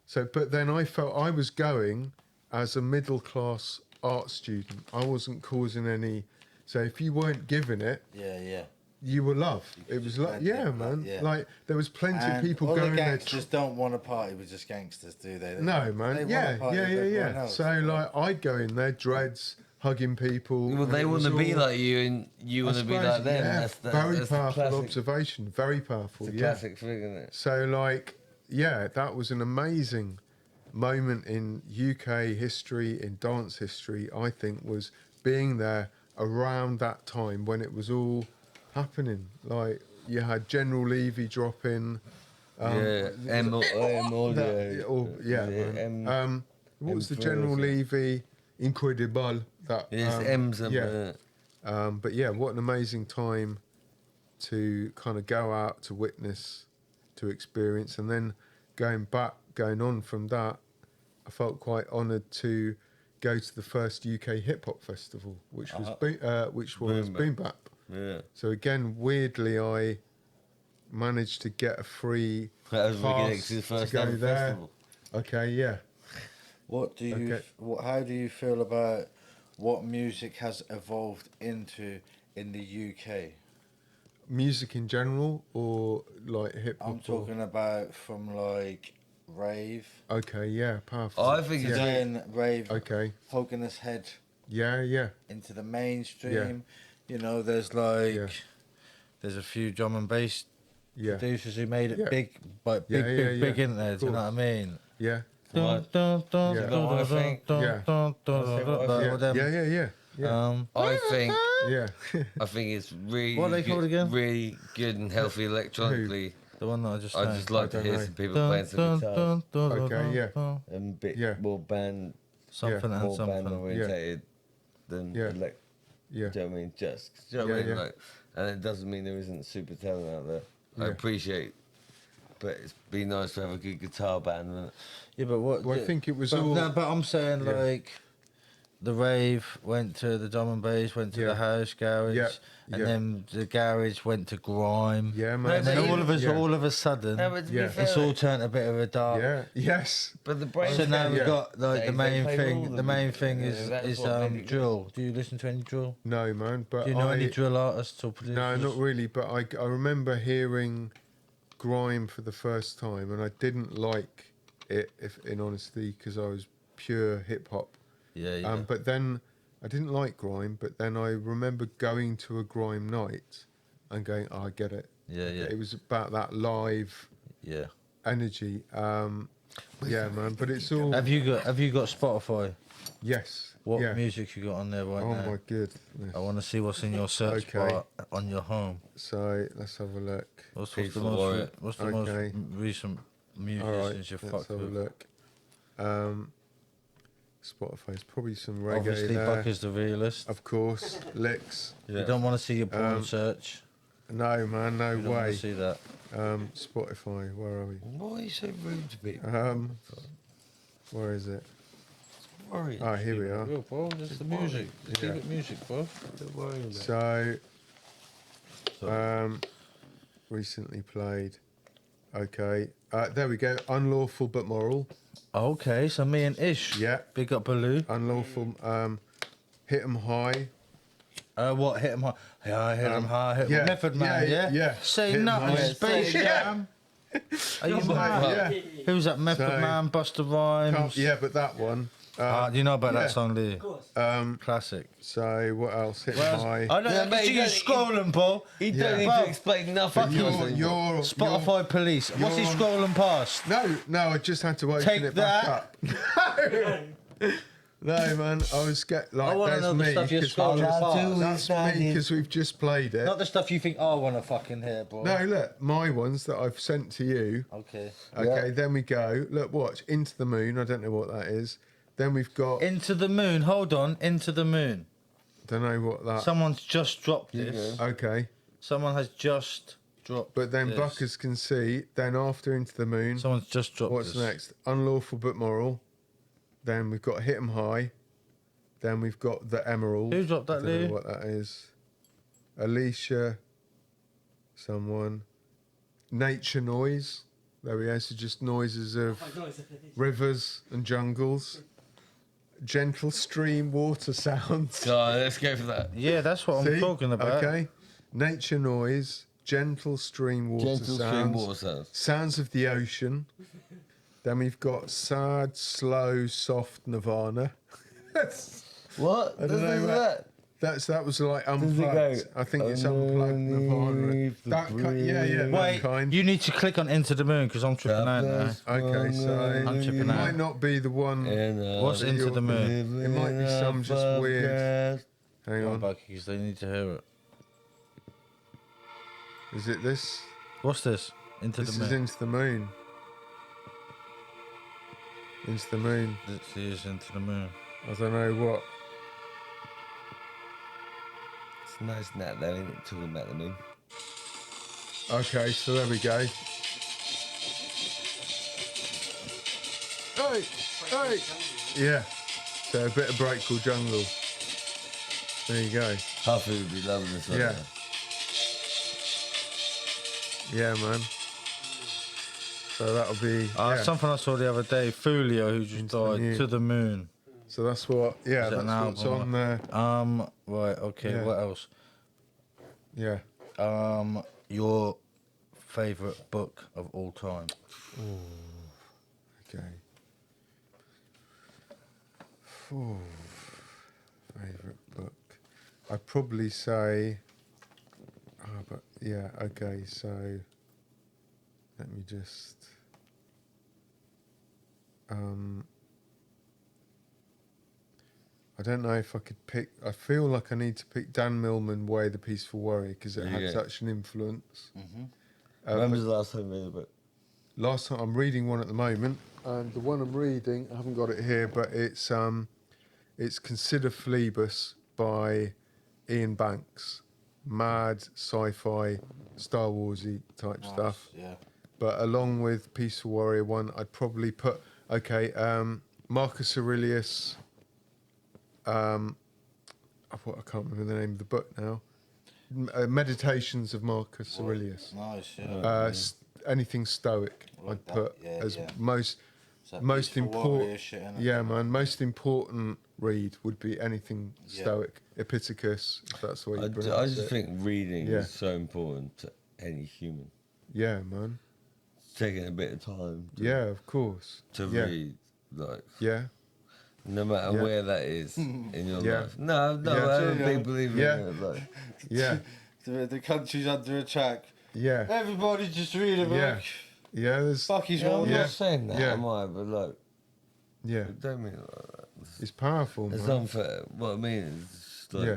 S9: So, but then I felt I was going as a middle-class art student. I wasn't causing any. So if you weren't giving it,
S5: Yeah,
S9: you were loved. It was like, yeah, man.
S5: Yeah.
S9: Like there was plenty of
S5: And
S9: people
S5: all
S9: going
S5: the
S9: there.
S5: gangsters don't want to party with just gangsters, do they?
S9: No,
S5: They
S9: man.
S5: wanna
S9: Yeah,
S5: party with everyone
S9: yeah.
S5: else.
S9: So like, I'd go in there, dreads, hugging people.
S4: Well,
S9: and
S4: they
S9: it was
S4: want to be
S9: all-
S4: like you, and you
S9: I
S4: want to be
S9: suppose,
S4: like them.
S9: yeah,
S4: That's
S9: very
S4: that's the
S9: powerful
S4: classic,
S9: observation. Very powerful.
S4: the
S9: Yeah.
S4: classic thing, isn't it?
S9: So like, yeah, that was an amazing moment in UK history, in dance history. I think was being there around that time when it was all happening. Like you had General Levy drop in.
S4: Yeah, M audio.
S9: What was the
S4: M4,
S9: General
S4: so-
S9: Levy? Incredible. That
S4: Yes, M's and
S9: yeah. But yeah, what an amazing time to kind of go out to witness, to experience, and then going on from that, I felt quite honoured to go to the first UK hip hop festival, which was
S4: Boom
S9: Boom Bap.
S4: Yeah.
S9: So again, weirdly, I managed to get a free
S4: That was
S9: pass
S4: Ricky first
S9: to go
S4: ever
S9: there.
S4: festival.
S9: Okay, yeah.
S5: What do you?
S9: Okay.
S5: How do you feel about what music has evolved into in the UK?
S9: Music in general, or like hip hop?
S5: I'm talking about from like rave.
S9: Okay, yeah, powerful.
S4: I think it's
S5: Then rave
S9: Okay,
S5: poking its head
S9: yeah.
S5: into the mainstream. You know, there's like
S9: Yeah.
S5: there's a few drum and bass
S9: Yeah,
S5: producers who made it
S9: Yeah.
S5: big, but
S9: Yeah,
S5: big
S9: yeah,
S5: in there.
S9: of
S5: Do you know
S9: course.
S5: what I mean?
S9: yeah,
S4: What? I think.
S9: yeah.
S4: I think
S9: Yeah.
S4: I think it's really
S5: What are they
S4: good,
S5: called again?
S4: really good and healthy electronically.
S5: The one that I just.
S4: I just like to
S9: don't
S4: hear
S9: know.
S4: some people playing some guitars
S9: Okay, yeah.
S4: and a bit
S9: Yeah.
S4: more band,
S5: Something and
S4: more band
S5: something.
S4: orientated than
S9: Yeah. Yeah.
S4: Do you know what I mean? Just, do you know what I
S9: Yeah,
S4: mean?
S9: yeah.
S4: Like, and it doesn't mean there isn't super talent out there. I
S9: Yeah.
S4: appreciate, but it's be nice to have a good guitar band. And
S5: Yeah, but what?
S9: Well, I think it was
S5: but,
S9: all.
S5: No, but I'm saying
S9: Yeah.
S5: like the rave went to the drum and bass, went to
S9: Yeah.
S5: the house garage,
S9: Yeah,
S5: and
S9: yeah.
S5: then the garage went to grime.
S9: Yeah,
S5: And
S9: man.
S5: then
S4: but
S5: all of a sudden,
S4: no, but to
S9: Yeah.
S4: be fair,
S5: it's all turned a bit of a dark.
S9: Yeah. Yes.
S4: but the brain.
S5: So now we've
S9: Yeah.
S5: got like
S4: They-
S5: the
S4: they
S5: main
S4: play
S5: thing.
S4: all
S5: The
S4: the
S5: main
S4: music.
S5: thing
S4: Yeah,
S5: is
S4: that's what made it good.
S5: drill. Do you listen to any drill?
S9: No, man. But
S5: Do you know
S9: I,
S5: any drill artists or producers?
S9: No, not really. But I remember hearing grime for the first time, and I didn't like it, if in honesty, because I was pure hip hop.
S5: Yeah, yeah.
S9: But then I didn't like grime. But then I remember going to a grime night and going, oh, I get it.
S5: yeah, yeah,
S9: It was about that live
S5: yeah.
S9: energy. Yeah, man. But it's all
S5: Have you got Spotify?
S9: yes.
S5: What
S9: yeah.
S5: music you got on there right
S9: Oh
S5: now?
S9: my goodness.
S5: I want to see what's in your search
S9: Okay.
S5: bar on your home.
S9: So let's have a look.
S5: What's
S4: Peaceful
S5: the most
S4: Warrior.
S5: what's the
S9: Okay.
S5: most recent music
S9: All right.
S5: since you
S9: Let's
S5: fucked
S9: have a
S5: with?
S9: look. Spotify's probably some reggae
S5: Obviously,
S9: there.
S5: Buck is the realist.
S9: Of course, licks.
S5: You don't want to see your porn search.
S9: No, man, no
S5: You don't want
S9: way.
S5: to see that.
S9: Spotify, where are we?
S4: Why are you so rude to people?
S9: Where is it?
S4: Worry.
S9: Oh, here we are.
S5: Real, bro. Just the music. Just
S9: Yeah.
S5: keep it music, bro.
S4: Don't worry about it.
S9: So, recently played. Okay, there we go. Unlawful but moral.
S5: Okay, so me and Ish.
S9: Yeah.
S5: Big up Baloo.
S9: Unlawful. Hit 'em high.
S5: What hit him high? Yeah, hit him high. Hit
S9: yeah,
S5: Method Man.
S9: yeah,
S5: Yeah.
S9: yeah.
S5: Say
S9: Hit 'em
S5: nothing.
S9: high.
S5: Space
S9: Say
S5: Jam. Are you mad?
S9: Yeah.
S5: Who's that? Method
S9: So-
S5: Man, Busta Rhymes.
S9: Yeah, but that one.
S5: Do you know about
S9: yeah.
S5: that song, Lee? Classic.
S9: So what else? Hit 'em
S5: Well,
S9: high.
S5: I don't
S4: Yeah,
S5: know.
S4: mate,
S5: See
S4: you
S5: you
S4: don't-
S5: scrolling, bro.
S4: He
S9: Yeah.
S4: don't need
S5: Bro,
S4: to explain nothing.
S9: You're,
S4: to us anymore.
S5: Spotify police. What's he
S9: you're-
S5: scrolling past?
S9: No, I just had to open
S5: Take
S9: it back
S5: that.
S9: up. No, man, I was
S5: I wanna know the stuff you're scrolling past.
S9: That's me because we've just played it.
S5: Not the stuff you think, oh, I want to fucking hear, bro.
S9: No, look, my ones that I've sent to you.
S5: Okay.
S9: Okay, then we go. Look, watch Into the Moon. I don't know what that is. Then we've got.
S5: Into the Moon. Hold on. Into the Moon.
S9: Don't know what that.
S5: Someone's just dropped this.
S9: Okay,
S5: Someone has just dropped
S9: but then
S5: this.
S9: Buckers can see. Then after Into the Moon,
S5: Someone's just dropped
S9: what's
S5: this.
S9: next? Unlawful but moral. Then we've got Hit 'em High. Then we've got The Emerald.
S5: Who dropped that,
S9: I don't know
S5: Lou?
S9: what that is. Alicia. Someone. Nature Noise. There we go. So just noises of rivers and jungles. Gentle stream water sounds.
S4: God, let's go for that.
S5: Yeah, that's what I'm
S9: See?
S5: talking about.
S9: Okay. nature noise, gentle stream water sounds, sounds of the ocean. Then we've got sad, slow, soft Nirvana.
S4: What?
S9: I don't know that. That was like unplugged. I think it's unplugged Nirvana. That that
S5: Wait,
S9: kind.
S5: you need to click on Into the Moon because I'm tripping out now.
S9: Okay, so
S5: I'm
S9: it
S5: tripping
S9: might
S5: out.
S9: not be the one.
S5: What's Into the Moon?
S9: It might be some just weird. Hang on.
S5: Because they need to hear it.
S9: Is it this?
S5: What's this? Into
S9: This
S5: the
S9: is
S5: Moon.
S9: Into the Moon. Into the Moon.
S5: This is Into the Moon.
S9: I don't know what.
S4: It's nice that though, ain't it? Talking about the moon.
S9: Okay, so there we go. Hey, hey. Yeah. So a bit of Breakable Jungle. There you go.
S4: Huffy would be loving this one.
S9: Yeah. Yeah, man. So that'll be
S5: Something I saw the other day. Fulio, who just died, To the Moon.
S9: So that's what. Yeah,
S5: Is it
S9: that's
S5: an
S9: what's
S5: album?
S9: on there.
S5: Right. Okay.
S9: Yeah.
S5: What else?
S9: Yeah.
S5: Your favorite book of all time?
S9: Okay. Ooh. Favorite book. I'd probably say. But yeah. Okay. So. Let me just. I don't know if I could pick. I feel like I need to pick Dan Millman, Way the Peaceful Warrior, because it had such an influence.
S4: When was the last time you read a book?
S9: Last time I'm reading one at the moment, and the one I'm reading, I haven't got it here, but it's Consider Phlebas by Ian Banks. Mad sci-fi, Star Warsy type stuff.
S5: Yeah.
S9: But along with Peaceful Warrior one, I'd probably put Marcus Aurelius. I can't remember the name of the book now. Meditations of Marcus Aurelius.
S5: Nice. Yeah.
S9: Anything Stoic, I'd put as most important.
S5: Shit,
S9: man. Most important read would be anything Stoic, Epictetus. If that's the way you
S4: I
S9: pronounce
S4: just
S9: it.
S4: think reading is so important to any human.
S9: Yeah, man.
S4: It's taking a bit of time.
S9: Of course.
S4: To read, like.
S9: Yeah.
S4: No matter where that is in your life. No, I'm a big believer in it. Like.
S9: Yeah.
S5: The country's under attack.
S9: Yeah.
S5: Everybody just read a book.
S9: Yeah, there's.
S5: Fuck his
S4: I'm
S5: world.
S4: not saying that, am I? But like,
S9: Yeah.
S4: I don't mean it like that.
S9: It's powerful,
S4: It's
S9: man.
S4: unfair. What I mean is, just like,
S9: Yeah.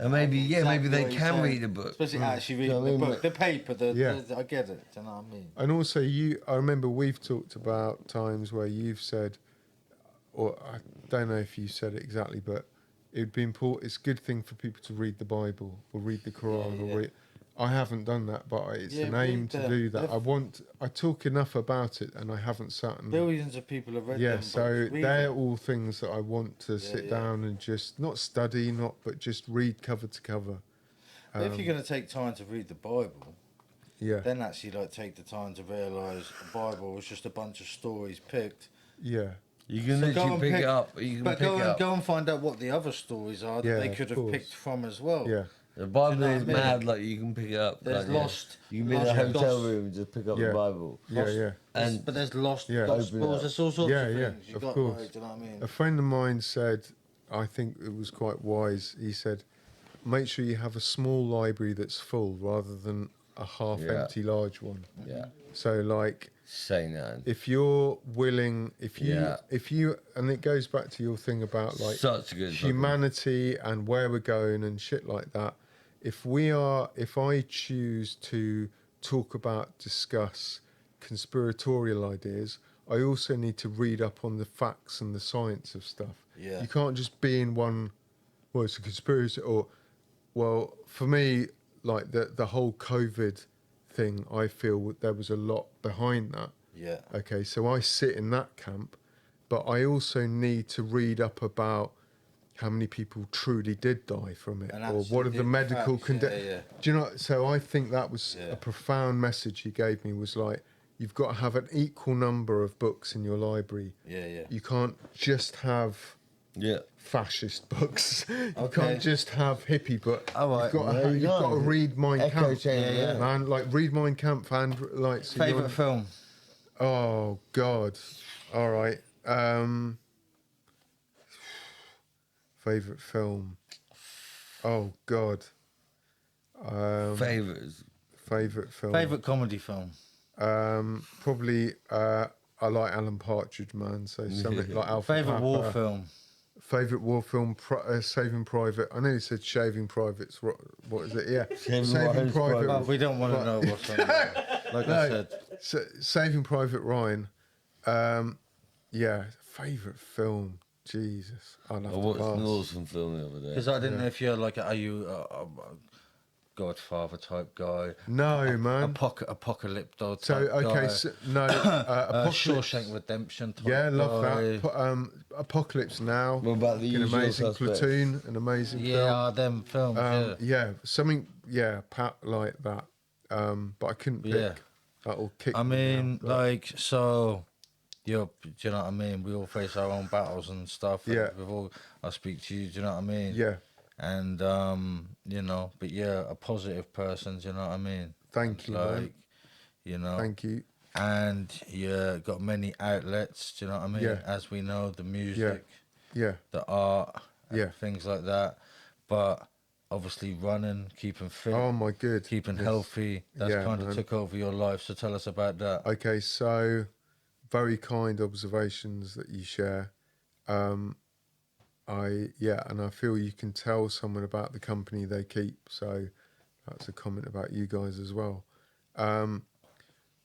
S4: and maybe, maybe they
S5: what you're
S4: can
S5: saying.
S4: read a book.
S5: Especially actually reading
S4: You know what I
S5: the
S4: mean?
S5: book. The paper,
S9: Yeah.
S5: I get it. Do you know what I mean?
S9: And also, I remember we've talked about times where you've said, or I don't know if you said it exactly, but it'd be important. It's a good thing for people to read the Bible or read the Quran or read. I haven't done that, but it's an aim to do that. I talk enough about it, and I haven't sat and.
S5: Billions of people have read them.
S9: Yeah,
S5: books.
S9: so
S5: Read
S9: they're
S5: them.
S9: all things that I want to sit down and just not study, but just read cover to cover.
S5: But if you're going to take time to read the Bible,
S9: Yeah,
S5: then actually take the time to realise the Bible was just a bunch of stories picked.
S9: yeah,
S4: You can
S5: So go
S4: literally
S5: and
S4: pick
S5: pick-
S4: it up. You can
S5: But
S4: pick it up.
S5: go and find out what the other stories are that
S9: Yeah,
S5: they
S9: of
S5: could have
S9: course.
S5: picked from as well.
S9: yeah,
S4: The Bible
S5: know what
S4: is
S5: I mean?
S4: mad. Like you can pick it up.
S5: There's
S4: can't you?
S5: lost-
S4: You can be in a
S5: lost-
S4: hotel
S5: lost-
S4: room and just pick up
S9: Yeah.
S4: the Bible.
S9: yeah.
S4: And
S5: But there's lost
S9: Yeah.
S5: gospels.
S4: Open it up.
S5: There's all sorts
S9: Yeah,
S5: of
S9: yeah,
S5: things. You
S9: of
S5: got
S9: course.
S5: right, do you know what I mean?
S9: A friend of mine said, I think it was quite wise. He said, make sure you have a small library that's full rather than a half-empty large one.
S4: yeah,
S9: So, like,
S4: say that.
S9: if you're willing, if you, and it goes back to your thing about like
S4: Such a good
S9: humanity and where we're going and shit like that. If I choose to talk about, discuss conspiratorial ideas, I also need to read up on the facts and the science of stuff.
S5: Yeah.
S9: You can't just be in one, well, it's a conspiracy, or, well, for me, like the whole COVID thing, I feel there was a lot behind that.
S5: Yeah.
S9: Okay, so I sit in that camp, but I also need to read up about how many people truly did die from it,
S5: And
S9: or
S5: actually
S9: what are the
S5: did
S9: medical
S5: facts,
S9: conditions.
S5: yeah.
S9: Do you know? So I think that was
S5: Yeah.
S9: a profound message he gave me. Was like, you've got to have an equal number of books in your library.
S5: Yeah, yeah.
S9: You can't just have
S4: Yeah.
S9: fascist books. You
S5: Okay.
S9: can't just have hippie, but
S5: All right.
S9: you've got to read Mein
S4: Echo
S9: Kampf,
S4: chamber,
S5: yeah.
S9: man. Like read Mein Kampf and like. So
S5: Favorite film?
S9: Oh God! All right. Favorite film. Oh God.
S4: Favorites.
S9: Favorite film.
S5: Favorite comedy film?
S9: Probably. I like Alan Partridge, man. So something like Alpha
S5: Favorite
S9: Papa.
S5: war film?
S9: Favorite war film. Saving Private. I nearly said Shaving Privates. What is it? Yeah. Saving Private.
S5: Oh, we don't want to know what's on there. Like I said.
S9: Saving Private Ryan. Yeah. Favorite film. Jesus. I'll have
S4: I
S9: to
S4: watched
S9: pass.
S4: an awesome film the other day.
S5: Because I didn't know if you're like, are you a Godfather type guy?
S9: No, man.
S5: Apocalypto type
S9: So okay,
S5: guy.
S9: so, no, Apocalypse.
S5: Shawshank Redemption type
S9: Yeah, love
S5: guy.
S9: that. Apocalypse Now.
S4: What about The
S9: an
S4: Usual
S9: amazing
S4: Suspects?
S9: Platoon, an amazing
S5: Yeah, them films.
S9: film.
S5: Yeah.
S9: Yeah, something. Yeah, Pat like that. But I couldn't pick.
S5: Yeah.
S9: That'll kick.
S5: I
S9: me
S5: mean,
S9: now, but-
S5: like, so, do you know what I mean? We all face our own battles and stuff. And
S9: Yeah.
S5: I speak to you, do you know what I mean?
S9: Yeah.
S5: And, you know, but yeah, a positive person, do you know what I mean?
S9: Thank you, man.
S5: Like, you know.
S9: Thank you.
S5: And you got many outlets, do you know what I mean?
S9: Yeah.
S5: As we know, the music,
S9: Yeah.
S5: the art, and
S9: Yeah.
S5: things like that. But obviously running, keeping fit,
S9: Oh my good.
S5: keeping
S9: Yes.
S5: healthy, that's
S9: Yeah,
S5: kind of
S9: man.
S5: took over your life. So tell us about that.
S9: Okay, so very kind observations that you share. And I feel you can tell someone about the company they keep. So that's a comment about you guys as well.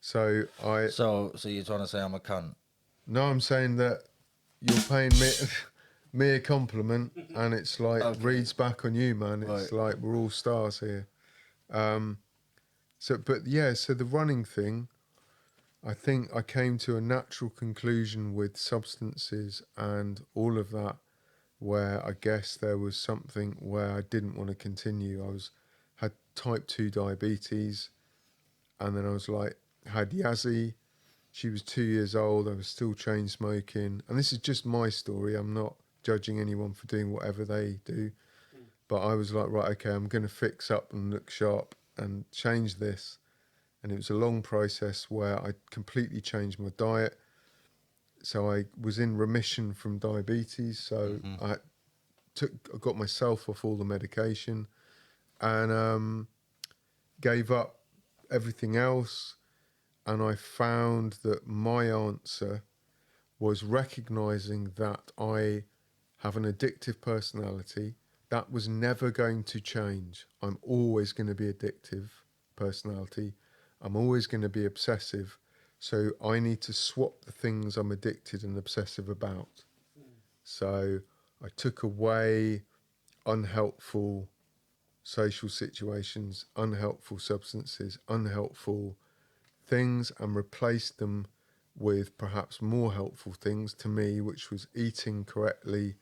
S9: So
S5: So you're trying to say I'm a cunt?
S9: no, I'm saying that you're paying me a compliment, and it's like reads back on you, man. It's like we're all stars here. So the running thing, I think I came to a natural conclusion with substances and all of that, where I guess there was something where I didn't want to continue. Had type 2 diabetes, and then I was like, had Yazzie. She was 2 years old. I was still chain smoking. And this is just my story. I'm not judging anyone for doing whatever they do. But I was like, right, okay, I'm going to fix up and look sharp and change this. And it was a long process where I completely changed my diet. So I was in remission from diabetes. So I got myself off all the medication and gave up everything else. And I found that my answer was recognizing that I have an addictive personality. That was never going to change. I'm always going to be addictive personality. I'm always going to be obsessive. So I need to swap the things I'm addicted and obsessive about. So I took away unhelpful social situations, unhelpful substances, unhelpful things, and replaced them with perhaps more helpful things to me, which was eating correctly,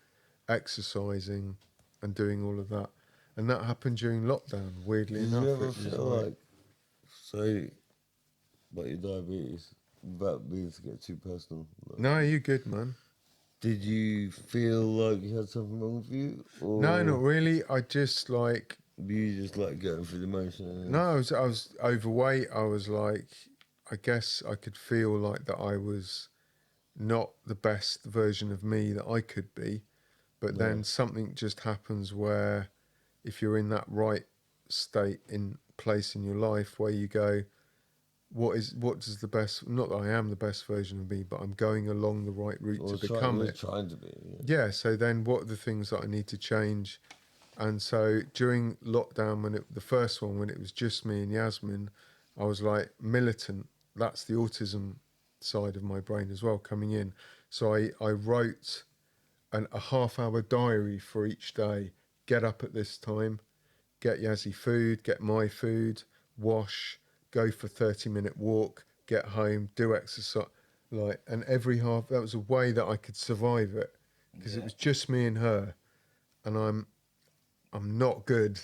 S9: exercising, and doing all of that. And that happened during lockdown, weirdly
S4: Did
S9: enough.
S4: you ever
S9: It was
S4: feel like, sorry about your diabetes, without being to get too personal? Like,
S9: no, you're good, man.
S4: did you feel like you had something wrong with you? Or
S9: No, not really. I just like,
S4: were you just like going through the motion?
S9: no, I was overweight. I was like, I guess I could feel like that I was not the best version of me that I could be. But then something just happens where if you're in that right state in place in your life where you go, what does the best, not that I am the best version of me, but I'm going along the right route
S4: Or
S9: to become it.
S4: trying to be.
S9: Yeah, so then what are the things that I need to change? And so during lockdown, the first one, when it was just me and Yasmin, I was like militant. That's the autism side of my brain as well coming in. So I wrote a half-hour diary for each day. Get up at this time, get Yazzie food, get my food, wash, go for 30-minute walk, get home, do exercise. And every half, that was a way that I could survive it because it was just me and her. And I'm not good.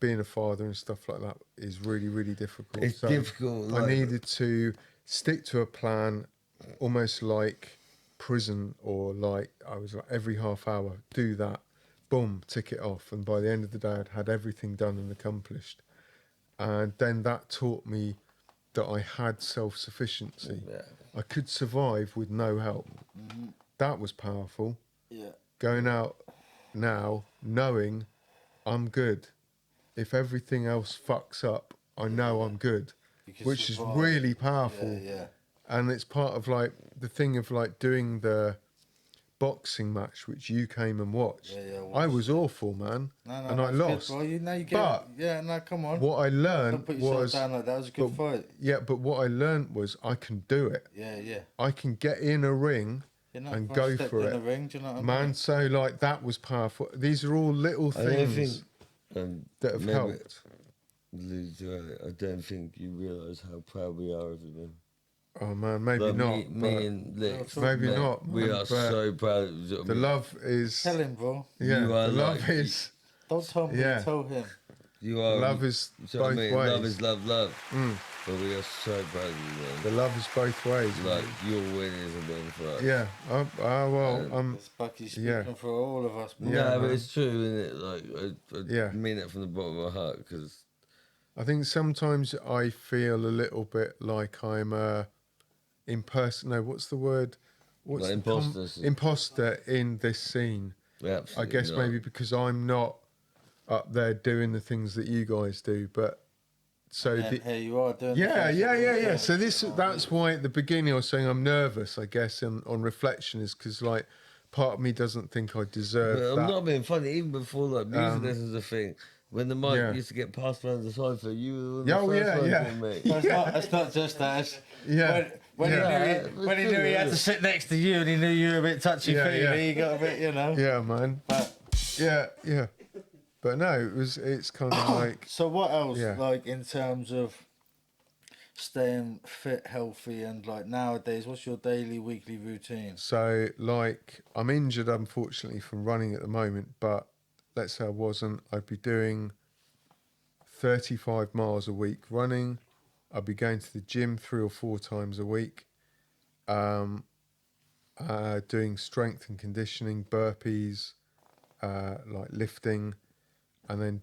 S9: Being a father and stuff like that is really, really difficult.
S4: It's difficult.
S9: I needed to stick to a plan, almost like prison, or like I was like every half hour do that, boom, tick it off, and by the end of the day I'd had everything done and accomplished. And then that taught me that I had self-sufficiency.
S5: Yeah.
S9: I could survive with no help. That was powerful.
S5: Yeah.
S9: Going out now knowing I'm good. If everything else fucks up, I know I'm good, which is really powerful.
S5: Yeah.
S9: And it's part of like the thing of like doing the boxing match, which you came and watched. I was awful, man, and I lost.
S5: Good, bro. You get
S9: but
S5: come on.
S9: what I learned
S5: Don't put yourself
S9: was
S5: down like that. It was a good fight.
S9: Yeah, but what I learned was I can do it.
S5: Yeah.
S9: I can get in a ring and go for it.
S5: In the ring, do you know what I mean?
S9: Man, so like that was powerful. These are all little things that have helped.
S4: I don't think you realise how proud we are of you, man.
S9: Oh man, maybe
S4: Like
S9: not.
S4: Me and Lex,
S9: maybe
S4: man,
S9: not.
S4: We
S9: man,
S4: are
S9: but
S4: so proud.
S9: The love is.
S5: Tell him, bro.
S9: Yeah,
S4: You are
S9: the love
S4: like-
S9: is.
S5: Don't tell me.
S9: Yeah.
S5: Tell him.
S4: You are
S9: Love is
S4: you know what I
S9: both
S4: mean?
S9: ways.
S4: Love is love. But we are so proud of you, man.
S9: The love is both ways.
S4: Like your win is a win for us.
S9: Yeah. Well.
S5: It's Bucky speaking
S9: yeah.
S5: for all of us. Bro.
S9: Yeah,
S4: No, but
S9: man.
S4: it's true, isn't it? Like I
S9: Yeah.
S4: mean it from the bottom of my heart because
S9: I think sometimes I feel a little bit like I'm no, what's the word? What's
S4: Like
S9: the
S4: imposters.
S9: imposter in this scene? I
S4: absolutely
S9: guess
S4: not.
S9: maybe because I'm not up there doing the things that you guys do, but so
S5: And here you are doing. the
S9: yeah.
S5: things that we do.
S9: So that's why at the beginning I was saying I'm nervous, I guess, and on reflection is because like part of me doesn't think I deserve
S4: But
S9: that.
S4: I'm not being funny. Even before like music lessons a thing, when the mic
S9: yeah.
S4: used to get passed around the sofa, you were the
S9: Yeah, oh,
S4: first
S9: yeah,
S4: one
S9: yeah.
S4: to me.
S5: It's not just that. It's
S9: Yeah.
S5: When
S9: Yeah.
S5: he knew he had to sit next to you and he knew you were a bit touchy-feely,
S9: Yeah.
S5: he got a bit, you know.
S9: Yeah, man.
S5: But
S9: Yeah. But no, it's kind of like
S5: so what else,
S9: Yeah.
S5: like in terms of staying fit, healthy, and like nowadays, what's your daily, weekly routine?
S9: so like I'm injured unfortunately from running at the moment, but let's say I wasn't, I'd be doing 35 miles a week running. I'd be going to the gym 3 or 4 times a week, doing strength and conditioning, burpees, like lifting, and then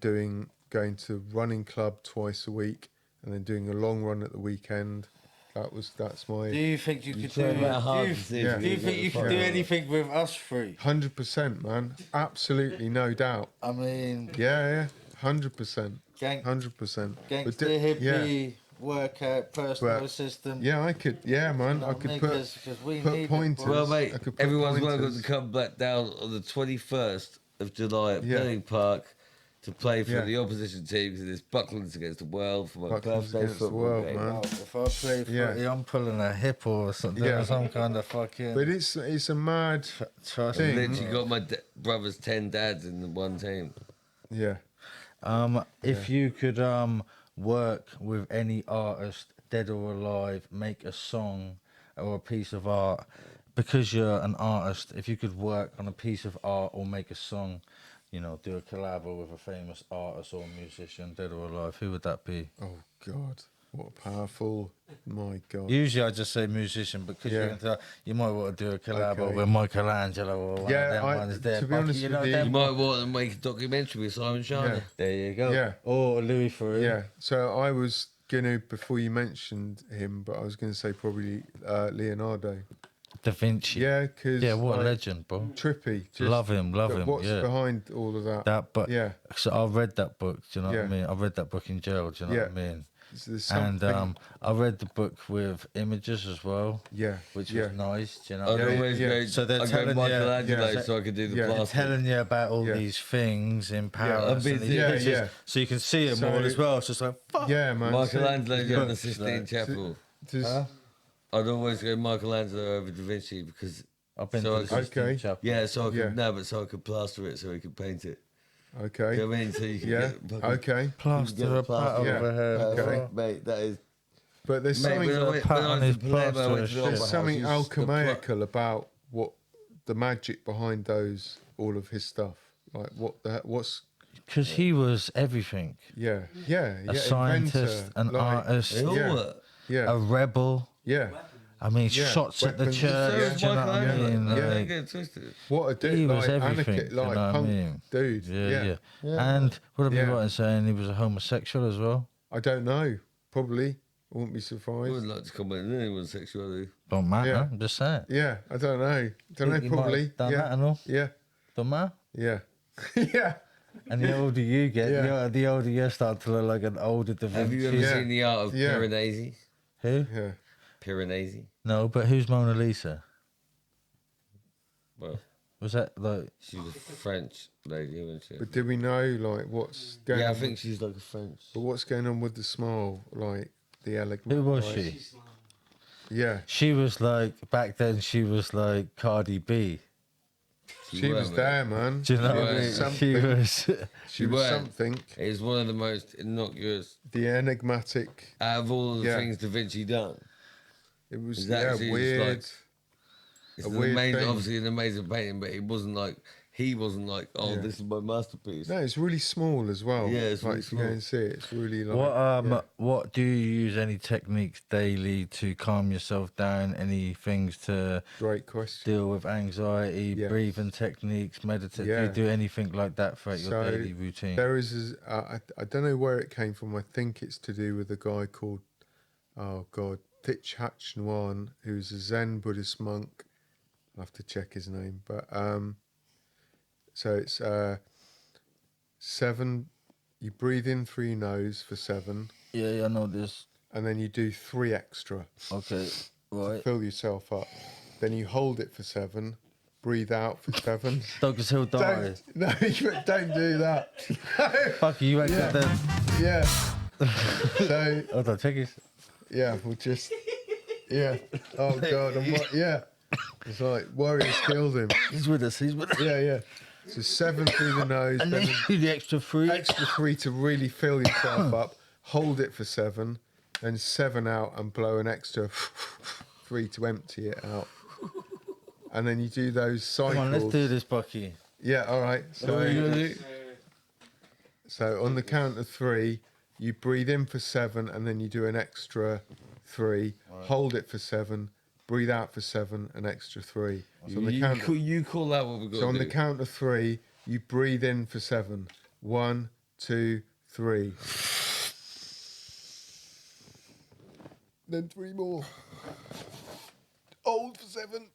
S9: going to running club twice a week, and then doing a long run at the weekend. That's my
S5: Do you think you could do?
S4: try about hard
S5: Do
S4: to see
S5: you,
S4: if
S5: do you
S4: you
S5: think
S4: get
S5: you
S4: the
S5: could do
S4: fuck out.
S5: anything with us three?
S9: 100%, man. Absolutely, no doubt.
S5: I mean,
S9: Yeah, 100%.
S5: Gang-
S9: 100%. But
S5: gangster hippie, workout, personal
S9: But-
S5: assistant.
S9: Yeah, I could. Yeah, man.
S5: know
S9: I
S5: what
S9: could
S5: mean?
S9: put
S5: 'Cause we
S9: put
S5: need it,
S9: pointers.
S5: bro.
S4: Well, mate,
S9: I could put
S4: everyone's welcome
S9: pointers.
S4: to come back down on the 21st of July at
S9: Yeah.
S4: Penning Park to play for
S9: Yeah.
S4: the opposition team because it's Bucklands against the world for my
S9: Bucklands
S4: birthday
S9: against the
S4: football
S9: world,
S4: game.
S9: man.
S5: Oh, if I play
S9: Yeah.
S5: footy, I'm pulling a hip or something.
S9: Yeah.
S5: Some kind of fucking.
S9: But it's a mad
S5: trust
S9: thing.
S5: me.
S4: Literally got my brother's 10 dads in the one team.
S9: Yeah.
S5: If you could work with any artist, dead or alive, make a song or a piece of art, because you're an artist, if you could work on a piece of art or make a song, you know, do a collab with a famous artist or musician, dead or alive, who would that be?
S9: Oh God, what a powerful! My God.
S5: Usually I just say musician because
S9: Yeah.
S5: you might want to do a collab
S9: Okay.
S5: with Michelangelo or one
S9: Yeah,
S5: of them
S9: I-
S5: ones there.
S9: to be honest
S5: you
S9: with
S5: know,
S9: you-
S4: You
S5: them
S4: might want to make a documentary with Simon Shiner.
S9: Yeah.
S5: there you go.
S9: Yeah.
S5: Or Louis Theroux.
S9: Yeah. So I was gonna, before you mentioned him, but I was gonna say probably Leonardo.
S5: Da Vinci.
S9: Yeah, because
S5: Yeah, what a legend, bro.
S9: Trippy.
S5: Love him.
S9: What's
S5: Yeah.
S9: behind all of that?
S5: That, but
S9: Yeah.
S5: So I read that book. Do you know what I
S9: Yeah.
S5: mean? I read that book in jail. Do you know what I mean?
S9: There's
S5: And
S9: something-
S5: I read the book with images as well,
S9: yeah,
S5: which
S9: yeah.
S5: was nice. Do you know?
S4: I'd
S5: what I mean?
S4: always
S9: yeah.
S4: go,
S5: So they're
S4: I'd go
S5: telling you-
S4: Michelangelo
S9: yeah.
S4: so I could do the
S9: Yeah.
S5: They're
S4: plastic.
S5: telling you about all
S9: Yeah.
S5: these things in Paris.
S4: I've been
S5: and these
S4: there,
S5: pictures,
S9: yeah.
S5: So you can see them
S9: So-
S5: all as well. It's just like, fuck.
S9: Yeah, man.
S4: Michelangelo
S9: So-
S4: in the Sistine Chapel.
S9: Does-
S4: I'd always go Michelangelo over Da Vinci because
S5: I've been
S4: So
S5: to the
S4: I-
S5: Sistine
S9: Okay.
S5: Chapel.
S4: yeah, so I could
S9: Yeah.
S4: so I could plaster it so he could paint it.
S9: Okay.
S4: You know what I mean? So you can
S9: Yeah.
S4: get fucking-
S9: Okay.
S5: Plaster
S4: get
S5: a
S4: a plaster.
S5: pat
S9: Yeah.
S5: over here.
S4: Perfect, mate. That is.
S9: But there's
S4: Mate,
S9: something
S4: when I went to Palermo, I went to the
S9: there's
S4: opera
S9: something
S4: house, the
S9: alchemical about what the magic behind those all of his stuff. Like what's
S5: Because he was everything.
S9: yeah
S5: A scientist,
S9: inventor,
S5: an
S9: like-
S5: artist,
S4: They all
S9: Yeah.
S4: were.
S9: Yeah.
S5: a rebel,
S9: Yeah.
S5: I mean,
S9: Yeah,
S5: shots at the
S9: weapons.
S5: church.
S4: So
S5: Do
S4: is
S5: you know
S4: Michael
S5: what I
S4: Angelo.
S5: mean?
S4: No, don't
S5: Like,
S4: get it twisted.
S9: What a dude,
S5: he was
S9: like
S5: everything.
S9: anarchist,
S5: Do you
S9: like
S5: know what I
S9: punk
S5: mean?
S9: dude.
S5: Yeah.
S9: Yeah.
S5: And would I be
S9: Yeah.
S5: right in saying he was a homosexual as well?
S9: I don't know. Probably. I wouldn't be
S4: I
S9: surprised.
S4: wouldn't like to comment on anyone's sexuality.
S5: Don't matter.
S9: Yeah.
S5: I'm just saying.
S9: Yeah, I don't know. Don't know.
S5: Think he might have
S9: Probably.
S5: done
S9: Yeah.
S5: that and all.
S9: Yeah.
S5: Don't matter.
S9: Yeah. Yeah.
S5: And the older you get,
S9: Yeah.
S5: the older you start to look like an older Da
S4: Have you ever
S5: Vinci.
S9: Yeah.
S4: seen The Art of
S9: Yeah.
S4: Piranesi?
S5: Who?
S9: Yeah.
S4: Piranesi?
S5: No, but who's Mona Lisa?
S4: Well,
S5: Was that like?
S4: she was a French lady, wasn't she?
S9: But do we know like what's going
S4: Yeah, I
S9: on?
S4: think she's like a French.
S9: But what's going on with the smile? Like the elegant.
S5: Who was
S9: like-
S5: she?
S9: Yeah.
S5: She was like back then. She was like Cardi B.
S9: She was
S4: weren't,
S9: there, man.
S5: Do you know
S4: She
S5: what I
S4: was
S5: mean? She
S9: something.
S5: was.
S9: She was
S4: weren't.
S9: something.
S4: It is one of the most innocuous
S9: The enigmatic.
S4: out of all the
S9: Yeah.
S4: things Da Vinci done.
S9: It was
S4: It's
S9: yeah,
S4: actually just
S9: weird.
S4: like- It's
S9: A
S4: an
S9: weird
S4: amazing,
S9: thing.
S4: obviously an amazing painting, but he wasn't like, oh,
S9: Yeah.
S4: this is my masterpiece.
S9: No, it's really small as well.
S4: Yeah, it's
S9: like
S4: really
S9: if you go
S4: small.
S9: and see it, it's really like.
S5: What what do you use any techniques daily to calm yourself down? Any things to
S9: Great question.
S5: deal with anxiety,
S9: Yes.
S5: breathing techniques, meditate? Do
S9: Yeah.
S5: you do anything like that throughout your
S9: So,
S5: daily routine?
S9: There is, I don't know where it came from. I think it's to do with a guy called, oh God, Thich Nhat Hanh, who's a Zen Buddhist monk. I'll have to check his name. But so it's 7. You breathe in through your nose for 7,
S5: Yeah, I know this.
S9: and then you do 3 extra.
S5: Okay, right.
S9: Fill yourself up. Then you hold it for 7. Breathe out for 7.
S5: Douglas Hill died.
S9: Don't, no, don't do that.
S5: Fuck you, ain't
S9: Yeah.
S5: got them.
S9: Yeah. So
S5: Hold on, check this.
S9: yeah, we'll just yeah. Oh God, yeah. It's like warriors killed him.
S5: He's with us. He's with us.
S9: Yeah, yeah. So 7 through the nose,
S5: And
S9: then
S5: then you do the extra 3.
S9: extra 3 to really fill yourself up. Hold it for 7, then 7 out and blow an extra 3 to empty it out. And then you do those cycles.
S5: Come on, let's do this, Bucky.
S9: Yeah, all right.
S4: What are you gonna do?
S9: So on the count of 3, you breathe in for 7, and then you do an extra 3. Hold it for 7. Breathe out for 7, an extra 3. So on the count.
S4: You call that what we've got
S9: So on
S4: to
S9: the
S4: do.
S9: count of 3, you breathe in for 7. 1, 2, 3. Then 3 more. Hold for 7.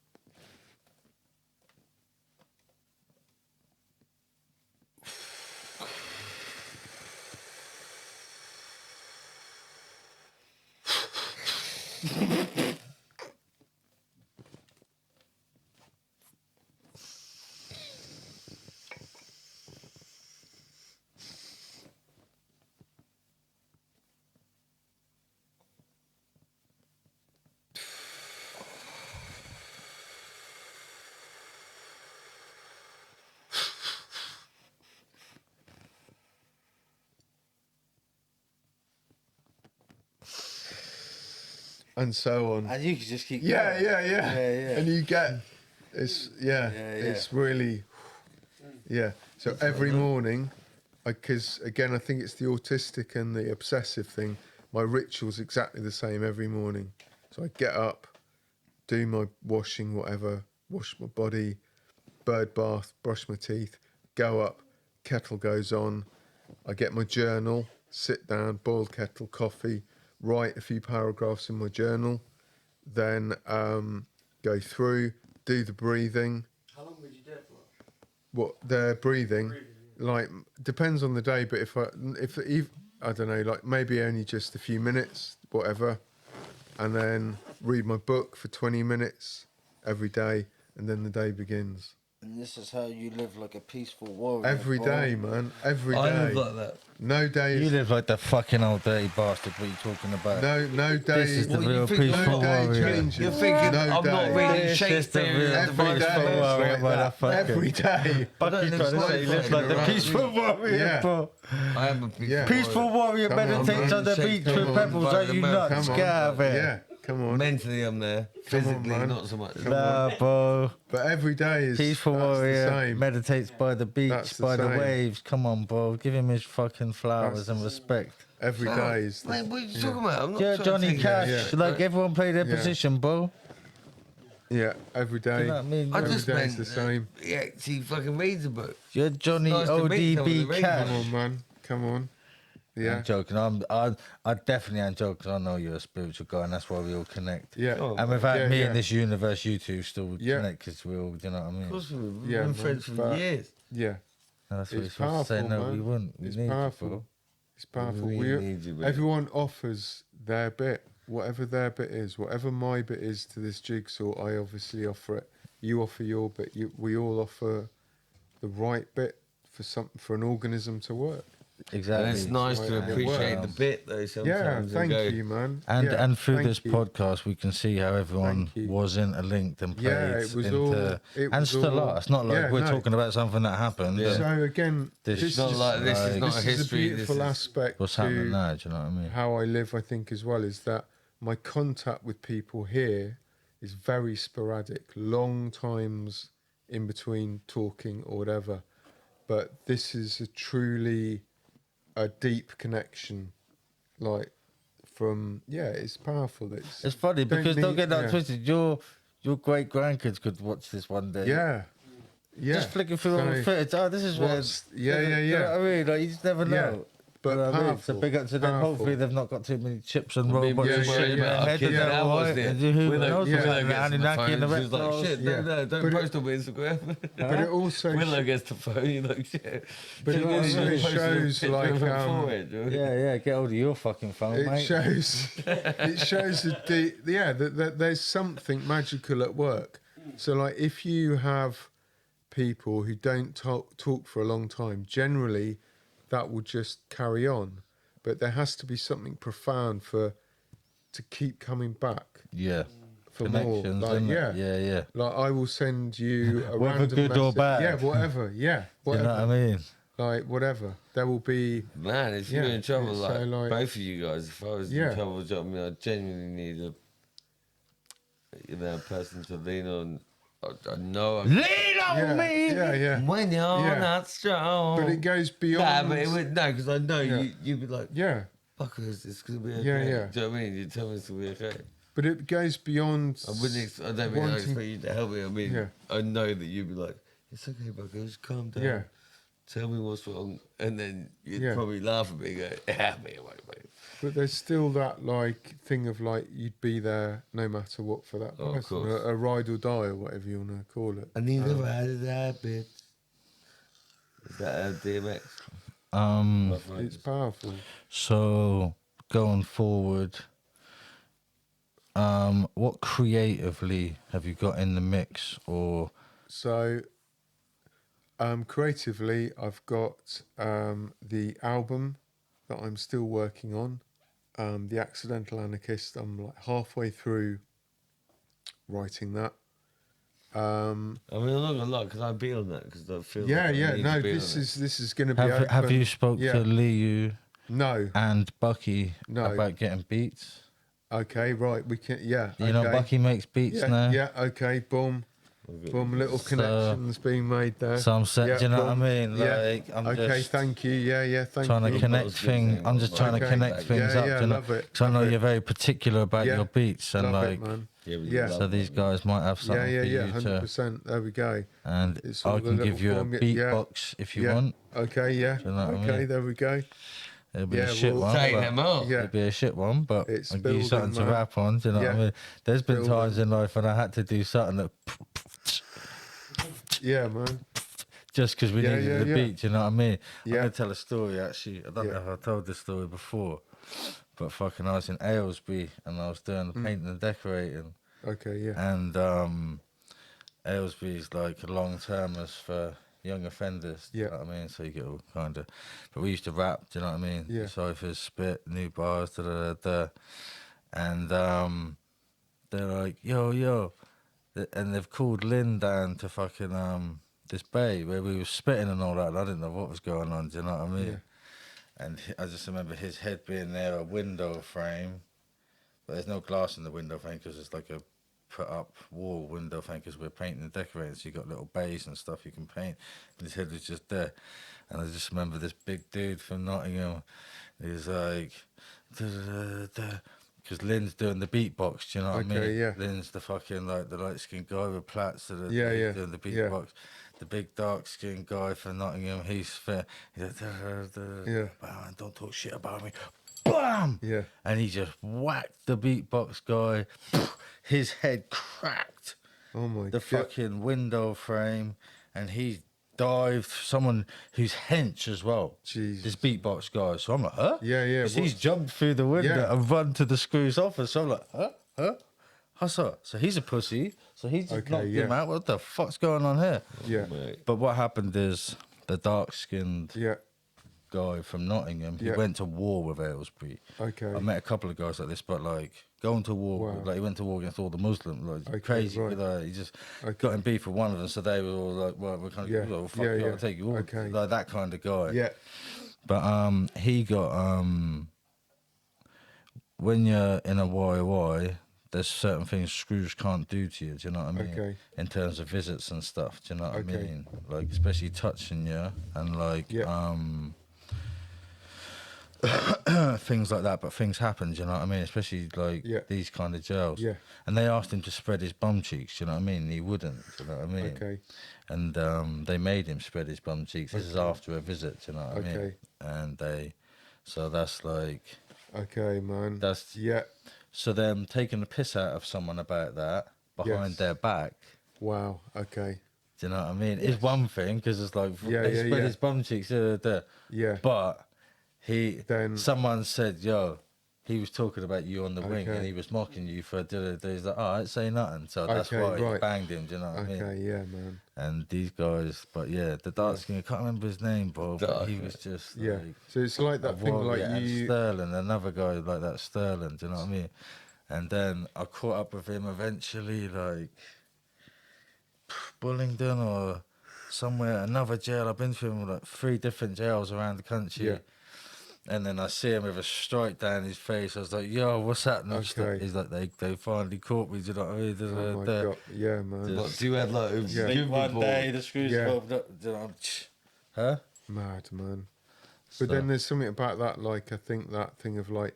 S9: And so on.
S5: And you can just keep
S9: Yeah,
S5: going.
S9: yeah.
S5: yeah.
S9: And you get it's it's really So every morning, because again I think it's the autistic and the obsessive thing. My ritual's exactly the same every morning. So I get up, do my washing, whatever, wash my body, bird bath, brush my teeth, go up, kettle goes on. I get my journal, sit down, boiled kettle, coffee, write a few paragraphs in my journal, then go through, do the breathing.
S8: How long would you do it for?
S9: What the breathing, like depends on the day, but if I don't know, like maybe only just a few minutes, whatever, and then read my book for 20 minutes every day, and then the day begins.
S5: And this is how you live like a peaceful warrior.
S9: Every
S5: bro.
S9: day, man, every
S4: I
S9: day.
S4: live like that.
S9: No
S5: You
S9: days.
S5: live like the fucking old dirty bastard. What are you talking about?
S9: No day.
S5: This is the
S4: What, you
S5: real
S4: think
S5: peaceful
S9: no day
S5: warrior.
S9: changes.
S4: You're thinking,
S9: no
S4: I'm
S9: day.
S4: not reading
S5: This is the
S4: Shakespeare.
S5: real
S9: Every day
S5: peaceful
S9: it's
S5: warrior,
S9: like that.
S5: motherfucker.
S9: Every day.
S5: Bucky's
S4: don't
S5: trying to
S4: live
S5: say he lives like the
S9: around.
S5: peaceful warrior,
S9: Yeah.
S5: bro.
S4: I am a peaceful
S9: Yeah.
S4: warrior.
S5: Peaceful warrior
S9: Come on,
S5: meditates
S9: man.
S5: on the beach
S4: Come
S5: with
S4: on,
S5: pebbles. Are you
S4: come on.
S5: nuts?
S9: Come on.
S5: Get out of here.
S9: Yeah. Come on.
S4: Mentally, I'm there.
S9: Come on,
S4: Physically,
S9: man.
S4: not so much.
S5: Nah, bro.
S9: But every day is
S5: Peaceful
S9: that's
S5: warrior
S9: the same.
S5: meditates by the beach,
S9: That's the
S5: by the
S9: same.
S5: waves. Come on, bro. Give him his fucking flowers
S9: That's
S5: and
S9: the-
S5: respect.
S9: Every day is.
S4: Mate, what are you talking about? I'm not
S5: Yeah,
S4: trying
S5: Johnny
S4: to take
S5: Cash.
S4: it.
S5: Like everyone play their
S9: Yeah.
S5: position, bro.
S9: Yeah, every
S5: Do
S9: day.
S5: you know what I mean?
S4: I
S9: Every
S4: just
S9: day
S4: meant
S9: is the same.
S4: He actually fucking reads a book.
S5: You're Johnny
S4: Nice to meet someone
S5: ODB
S4: that reads.
S5: Cash.
S9: Come on, man. Come on. Yeah.
S5: I'm joking. I definitely am joking 'cause I know you're a spiritual guy, and that's why we all connect.
S9: Yeah.
S4: Oh,
S5: And without
S9: Yeah,
S5: me
S9: yeah.
S5: in this universe, you two still
S9: Yeah.
S5: connect because we all, do you know what I mean?
S4: Of course, we've
S9: Yeah,
S4: been
S9: man,
S4: friends for
S9: but-
S4: years.
S9: Yeah.
S5: No, that's what you're
S9: It's
S5: supposed to say.
S9: powerful,
S5: No,
S9: man.
S5: we wouldn't. We
S9: It's
S5: need
S9: powerful.
S5: you, bro.
S9: It's powerful.
S4: We
S9: We,
S4: need you, mate.
S9: everyone offers their bit, whatever their bit is, whatever my bit is to this jigsaw. I obviously offer it. You offer your bit. We all offer the right bit for an organism to work.
S5: Exactly.
S4: And it's nice
S9: Right,
S4: to
S9: and it
S4: appreciate
S9: works.
S4: the bit though.
S9: Yeah,
S4: Sometimes
S9: thank
S4: and go,
S9: you, man.
S5: And
S9: Yeah,
S5: and through
S9: thank
S5: this
S9: you.
S5: podcast, we can see how everyone
S9: Thank you.
S5: was interlinked and played
S9: Yeah, it was
S5: into,
S9: all- it
S5: and
S9: was
S5: still
S9: all-
S5: are. It's not like
S9: yeah,
S5: we're
S9: no.
S5: talking about something that happened.
S4: Yeah.
S5: and
S9: So again,
S5: This
S9: this
S5: is
S4: not
S9: is
S4: like this is
S5: like-
S4: not a
S9: this is
S4: history.
S9: a
S4: This
S9: beautiful
S4: is
S9: aspect
S5: what's
S9: to
S5: happening now? Do you know what I mean?
S9: how I live, I think, as well, is that my contact with people here is very sporadic, long times in between talking or whatever. But this is a truly a deep connection, like from it's powerful.
S5: It's funny because don't get that
S9: yeah.
S5: twisted. Your great grandkids could watch this one day.
S9: Yeah, yeah.
S5: Just flicking through all the
S9: So,
S5: footage. Oh, this is where.
S9: what's- yeah,
S5: Do you know what I mean? Like you just never know.
S9: Yeah, but
S5: You know what I mean? So
S9: powerful,
S5: big up to them.
S9: powerful.
S5: Hopefully they've not got too many chips and
S4: I've been
S5: robots
S9: yeah,
S5: and
S9: yeah,
S5: shit in
S9: yeah.
S5: their
S9: Our
S5: head.
S4: kid
S5: and they're
S4: now
S5: all
S4: was
S5: right.
S4: there.
S5: And who
S4: Willow
S5: knows
S9: yeah.
S5: what's
S4: Willow
S5: going
S4: gets
S5: on?
S4: the
S5: Anunnaki and the
S4: phone.
S5: rest
S4: She's like,
S5: of us.
S4: shit,
S9: Yeah.
S4: don't
S9: But
S4: post on Instagram.
S9: But it also
S4: Willow gets the phone. You're like, shit.
S9: But it also shows like
S5: Yeah, get hold of your fucking phone,
S9: it
S5: mate.
S9: shows that there's something magical at work. So like if you have people who don't talk for a long time, generally that will just carry on. But there has to be something profound to keep coming back
S5: Yeah.
S9: for more.
S5: Connections,
S9: Like,
S5: innit?
S9: yeah.
S5: Yeah.
S9: Like I will send you a
S5: Whether
S9: random
S5: good or
S9: message.
S5: bad.
S9: Yeah, whatever. Yeah,
S5: You
S9: whatever.
S5: know what I mean?
S9: Like whatever. There will be.
S4: Man, if you're
S9: Yeah,
S4: in trouble,
S9: so,
S4: like,
S9: like-
S4: both of you guys, if I was
S9: Yeah.
S4: in trouble, I mean, I genuinely need a person to lean on. I know.
S5: Lean on
S9: Yeah,
S5: me!
S9: yeah.
S4: When you're
S9: Yeah.
S4: not strong.
S9: But it goes
S4: Nah,
S9: beyond.
S4: but it would, no, because I know
S9: Yeah.
S4: you'd be like,
S9: Yeah,
S4: fuckers, it's going to be okay.
S9: Yeah, yeah.
S4: Do you know what I mean? You tell me it's going to be okay.
S9: but it goes beyond.
S4: I don't mean I
S9: wanting-
S4: expect you to help me. I mean,
S9: Yeah.
S4: I know that you'd be like, it's okay, buggers, calm down.
S9: Yeah.
S4: Tell me what's wrong. And then you'd
S9: Yeah.
S4: probably laugh at me and go, help me away, mate.
S9: But there's still that like thing of like you'd be there no matter what for that
S4: Oh, of
S9: person,
S4: course.
S9: a ride or die or whatever you want to call it.
S4: I need a ride of that bitch. Is that DMX? Rough
S9: It's
S4: Riders.
S9: powerful.
S5: So going forward, what creatively have you got in the mix, or
S9: So, creatively, I've got the album that I'm still working on, The Accidental Anarchist. I'm like halfway through writing that.
S4: I mean, I'm not gonna lie, because I'd be on that, because I feel
S9: Yeah,
S4: like I
S9: yeah.
S4: need
S9: No,
S4: to be
S9: this
S4: on
S9: is going to be.
S5: have
S9: open.
S5: you spoke
S9: Yeah.
S5: to Liu
S9: No.
S5: and Bucky
S9: No.
S5: about getting beats?
S9: Okay, right. We can. Yeah.
S5: You know,
S9: okay.
S5: Bucky makes beats
S9: Yeah,
S5: now.
S9: yeah. Okay. Boom. Boom. Little connections being made there.
S5: So I'm saying,
S9: Yeah,
S5: do you know what I
S9: boom.
S5: mean?
S9: Yeah.
S5: Like, I'm
S9: Okay.
S5: just
S9: Thank you. Yeah. Yeah. Thank
S5: trying
S9: you.
S5: to connect
S4: That was a good
S5: things.
S4: thing.
S5: I'm just trying to
S9: Okay.
S5: connect things
S9: Yeah,
S5: up.
S9: yeah,
S5: you know?
S9: love it,
S5: 'Cause I know
S9: love it.
S5: you're very particular about
S9: Yeah.
S5: your beats, and
S9: Love
S5: like,
S9: it, man.
S4: Yeah, but
S9: Yeah.
S5: so these guys might have something
S9: Yeah.
S5: for
S9: Yeah.
S5: you
S9: 100%. There we go.
S5: and
S9: It's
S5: I
S9: all
S5: can
S9: the
S5: give you a
S9: little form- yeah.
S5: beatbox if you
S9: Yeah.
S5: want.
S9: Okay. Yeah.
S5: you know what I
S9: Okay.
S5: mean?
S9: There we go.
S5: It'll be
S9: Yeah,
S5: a shit
S9: we'll
S5: one.
S4: Take
S5: but-
S4: them off.
S9: Yeah.
S5: It'd be a shit one, but
S9: It's
S5: I'll give you something
S9: building,
S5: to
S9: man.
S5: rap on. Do you know what I
S9: Yeah.
S5: mean? There's been
S9: Building.
S5: times in life when I had to do something that
S9: Yeah, man.
S5: just because we
S9: Yeah,
S5: needed
S9: yeah,
S5: the
S9: yeah.
S5: beat. Do you know what I mean? I'm
S9: Yeah.
S5: gonna tell a story actually. I don't
S9: Yeah.
S5: know if I told this story before, but fucking I was in Aylesbury and I was doing the painting and decorating,
S9: Okay. Yeah.
S5: and Aylesbury's like long termers for young offenders. Do
S9: Yeah.
S5: you know what I mean? So you get all kind of. But we used to rap. Do you know what I mean?
S9: Yeah.
S5: Ciphers, spit, new bars, da da da da, and they're like, yo, and they've called Lynn down to fucking this bay where we were spitting and all that. And I didn't know what was going on. Do you know what I mean?
S9: Yeah.
S5: And I just remember his head being there, a window frame, but there's no glass in the window frame because it's like a put up wall window frame because we're painting and decorating. So you got little bays and stuff you can paint. And his head was just there, and I just remember this big dude from Nottingham. He was like, because Lynn's doing the beatbox. Do you know what I
S9: Okay,
S5: mean?
S9: yeah.
S5: Lynn's the fucking like the light skinned guy with plaits that are
S9: Yeah,
S5: doing the
S9: yeah.
S5: beatbox. The big dark skinned guy from Nottingham, he's fair. He's like,
S9: Yeah.
S5: "Man, don't talk shit about me. Bam!
S9: Yeah.
S5: And he just whacked the beatbox guy. His head cracked
S9: Oh my
S5: the
S9: god.
S5: fucking window frame, and he dived. Someone who's hench as well.
S9: Jesus.
S5: This beatbox guy. So I'm like, huh?
S9: Yeah, yeah,
S5: 'Cause
S9: what-
S5: he's jumped through the window
S9: Yeah.
S5: and run to the screw's office. So I'm like, huh? Hustle. So he's a pussy. So he's just
S9: Okay,
S5: knocked him
S9: yeah.
S5: out. What the fuck's going on here?
S9: Yeah.
S5: But what happened is the dark-skinned
S9: Yeah.
S5: guy from Nottingham, he
S9: Yeah.
S5: went to war with Aylesbury.
S9: Okay.
S5: I met a couple of guys like this, but like going to war,
S9: Wow.
S5: like he went to war against all the Muslims, like
S9: Okay,
S5: crazy.
S9: right.
S5: He just
S9: Okay.
S5: got in beef with one of them, so they were all like, "Well, we're kind of,
S9: Yeah.
S5: well, fuck
S9: Yeah,
S5: you,
S9: yeah.
S5: I'll take you all."
S9: Okay.
S5: Like that kind of guy.
S9: Yeah.
S5: But he got when you're in a YY, there's certain things screws can't do to you. Do you know what I mean?
S9: Okay.
S5: In terms of visits and stuff. Do you know what I
S9: Okay.
S5: mean? Like especially touching you and like
S9: Yeah.
S5: things like that. But things happen. Do you know what I mean? Especially like
S9: Yeah.
S5: these kind of jails.
S9: Yeah.
S5: And they asked him to spread his bum cheeks. Do you know what I mean? He wouldn't. Do you know what I mean?
S9: Okay.
S5: And they made him spread his bum cheeks. This is after a visit. Do you know what I mean?
S9: Okay.
S5: And so that's like.
S9: Okay, man.
S5: That's
S9: Yeah.
S5: so them taking the piss out of someone about that behind
S9: Yes.
S5: their back.
S9: Wow. Okay.
S5: Do you know what I mean? Is one thing because it's like
S9: Yeah,
S5: they
S9: yeah,
S5: spread
S9: yeah.
S5: his bum cheeks,
S9: Yeah.
S5: but
S9: Then-
S5: someone said, "Yo, he was talking about you on the wing
S9: Okay.
S5: and he was mocking you for He's like, "All right, say nothing." So that's
S9: Okay,
S5: why he
S9: right.
S5: banged him. Do you know what I mean?
S9: Okay. Yeah, man.
S5: And these guys, but yeah, the dark skin, I can't remember his name, bro. But he was just
S9: Yeah.
S5: like,
S9: So it's like that thing, like
S5: and
S9: you.
S5: Sterling, another guy like that, Sterling, do you know what I mean? And then I caught up with him eventually, like Bullingdon or somewhere, another jail. I've been through like 3 different jails around the country.
S9: Yeah.
S5: And then I see him with a strike down his face. I was like, "Yo, what's happening?"
S9: Okay.
S5: He's like, "They finally caught me." Do you know what I mean?
S9: Oh my god. Yeah, man.
S5: Just-
S4: Do you have like a
S9: Yeah.
S4: few
S5: One
S4: people-
S5: day the screws
S9: Yeah.
S5: opened up. Do you know, huh?
S9: Mad, man.
S5: So-
S9: But then there's something about that, like I think that thing of like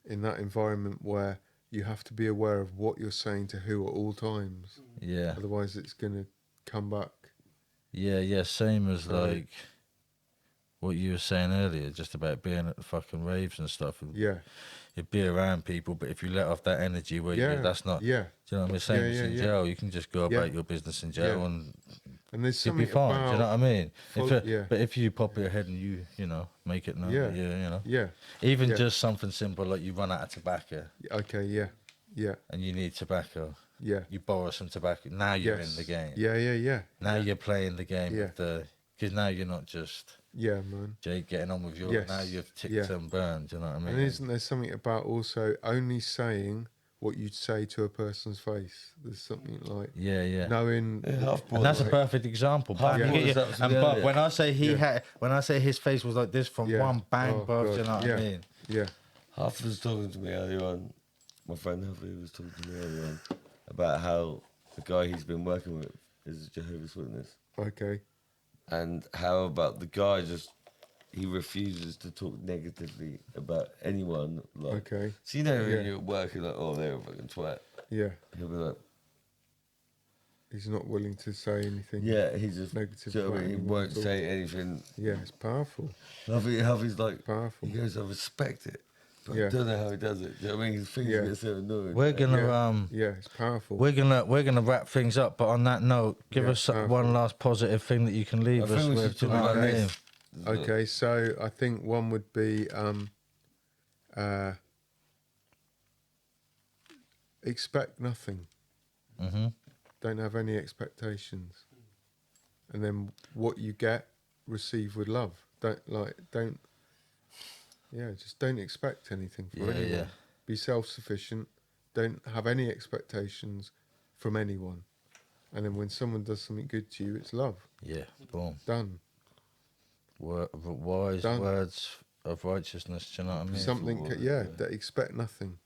S9: in that environment where you have to be aware of what you're saying to who at all times.
S5: Yeah.
S9: Otherwise, it's gonna come back.
S5: Yeah, same as
S9: Right.
S5: like what you were saying earlier, just about being at the fucking raves and stuff.
S9: Yeah.
S5: You'd be around people, but if you let off that energy, where
S9: Yeah.
S5: that's not.
S9: Yeah.
S5: Do you know what I mean? Same
S9: Yeah,
S5: as
S9: yeah,
S5: in
S9: yeah.
S5: jail, you can just go
S9: Yeah.
S5: about your business in jail
S9: Yeah.
S5: and
S9: And there's
S5: you'll be
S9: something
S5: fine.
S9: about.
S5: Do you know what I mean?
S9: Yeah.
S5: But if you pop your head and you know, make it known,
S9: Yeah.
S5: you know,
S9: Yeah.
S5: even
S9: Yeah.
S5: just something simple like you run out of tobacco
S9: Okay. Yeah. Yeah.
S5: and you need tobacco,
S9: Yeah.
S5: you borrow some tobacco. Now you're
S9: Yes.
S5: in the game.
S9: Yeah. Yeah. Yeah.
S5: Now you're playing the game
S9: Yeah.
S5: of because now you're not just
S9: Yeah, man.
S5: Jake getting on with your.
S9: Yes.
S5: Now you've ticked
S9: Yeah.
S5: and burned. Do you know what I mean?
S9: And isn't there something about also only saying what you'd say to a person's face? There's something like
S5: Yeah.
S9: knowing.
S5: And that's a perfect example.
S4: Half
S5: Bang,
S4: brought
S5: you-
S4: us up to
S5: and
S4: the
S5: but
S4: earlier.
S5: when I say
S9: Yeah.
S5: when I say his face was like this from
S9: Yeah.
S5: one bang,
S9: Oh,
S5: bruv, do you
S9: God.
S5: know what
S9: Yeah.
S5: I mean?
S9: Yeah.
S4: Huff was talking to me earlier on. My friend Huffy was talking to me earlier on about how the guy he's been working with is a Jehovah's Witness,
S9: Okay.
S4: and how about the guy he refuses to talk negatively about anyone. Like,
S9: Okay.
S4: so you know
S9: Yeah.
S4: when you're working, like, oh, they're a fucking twat.
S9: Yeah.
S4: He'll be like,
S9: He's not willing to say anything.
S4: yeah, he just
S9: Negative
S4: do you know what I
S9: about
S4: mean? He
S9: anyone
S4: won't
S9: at all.
S4: say anything.
S9: Yeah. It's powerful.
S4: Huffy's like,
S9: Powerful.
S4: he goes, I respect it, but
S9: Yeah.
S4: I don't know how he does it. Do you know what I mean? His fingers
S9: Yeah.
S4: get so annoying.
S5: We're gonna
S9: Yeah. Yeah. It's powerful.
S5: we're gonna wrap things up. But on that note, give
S9: Yeah,
S5: us
S9: powerful.
S5: one last positive thing that you can leave
S4: I
S5: us
S4: think we
S5: with.
S4: should
S5: Do you
S4: talk
S5: know what
S4: about
S5: I mean?
S4: this.
S9: Okay, so I think one would be expect nothing.
S5: Mm-hmm.
S9: Don't have any expectations, and then what you get, receive with love. Just don't expect anything from
S5: Yeah,
S9: anyone.
S5: yeah.
S9: Be self-sufficient. Don't have any expectations from anyone, and then when someone does something good to you, it's love.
S5: Yeah, boom.
S9: Done.
S5: Wise
S9: Done.
S5: words of righteousness. Do you know what I mean?
S9: Something. That expect nothing.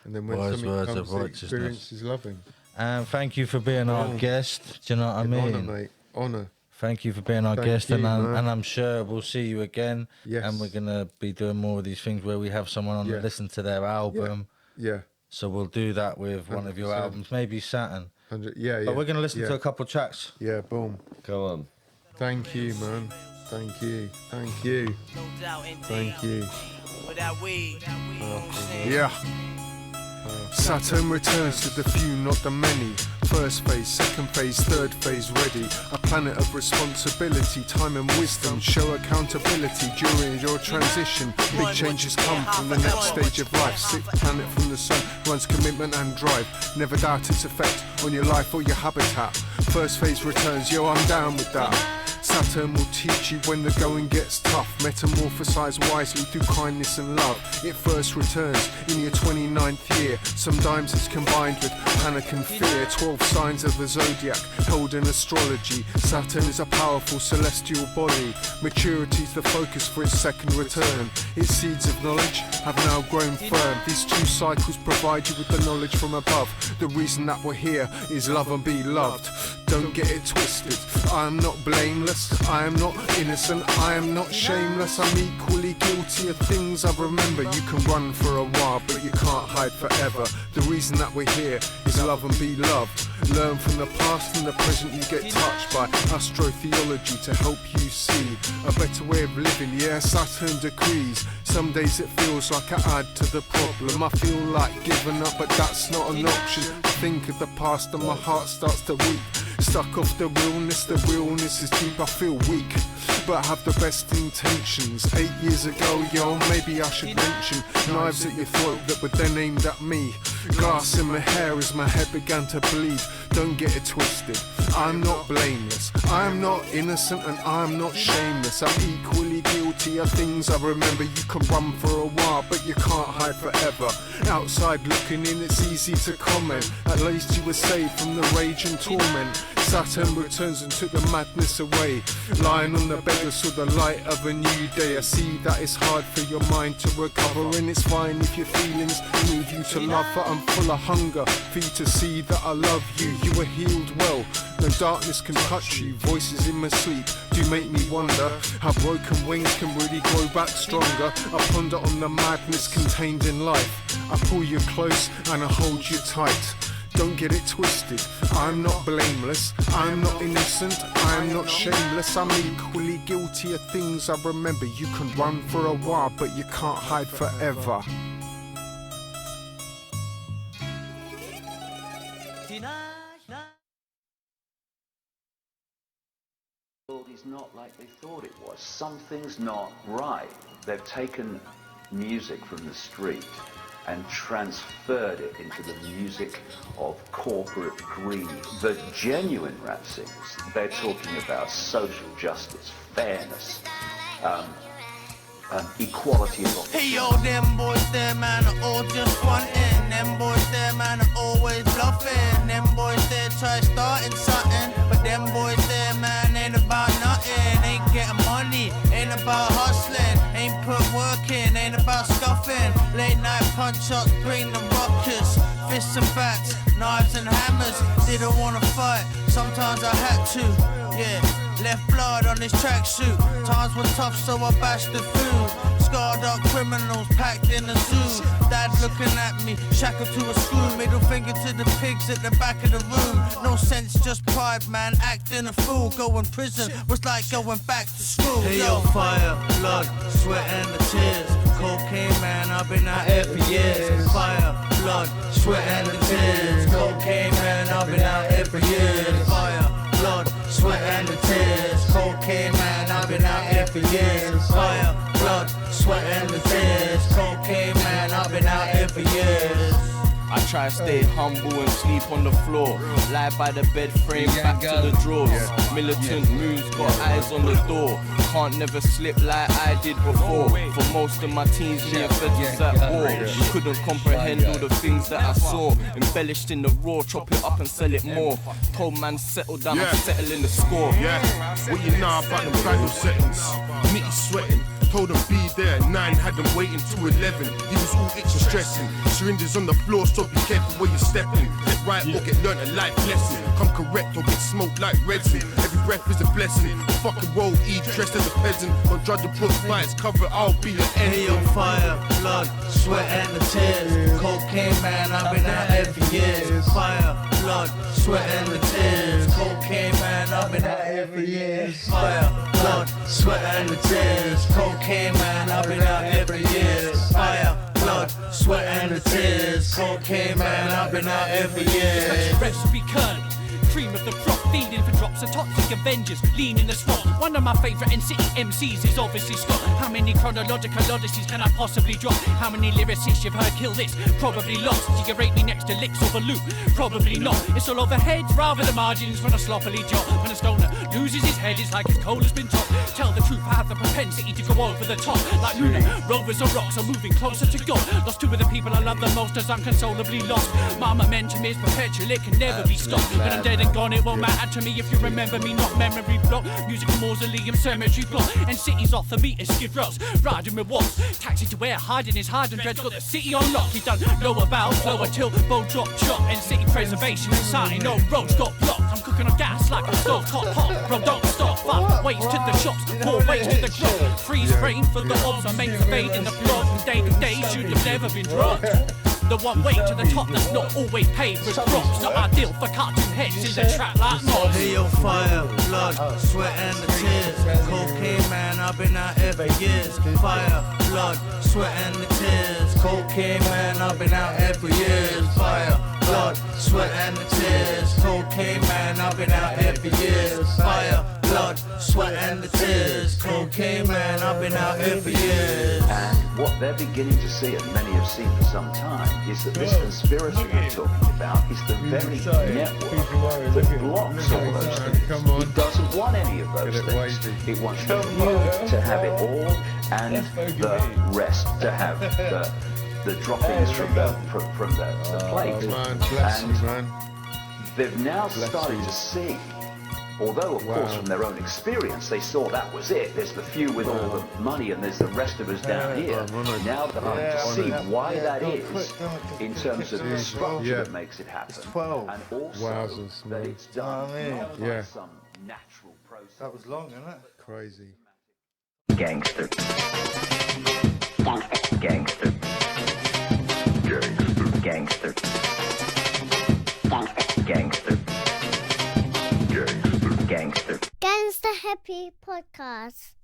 S9: And then when
S5: Wise
S9: something
S5: words
S9: comes,
S5: of
S9: the
S5: righteousness.
S9: experience is loving.
S5: And thank you for being our guest. Do you know what I
S9: An
S5: mean?
S9: honour, mate. Honour.
S5: Thank you for being our
S9: Thank
S5: guest,
S9: you,
S5: and
S9: man.
S5: I'm sure we'll see you again.
S9: Yes.
S5: And we're gonna be doing more of these things where we have someone on
S9: Yeah.
S5: to listen to their album.
S9: Yeah.
S5: So we'll do that with one of your
S9: 100%.
S5: albums, maybe Saturn.
S9: 100. Yeah, yeah.
S5: But we're gonna listen
S9: yeah.
S5: to a couple tracks.
S9: Yeah, boom.
S4: Come on.
S9: Thank you, man. Thank you. Thank you. Thank you.
S10: Without weed.
S3: Yeah. Saturn returns to the few, not the many. First phase, second phase, third phase ready. A planet of responsibility, time and wisdom. Show accountability during your transition. Big changes come from the next stage of life. Sixth planet from the sun runs commitment and drive. Never doubt its effect on your life or your habitat. First phase returns, yo, I'm down with that. Saturn will teach you when the going gets tough. Metamorphosize wisely through kindness and love. It first returns in your 29th year. Sometimes it's combined with panic and fear. 12 signs of the zodiac held in astrology. Saturn is a powerful celestial body. Maturity's the focus for its second return. Its seeds of knowledge have now grown firm. These two cycles provide you with the knowledge from above. The reason that we're here is love and be loved. Don't get it twisted. I am not blameless. I am not innocent. I am not shameless. I'm equally guilty of things I remember. You can run for a while, but you can't hide forever. The reason that we're here is love and be loved. Learn from the past and the present. You get touched by astrotheology to help you see a better way of living. Yeah, Saturn decrees. Some days it feels like I add to the problem. I feel like giving up, but that's not an option. I think of the past and my heart starts to weep. Stuck off the realness is deep. I feel weak, but I have the best intentions. 8 years ago, yo, maybe I should mention knives at your throat that were then aimed at me. Glass in my hair as my head began to bleed. Don't get it twisted. I'm not blameless. I am not innocent and I am not shameless. I'm equally guilty of things I remember. You can run for a while, but you can't hide forever. Outside looking in, it's easy to comment. At least you were saved from the rage and torment. Saturn returns and took the madness away. Lying on the bed, I saw the light of a new day. I see that it's hard for your mind to recover, and it's fine if your feelings move you to love. But I'm full of hunger for you to see that I love you. You were healed well. No darkness can touch you. Voices in my sleep do make me wonder how broken wings can really grow back stronger. I ponder on the madness contained in life. I pull you close and I hold you tight. Don't get it twisted. I'm not blameless. I'm not innocent. I'm not shameless. I'm equally guilty of things I remember. You can run for a while, but you can't hide forever.
S11: The world is not like they thought it was. Something's not right. They've taken music from the street and transferred it into the music of corporate greed. The genuine rap singers, they're talking about social justice, fairness, equality of opportunity.
S10: Hey yo, them boys there, man, are all just frontin'. Them boys there, man, are always bluffing. Them boys there try starting something, but them boys there, man, ain't about nothing. Ain't getting money, ain't about hustling. Ain't put work in, ain't about scuffing. Late night punch-ups bring the ruckus. Fists and bats, knives and hammers. Didn't wanna fight, sometimes I had to, yeah. Left blood on his tracksuit. Times were tough, so I bashed the food. Scarred up criminals packed in a zoo. Dad looking at me, shackled to a screw. Middle finger to the pigs at the back of the room. No sense, just pride, man, acting a fool. Going prison was like going back to school. Hey yo, fire, blood, sweat and the tears. Cocaine, man, I've been out here for years. Fire, blood, sweat and the tears. Cocaine, man, I've been out here for years. Fire, blood, sweat and the tears. Cocaine, man, I've been out here for years. Fire, blood, sweat and the tears. Cocaine, man, I've been out here for years.
S12: I try to stay humble and sleep on the floor. Lie by the bed frame, back to the drawers. Militant moves, got eyes on the door. Can't never slip like I did before. For most of my teens, me and feds at war. Couldn't comprehend all the things that I saw. Embellished in the raw, chop it up and sell it more. Told man settle down, I'm settling the score.
S3: Yeah, what you know about the battle settings? Meaty sweating, Told him be there at 9, had him waiting to 11. He was all itching, stressing. Syringes on the floor, so be careful where you're stepping. Get right or get learnt a life lesson. Come correct or get smoked like resin. Every breath is a blessing. The fucking road, eat dressed as a peasant. Don't judge the book by its cover, I'll be your enemy.
S10: Hey, yo, fire, blood, sweat and the tears. Cocaine man, I've been out every year. Fire, blood, sweat and the tears. Cocaine man, I've been out every year. Fire, blood, sweat and the tears. Cocaine man, I've been out every year. Fire, blood, sweat and the tears. Cocaine man, I've been out every year.
S7: Recipe Colonel, cream of the crop, feeding for drops of toxic Avengers, lean in the spot. One of my favourite NCT MCs is obviously Scott. How many chronological odysseys can I possibly drop? How many lyricists you've heard kill this? Probably lost. Do you rate me next to licks or loop? Probably not. It's all overhead rather than margins when I sloppily jot. When a stoner loses his head, it's like his coal has been topped. Tell the truth, I have the propensity to go over the top. Like lunar rovers or rocks are moving closer to God. Lost two of the people I love the most as unconsolably lost. My momentum is perpetual, it can never be stopped. When I'm dead and gone, it won't matter to me if you remember me, not memory block. Musical mausoleum, cemetery block, and cities off the meter, skid rows, riding with walls. Taxi to where hiding his hide and dreads, got the city on lock. He done know about slower till bow drop chop, and city preservation society. No roads got blocked. I'm cooking on gas like a stove top hot. Bro, don't stop. 5 ways to the shops, 4 ways to the club. Freeze frame for the ops, I make a fade in the plot. From day to day, should have never been dropped. The one way to the top that's not always paid for drops. Not ideal for cartoon heads in the trap like mobs.
S10: Hey, yo, fire, blood, sweat and the tears. Cocaine man, I've been out every years. Fire, blood, sweat and the tears. Cocaine man, I've been out every years. Fire, blood, sweat and the tears. Cocaine man, I've been out every years. Fire, blood, sweat and the tears. Cocaine man, I've been out every year.
S11: And what they're beginning to see, and many have seen for some time, is that this conspiracy I'm talking about is the very network that blocks all those things. It doesn't want any of those things. It wants you to have it all and the rest to have the droppings from the plate. And they've now started to see, although, of course, from their own experience, they saw that was it. There's the few with all the money and there's the rest of us down here. Now they're starting to see why that is in terms of the structure that makes it happen. And also that it's done not by some natural process.
S5: That was long, isn't it?
S9: Crazy.
S1: Gangster. Gangster. Gangster. Gangster. Gangster. Gangster.
S13: Gangsta Hippy Podcast.